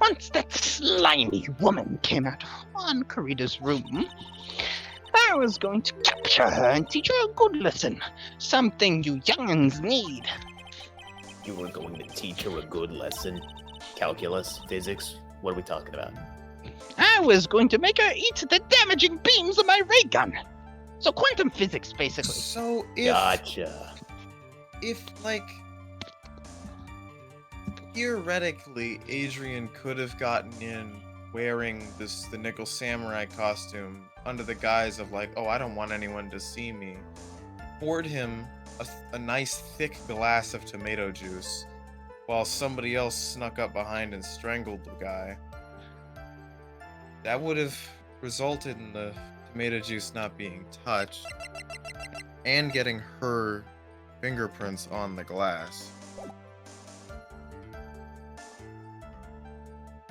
Once that slimy woman came out of Juan Corrida's room, I was going to capture her and teach her a good lesson. Something you young'uns need. You were going to teach her a good lesson? Calculus? Physics? What are we talking about? I was going to make her eat the damaging beams of my ray gun. So quantum physics, basically. So Gotcha. if like theoretically Adrian could have gotten in wearing the Nickel Samurai costume under the guise of like, oh, I don't want anyone to see me, poured him a nice thick glass of tomato juice while somebody else snuck up behind and strangled the guy, that would have resulted in the tomato juice not being touched and getting her fingerprints on the glass.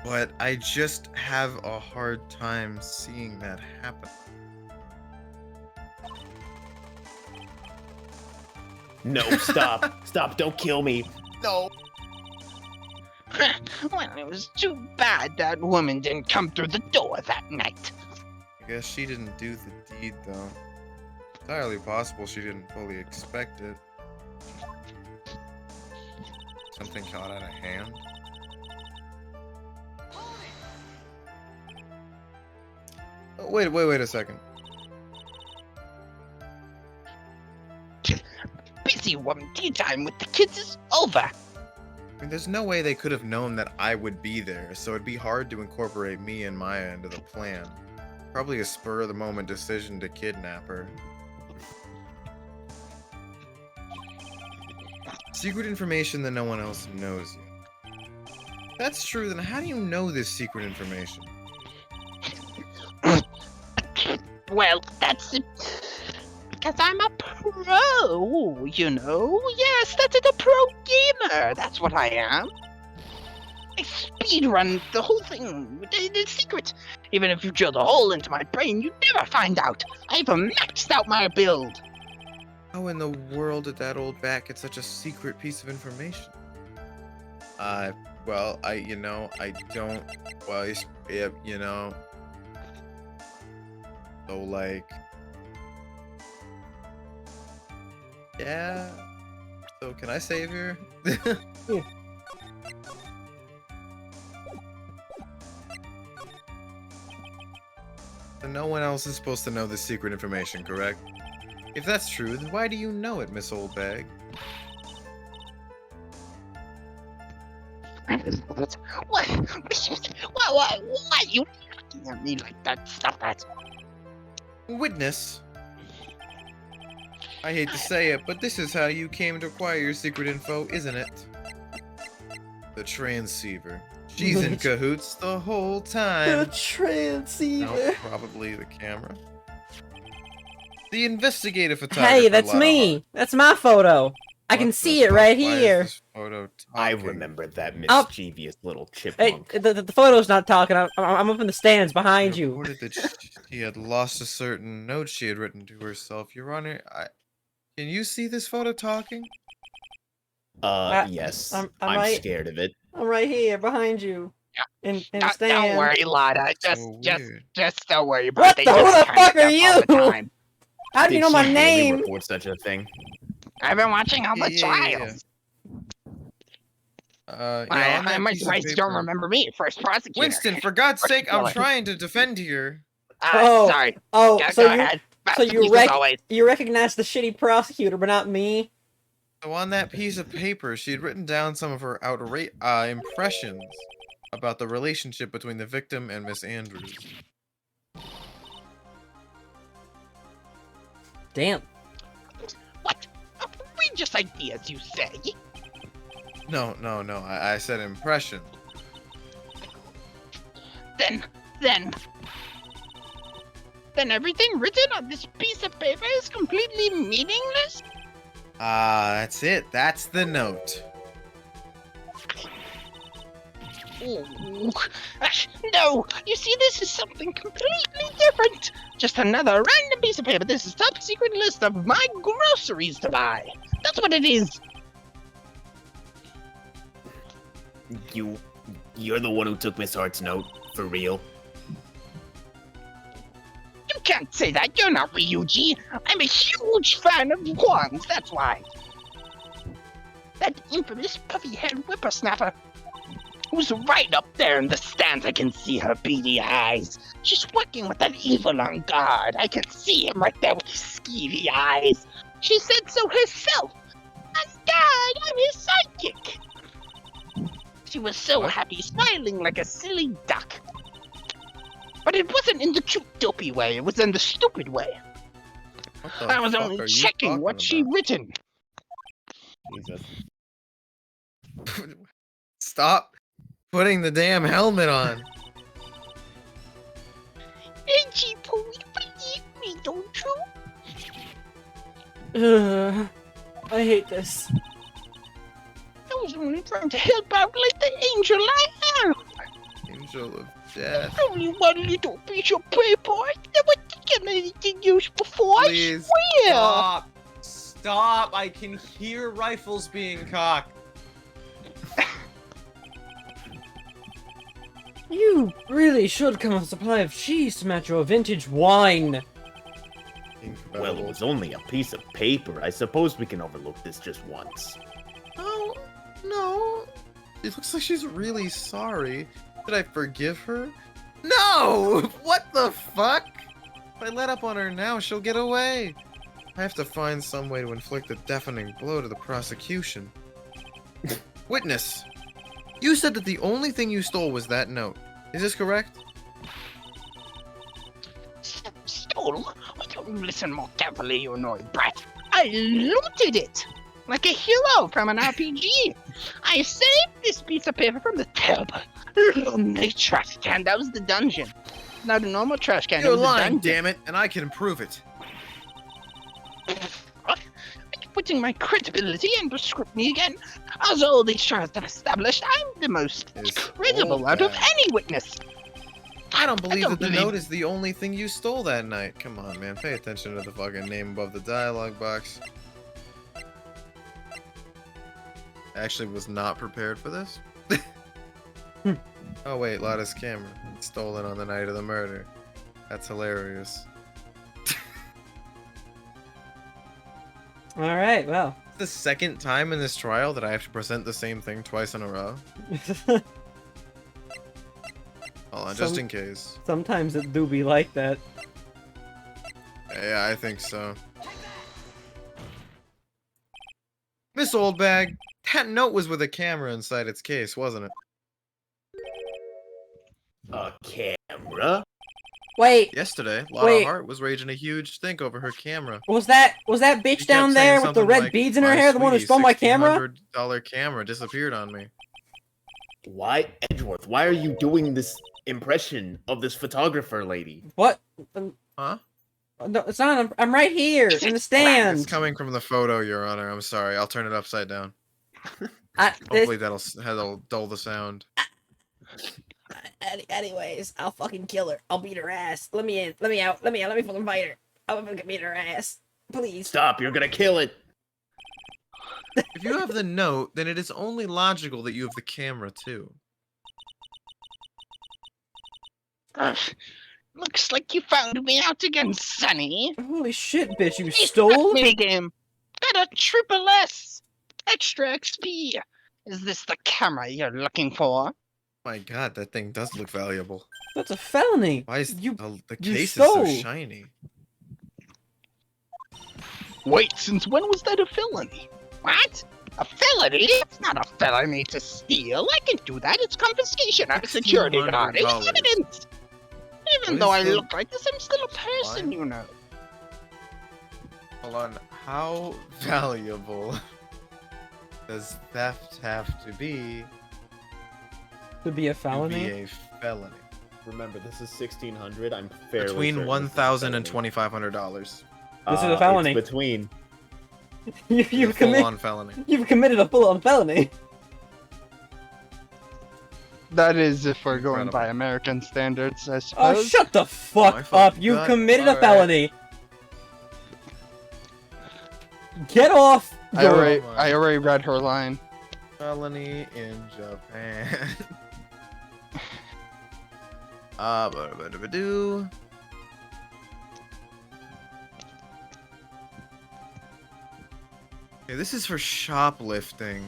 But I just have a hard time seeing that happen. No, stop. Stop, don't kill me. No. Well, it was too bad that woman didn't come through the door that night. I guess she didn't do the deed, though. Entirely possible she didn't fully expect it. Something caught out of hand. Oh, wait a second. Busy woman tea time with the kids is over. I mean, there's no way they could have known that I would be there, so it'd be hard to incorporate me and Maya into the plan. Probably a spur-of-the-moment decision to kidnap her. Secret information that no one else knows yet. If that's true, then how do you know this secret information? Well, that's it. Because I'm a pro, you know? Yes, that's it, a pro gamer. That's what I am. I speedrun the whole thing. The secret. Even if you drilled a hole into my brain, you'd never find out. I've maxed out my build. How in the world did that old bat get such a secret piece of information? Well, I don't, well, you know, so, like, yeah, so can I save her? Yeah. So no one else is supposed to know this secret information, correct? If that's true, then why do you know it, Miss Oldbag? What? Why are you looking at me like that? Stop that. Witness. I hate to say it, but this is how you came to acquire your secret info, isn't it? The transceiver. She's in cahoots the whole time. The transceiver. No, probably the camera. The investigative photographer. Hey, that's me. That's my photo. I can see it right here. I remember that mischievous little Hey, chipmunk. the photo's not talking. I'm up in the stands behind you. Reported that she had lost a certain note she had written to herself. Your Honor, can you see this photo talking? Yes. I'm I'm right- scared of it. I'm right here behind you. In the Don't stand. worry, Lada. So weird. Just don't worry about What it. the- They who just the kinda fuck are stuff all the you? time. How do you Did know my she really name? report such a thing? I've been watching all the Yeah. trials. Yeah, on that My piece of rights don't paper- remember me. First prosecutor. Winston, for God's sake, I'm Really? trying to defend here. Oh, Sorry. Oh, Go so you ahead. so you Masterpiece as always. you recognize the shitty prosecutor, but not me. So on that piece of paper, she had written down some of her impressions about the relationship between the victim and Miss Andrews. Damn. What? Outrageous ideas, you say? No, I said impression. Then everything written on this piece of paper is completely meaningless? That's it. That's the note. Ooh. No, you see, this is something completely different. Just another random piece of paper. This is top secret list of my groceries to buy. That's what it is. You're the one who took Miss Hart's note, for real? You can't say that. You're not Ryuji. I'm a huge fan of Juan's. That's why. That infamous puffy-haired whippersnapper. Who's right up there in the stands. I can see her beady eyes. She's working with that evil on guard. I can see him right there with his skeevy eyes. She said so herself. And Dad, I'm his sidekick. She was so happy, smiling like a silly duck. But it wasn't in the cute, dopey way. It was in the stupid way. I was only checking what she'd written. Jesus. Stop putting the damn helmet on. Angie, please believe me, don't you? I hate this. I was only trying to help out like the angel I am. Angel of death. Only one little piece of paper. I never taken anything used before. Please I swear. stop. Stop. I can hear rifles being cocked. You really should come with a supply of cheese to match your vintage wine. Incredible. Well, it was only a piece of paper. I suppose we can overlook this just once. Oh, no. It looks like she's really sorry. Should I forgive her? No! What the fuck? If I let up on her now, she'll get away. I have to find some way to inflict a deafening blow to the prosecution. Witness, you said that the only thing you stole was that note. Is this correct? Stole? Why don't you listen more carefully, you annoying brat? I looted it! Like a hero from an RPG! I saved this piece of paper from the terrible, lonely trash can. That was the dungeon. Not a normal trash can. You're it was lying, a dungeon. damn it, and I can prove it. Are you putting my credibility under scrutiny again? As all these trials have established, I'm the most It's credible all out of bad. any witness. I don't believe don't that the believe- note is the only thing you stole that night. Come on, man. Pay attention to the fucking name above the dialogue box. I actually was not prepared for this. Oh wait, Lotta's camera. Stolen on the night of the murder. That's hilarious. Alright, well. It's the second time in this trial that I have to present the same thing twice in a row. Hold on, just in case. Sometimes it do be like that. Yeah, I think so. Miss Oldbag, that note was with a camera inside its case, wasn't it? A camera? Wait, Yesterday, Lotta Wait. Hart was raging a huge stink over her camera. was that bitch She down kept saying there with the something red like, beads in her "My hair, the one who sweetie, stole my camera? $1,600 camera disappeared on me. Why, Edgeworth? Why are you doing this impression of this photographer lady? What? Huh? No, it's not. I'm right here in the It's stand. coming from the photo, Your Honor. I'm sorry. I'll turn it upside down. I, Hopefully that'll dull the sound. anyways, I'll fucking kill her. I'll beat her ass. Let me in. Let me out. Let me fucking fight her. I'm gonna beat her ass. Please. Stop, you're gonna kill it. If you have the note, then it is only logical that you have the camera too. Ugh, looks like you found me out again, Sonny. Holy shit, bitch! You Hey, stole? minigame. Got a triple S. Extra XP. Is this the camera you're looking for? My God, that thing does look valuable. That's a felony. Why is You- the you case is so stole. shiny? Wait, since when was that a felony? What? A felony? It's not a felony to steal. I can do that. It's confiscation. I'm a security guard. It's $1,600. evidence. Even What though is I the- look like this, I'm still a person, Why? you know. Hold on. How valuable does theft have to be To be a to felony? be a felony? Remember, this is 1600. I'm fairly Between certain $1,000 and this is a felony. $2,500. This is a felony. It's between. You've Full committed. on felony. You've committed a full-on felony. That is if we're going Incredible. by American standards, I Oh, suppose. shut the my fuck up! fucking You've God. committed a Alright. felony! Get off! I your- already read her line. Felony in Japan. Ba-da-ba-da-ba-doo. Okay, this is for shoplifting.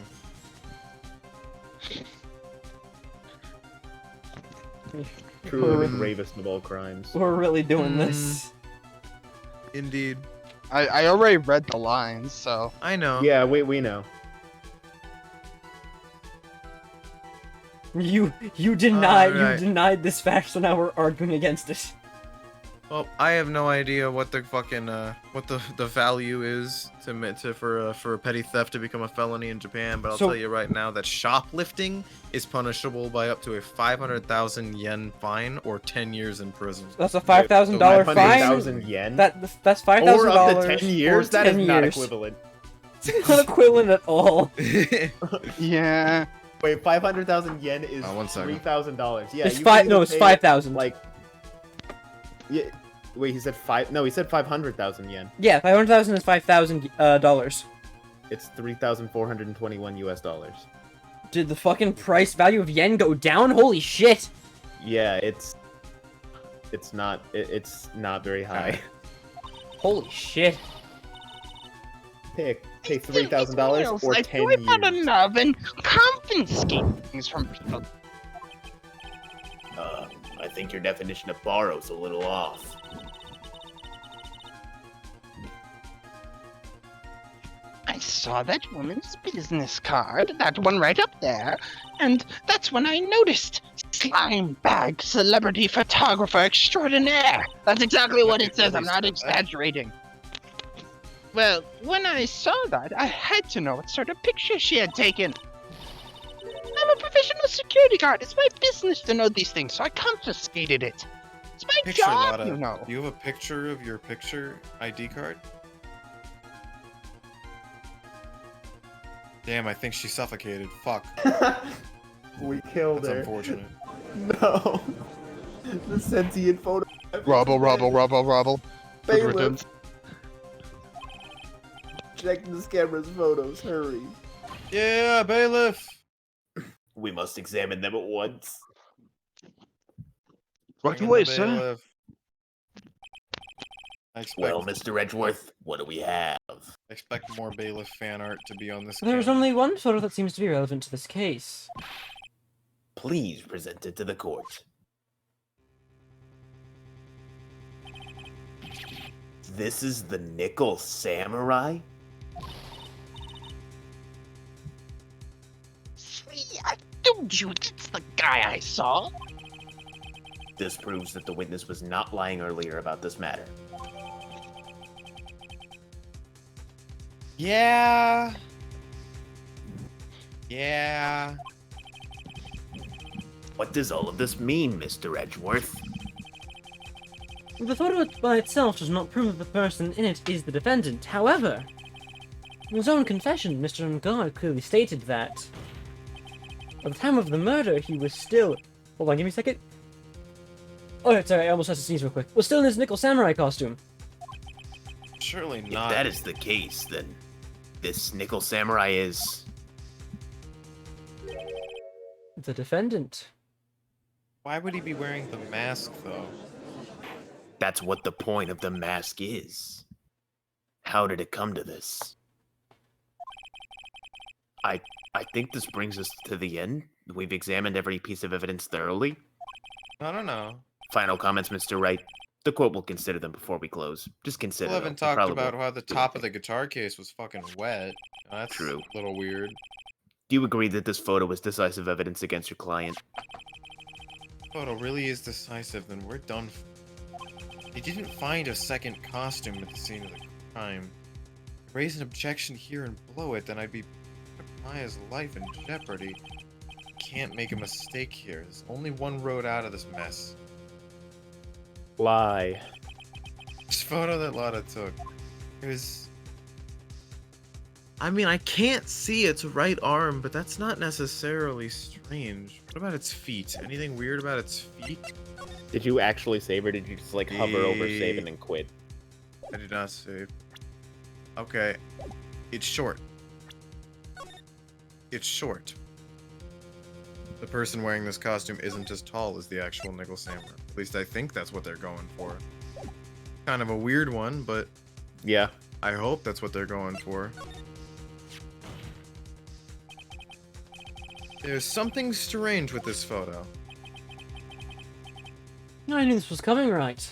Truly the Hmm. gravest of all crimes. We're really doing this. Indeed. I already read the lines, so I know. Yeah, we know. You denied Alright. you denied this fact, so now we're arguing against it. Well, I have no idea what the fucking what the value is for a petty theft to become a felony in Japan, but I'll So- tell you right now that shoplifting is punishable by up to a 500,000 yen fine or 10 years in prison. That's a $5,000 fine. 500,000 yen. That's $5,000 or up to 10 years. or That is 10 not years. equivalent. It's not equivalent at all. yeah. Wait, 500,000 yen is 1 second. $3,000. Yeah, It's you five. can No, either it's pay, 5,000. Like, yeah. Wait, he said five. No, he said 500,000 yen. Yeah, 500,000 is $5,000. It's 3,421 US dollars. Did the fucking price value of yen go down? Holy shit! Yeah, it's not very high. Holy shit! Pay $3,000 or like 10 whip out a years. knob and confiscate things from people. I think your definition of borrow's a little off. I saw that woman's business card, that one right up there, and that's when I noticed. Slime bag celebrity photographer extraordinaire. That's exactly what it says. I'm not exaggerating. Well, when I saw that, I had to know what sort of picture she had taken. I'm a professional security guard. It's my business to know these things, so I confiscated it. It's my Picture, job, Lotta. you know. Do you have a picture of your picture ID card? Damn, I think she suffocated. Fuck. We killed That's her. unfortunate. No. The sentient photo. Rubble. Bailiff. Check this camera's photos. Hurry. Yeah, bailiff. We must examine them at once. Right Bring in away, the sir. bailiff. I expect, Well, Mr. Edgeworth, what do we have? I expect more bailiff fan art to be on this. There's camera. only one photo that seems to be relevant to this case. Please present it to the court. This is the Nickel Samurai? See, I told you that's the guy I saw. This proves that the witness was not lying earlier about this matter. Yeah. Yeah. What does all of this mean, Mr. Edgeworth? The photo by itself does not prove that the person in it is the defendant. However, in his own confession, Mr. Ungard clearly stated that at the time of the murder, he was still... Hold on, give me a second. Oh, sorry, I almost had to sneeze real quick. Was still in his Nickel Samurai costume. Surely If not. that is the case, then this Nickel Samurai is... The defendant. Why would he be wearing the mask, though? That's what the point of the mask is. How did it come to this? I think this brings us to the end. We've examined every piece of evidence thoroughly. No. Final comments, Mr. Wright. The court will consider them before we close. Just consider Still them. haven't We talked probably about won't how the do top of the anything. guitar case was fucking wet. That's True. a little weird. Do you agree that this photo is decisive evidence against your client? Photo really is decisive, then we're done. They didn't find a second costume at the scene of the crime. Raise an objection here and blow it, then I'd be putting Maya's life in jeopardy. Can't make a mistake here. There's only one road out of this mess. Lie. This photo that Lotta took, it was I mean, I can't see its right arm, but that's not necessarily strange. What about its feet? Anything weird about its feet? Did you actually save, or did you just like hover over save and then quit? I did not save. Okay. It's short. It's short. The person wearing this costume isn't as tall as the actual Nickel Samurai. At least I think that's what they're going for. Kind of a weird one, but Yeah. I hope that's what they're going for. There's something strange with this photo. I knew this was coming, right?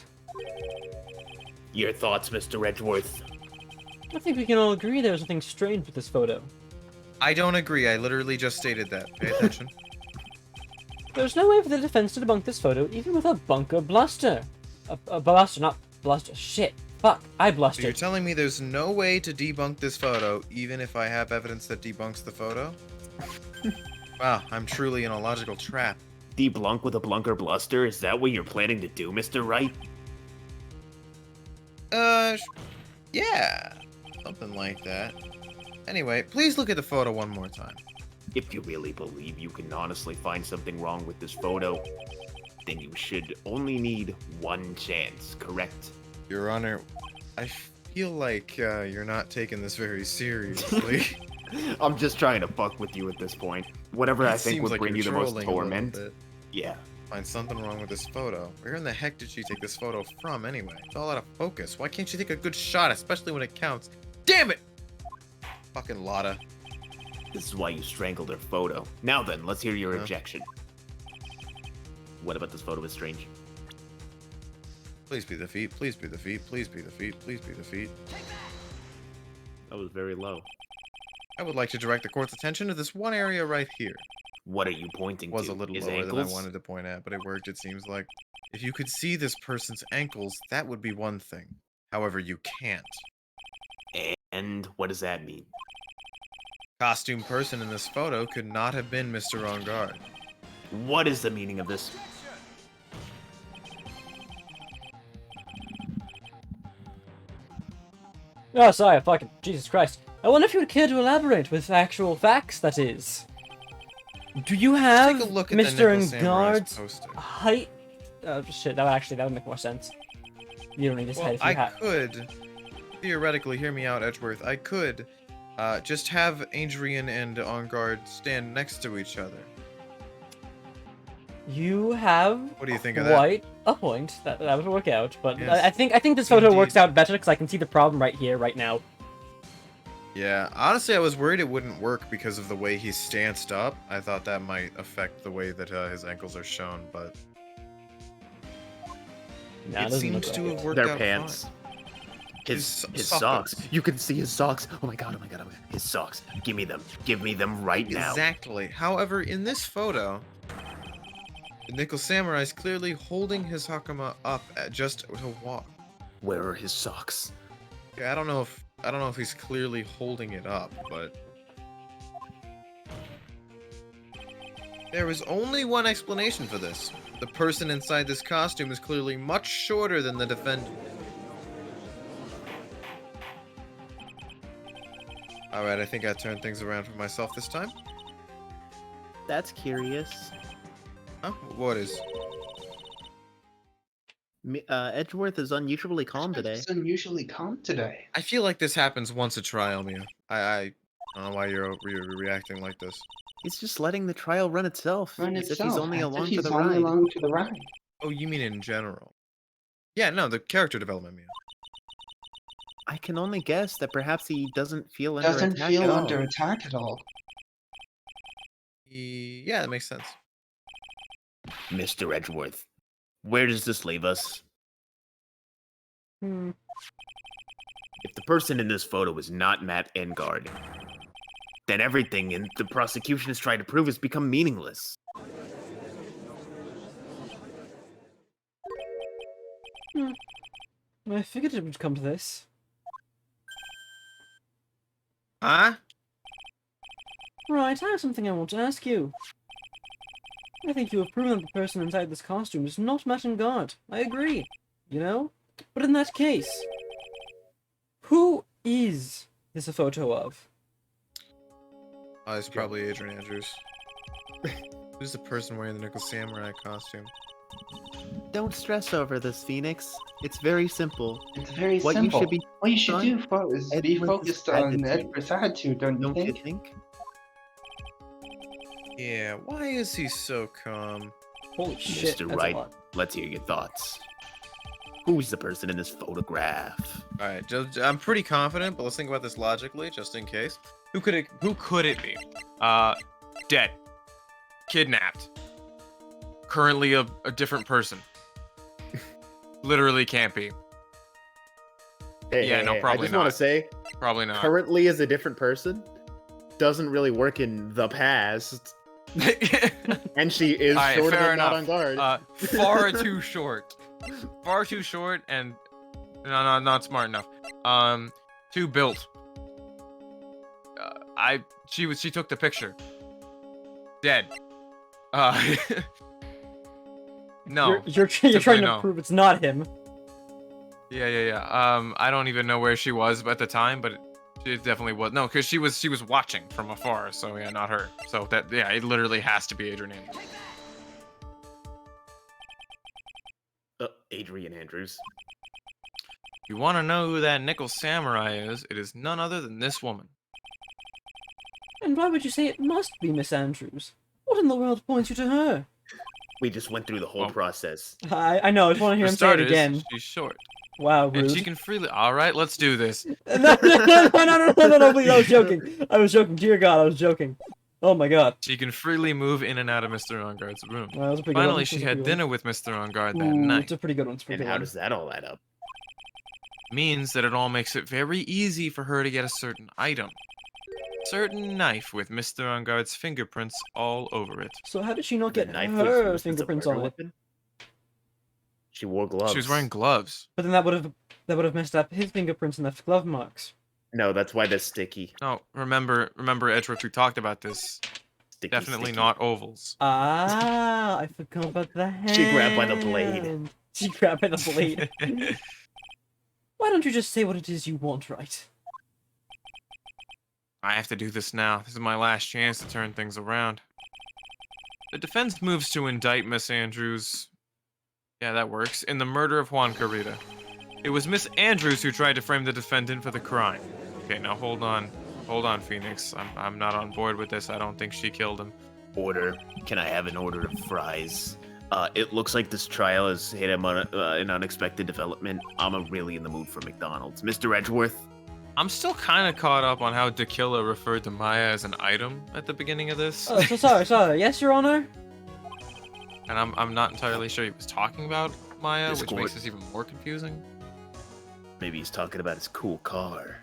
Your thoughts, Mr. Edgeworth? I think we can all agree there's something strange with this photo. I don't agree. I literally just stated that. Pay attention. There's no way for the defense to debunk this photo, even with a bunker bluster. A bluster, not bluster. Shit. Fuck. I So you're blustered. telling me there's no way to debunk this photo, even if I have evidence that debunks the photo? Wow, I'm truly in a logical trap. Deblunk with a blunker bluster? Is that what you're planning to do, Mr. Wright? Yeah. Something like that. Anyway, please look at the photo one more time. If you really believe you can honestly find something wrong with this photo, then you should only need one chance, correct? Your Honor, I feel like you're not taking this very seriously. I'm just trying to fuck with you at this point. Whatever I It think seems would like bring you're you the most trolling a little torment. bit. Yeah. Find something wrong with this photo. Where in the heck did she take this photo from anyway? It's all out of focus. Why can't you take a good shot, especially when it counts? Damn it! Fucking Lotta. This is why you strangled her photo. Now then, let's hear your Yeah. objection. What about this photo is strange? Please be the feet, please be the feet, please be the feet, please be the feet. That was very low. I would like to direct the court's attention to this one area right here. What are you pointing It was to? a little His lower ankles? than I wanted to point at, but it worked, it seems like. If you could see this person's ankles, that would be one thing. However, you can't. And what does that mean? Costume person in this photo could not have been Mr. On Guard. What is the meaning of this? Oh, sorry, fucking Jesus Christ. I wonder if you would care to elaborate with actual facts, that is. Do you have Take a look at the Mr. Nickel Samurai's Engard's poster. height? Shit, that would make more sense. You don't need his Well, head if you I have. could, theoretically, hear me out, Edgeworth. I could just have Adrian and On Guard stand next to each other. You have What do you think of that? quite a point. That would work out, but Yes. I think this photo Indeed. works out better because I can see the problem right here, right now. Yeah, honestly, I was worried it wouldn't work because of the way he's stanced up. I thought that might affect the way that his ankles are shown, but Nah, it doesn't seems look to like have it. worked Their out pants. fine. His His socks. sockets. You can see his socks. Oh my god, oh my god, oh my god. His socks. Give me them. Give me them right now. Exactly. However, in this photo, the Nickel Samurai is clearly holding his Hakama up just to walk. Where are his socks? Yeah, I don't know if he's clearly holding it up, but there is only one explanation for this. The person inside this costume is clearly much shorter than the defendant. Alright, I think I turned things around for myself this time. That's curious. Huh? What is? Edgeworth is unusually calm today. It's unusually calm today. I feel like this happens once a trial, Mia. I don't know why you're reacting like this. He's just letting the trial run itself, Run as if itself, he's only as if along for he's the only ride. along to the ride. Oh, you mean in general? Yeah, no, the character development, Mia. I can only guess that perhaps he doesn't feel under Doesn't attack feel at all. under attack at all. Yeah, that makes sense. Mr. Edgeworth, where does this leave us? Hmm. If the person in this photo is not Matt Engard, then everything in the prosecution is trying to prove has become meaningless. I figured it would come to this. Huh? Right, I have something I want to ask you. I think you have proven that the person inside this costume is not Matt Engard. I agree. You know? But in that case, who is this a photo of? It's probably Adrian Andrews. Who's the person wearing the Nickel Samurai costume? Don't stress over this, Phoenix. It's very simple. It's very What simple. you should be What you should on do is be Edward's focused on attitude. Edward's attitude, don't you Don't you think? think? Yeah, why is he so calm? Holy shit, Mr. that's Wright, a lot. let's hear your thoughts. Who's the person in this photograph? Alright, I'm pretty confident, but let's think about this logically, just in case. Who could it be? Dead. Kidnapped. Currently a different person. Literally can't be. Hey, Yeah, no, I probably just want not. to say, Probably not. currently is a different person. Doesn't really work in the past. And she is Alright, shorter fair than not enough. on guard. Far too short. Far too short and not smart enough. Too built. She took the picture. Dead. No. You're trying to no. prove it's not him. Yeah. I don't even know where she was at the time, but it definitely was. No, because she was watching from afar, so yeah, not her. So it literally has to be Adrian Andrews. Adrian Andrews. You want to know who that Nickel Samurai is? It is none other than this woman. And why would you say it must be Miss Andrews? What in the world points you to her? We just went through the whole Well, process. I know, I just want to hear For him say it starters, again. she's short. Wow, rude. And she can freely... Alright, let's do this. No, please, I was joking. I was joking. Dear God, I was joking. Oh my God. She can freely move in and out of Mr. Onguard's room. That was a pretty good one. Finally, That she was a had pretty good dinner with Mr. Ongard one. that Ooh, night. it's a pretty good one. It's a And pretty how good does that all add up? Means that it all makes it very easy for her to get a certain item. Certain knife with Mr. Onguard's fingerprints all over it. So how did she not The get knife was her used as a fingerprints murder on it? weapon? She wore gloves. She was wearing gloves. But then that would have messed up his fingerprints and left glove marks. No, that's why they're sticky. No, remember, Edgeworth, we talked about this. Sticky, Definitely sticky. not ovals. Ah, I forgot about the hand. She grabbed by the blade. She grabbed by the blade. Why don't you just say what it is you want, right? I have to do this now. This is my last chance to turn things around. The defense moves to indict Miss Andrews. Yeah, that works. In the murder of Juan Carita. It was Miss Andrews who tried to frame the defendant for the crime. Okay, now hold on. Hold on, Phoenix. I'm not on board with this. I don't think she killed him. Order. Can I have an order of fries? It looks like this trial has hit an unexpected development. I'm really in the mood for McDonald's. Mr. Edgeworth? I'm still kind of caught up on how Dakilla referred to Maya as an item at the beginning of this. Oh, sorry. Yes, Your Honor? And I'm not entirely sure he was talking about Maya, This which court- makes this even more confusing. Maybe he's talking about his cool car.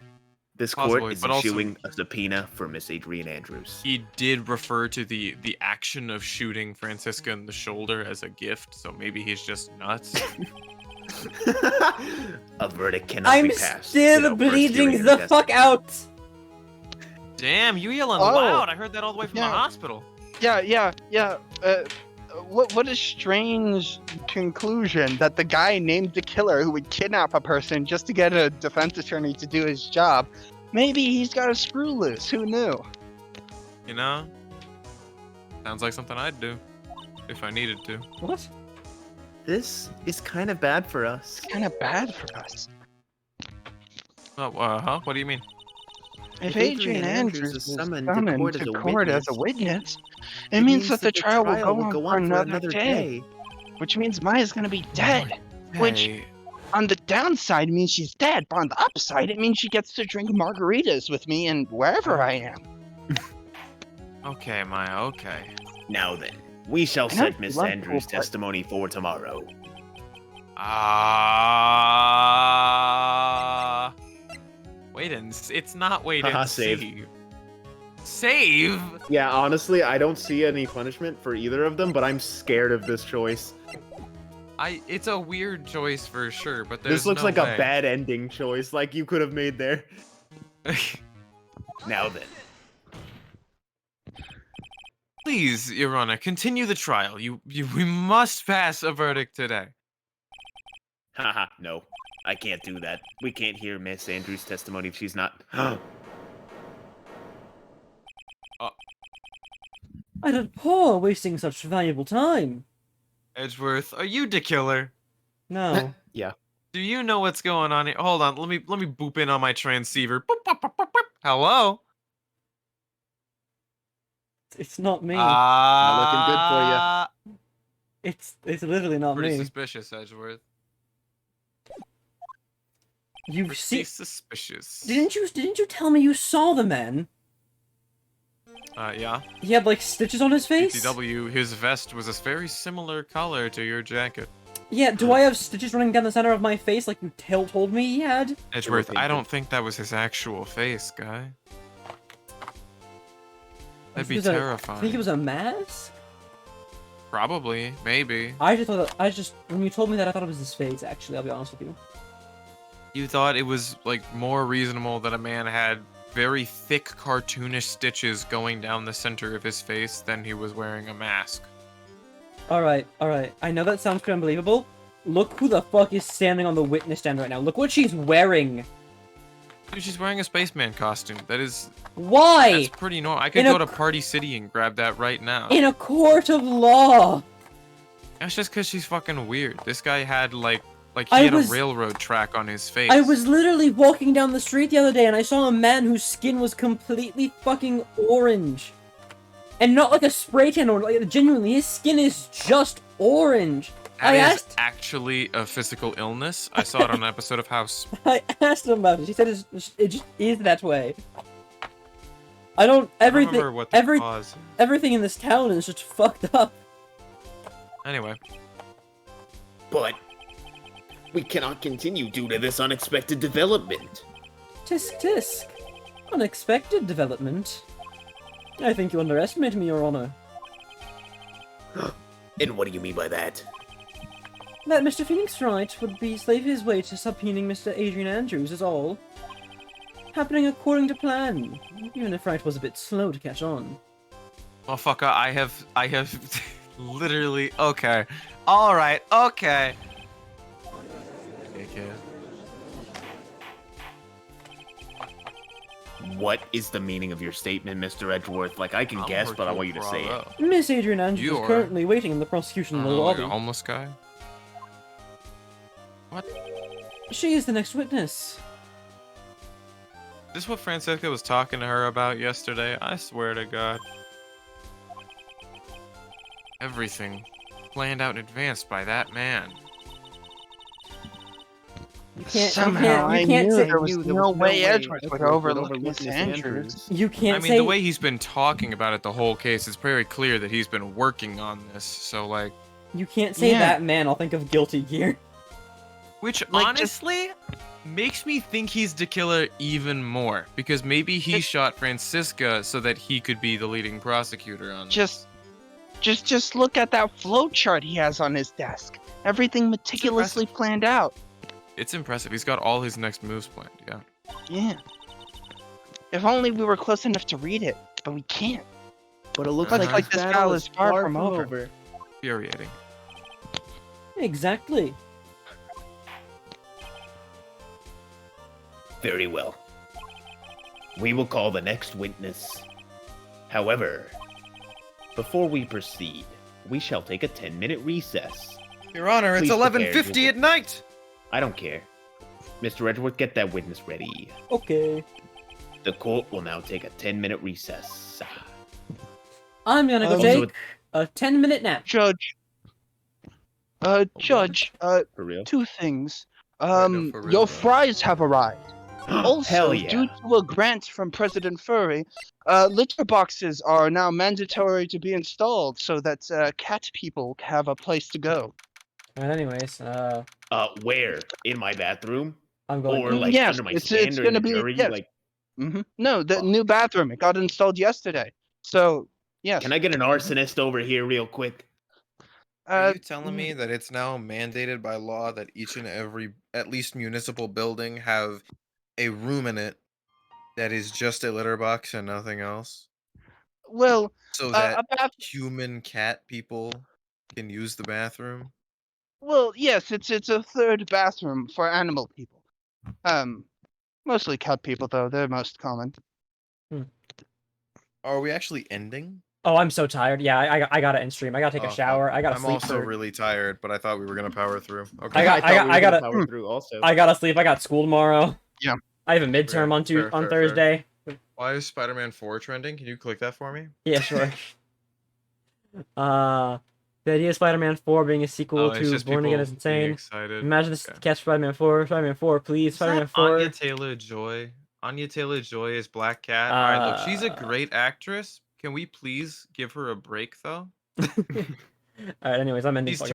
This Possibly, court is but also- issuing a subpoena for Miss Adrian Andrews. He did refer to the action of shooting Francisca in the shoulder as a gift, so maybe he's just nuts. A verdict cannot I'm be passed. still without first bleeding hearing the an fuck out! Damn, you yelling Oh. loud! I heard that all the way from Yeah. the hospital. Yeah. What a strange conclusion that the guy named the killer who would kidnap a person just to get a defense attorney to do his job. Maybe he's got a screw loose. Who knew? You know? Sounds like something I'd do. If I needed to. What? This is kind of bad for us. Kind of bad for us. Oh, What do you mean? If If Adrian Adrian Andrews Andrews is is summoned summoned to court as a witness, it means that the trial will go on for another day, which means Maya's gonna be dead. Which- Hey, On the downside means she's dead, but on the upside it means she gets to drink margaritas with me and wherever I am. okay, Maya, okay. Now then, we shall And I set Miss love Andrews' cool part. testimony for tomorrow. Wait and it's not wait Haha, and save. see. Save? Yeah, honestly, I don't see any punishment for either of them, but I'm scared of this choice. It's a weird choice for sure, but there's This looks no like way. a bad ending choice, like you could have made there. Now then, Please, Your Honor, continue the trial. We must pass a verdict today. haha, no, I can't do that. We can't hear Miss Andrews' testimony if she's not. I abhor wasting such valuable time. Edgeworth, are you the killer? No. Yeah. Do you know what's going on here? Hold on, let me boop in on my transceiver. Boop, boop, boop, boop, boop. Hello? It's not me. Not looking good for you. It's literally not Pretty me. suspicious, Edgeworth. You Pretty see? suspicious. Didn't you tell me you saw the man? Yeah. He had like stitches on his face. BTW, his vest was a very similar color to your jacket. Yeah. Do I have stitches running down the center of my face like you told me he had? Edgeworth, I don't think that was his actual face, guy. That'd be I terrifying. think it was a mask. Probably, maybe. I just when you told me that I thought it was his face. Actually, I'll be honest with you. You thought it was like more reasonable that a man had very thick cartoonish stitches going down the center of his face than he was wearing a mask. All right. I know that sounds pretty unbelievable. Look who the fuck is standing on the witness stand right now. Look what she's wearing. Dude, she's wearing a spaceman costume. That's Why? pretty normal. I could go to Party City and grab that right now. In a court of law. That's just because she's fucking weird. This guy had like he had a railroad track on his face. I was literally walking down the street the other day and I saw a man whose skin was completely fucking orange. And not like a spray tan or like genuinely, his skin is just orange. That is actually a physical illness. I saw it on an episode of House. I asked him about it. He said it just is that way. I don't remember what the cause. Everything in this town is just fucked up. Anyway. But we cannot continue due to this unexpected development. Tisk tisk. Unexpected development. I think you underestimate me, Your Honor. And what do you mean by that? That Mr. Phoenix Wright would be slave his way to subpoenaing Mr. Adrian Andrews is all. Happening according to plan, even if Wright was a bit slow to catch on. Motherfucker, I have literally, okay. Alright, okay. Okay. What is the meaning of your statement, Mr. Edgeworth? Like, I can guess, but I want you to say it. Miss Adrian Andrews is currently waiting in the prosecution in the Like lobby. a homeless guy? What? She is the next witness. Is this what Francesca was talking to her about yesterday? I swear to God. Everything planned out in advance by that man. You can't, Somehow you can't say, there was no way Edgeworth would overlook Miss Andrews. You can't I mean, say, the way he's been talking about it the whole case, it's very clear that he's been working on this, so like... You can't say that man, I'll think of Guilty Gear. Which, Like, honestly, makes me think he's the killer even more, because maybe he shot Francisca so that he could be the leading prosecutor on this. Just look at that flowchart he has on his desk. Everything meticulously planned out. It's impressive. He's got all his next moves planned, yeah. Yeah. If only we were close enough to read it, but we can't. But it looks Looks like this battle is far from over. Infuriating. Exactly. Very well. We will call the next witness. However, before we proceed, we shall take a 10-minute recess. Your Honor, it's Please prepare 11:50 your- at night! I don't care. Mr. Edgeworth, get that witness ready. Okay. The court will now take a 10-minute recess. I'm gonna go Also, take a 10-minute nap. Judge. Judge, For real? two things. no, for real, Your though. fries have arrived. Also, Hell yeah. due to a grant from President Furry, litter boxes are now mandatory to be installed so that cat people have a place to go. Alright, anyways, Where? In my bathroom? I'm going Or to... like Yes, under my it's stand or in gonna the be- jury? yes. Like, No, the Oh. new bathroom. It got installed yesterday. So, yes. can I get an arsonist over here real quick? Are you telling me that it's now mandated by law that each and every, at least municipal building, have a room in it that is just a litter box and nothing else? Well, So a that bath- human cat people can use the bathroom? well, yes, it's a third bathroom for animal people. Mostly cat people though. They're most common. Are we actually ending? Oh, I'm so tired. Yeah, I gotta end stream. I gotta take a shower. I gotta I'm sleep. also really tired, but I thought we were gonna power through. Okay. I got- thought we were gonna gotta- power through also. I gotta sleep. I got school tomorrow. Yeah. I have a midterm Okay, on fair. Thursday. Why is Spider-Man 4 trending? Can you click that for me? Yeah, sure. The idea of Spider-Man 4 being a sequel It's to just Born people Again is being insane. excited. Imagine this Okay. catch Spider-Man 4. Spider-Man 4, please. Is Spider-Man that 4. Anya Taylor-Joy. Anya Taylor-Joy is Black Cat. All right, look, she's a great actress. Can we please give her a break, though? Alright, anyways, I'm ending. She's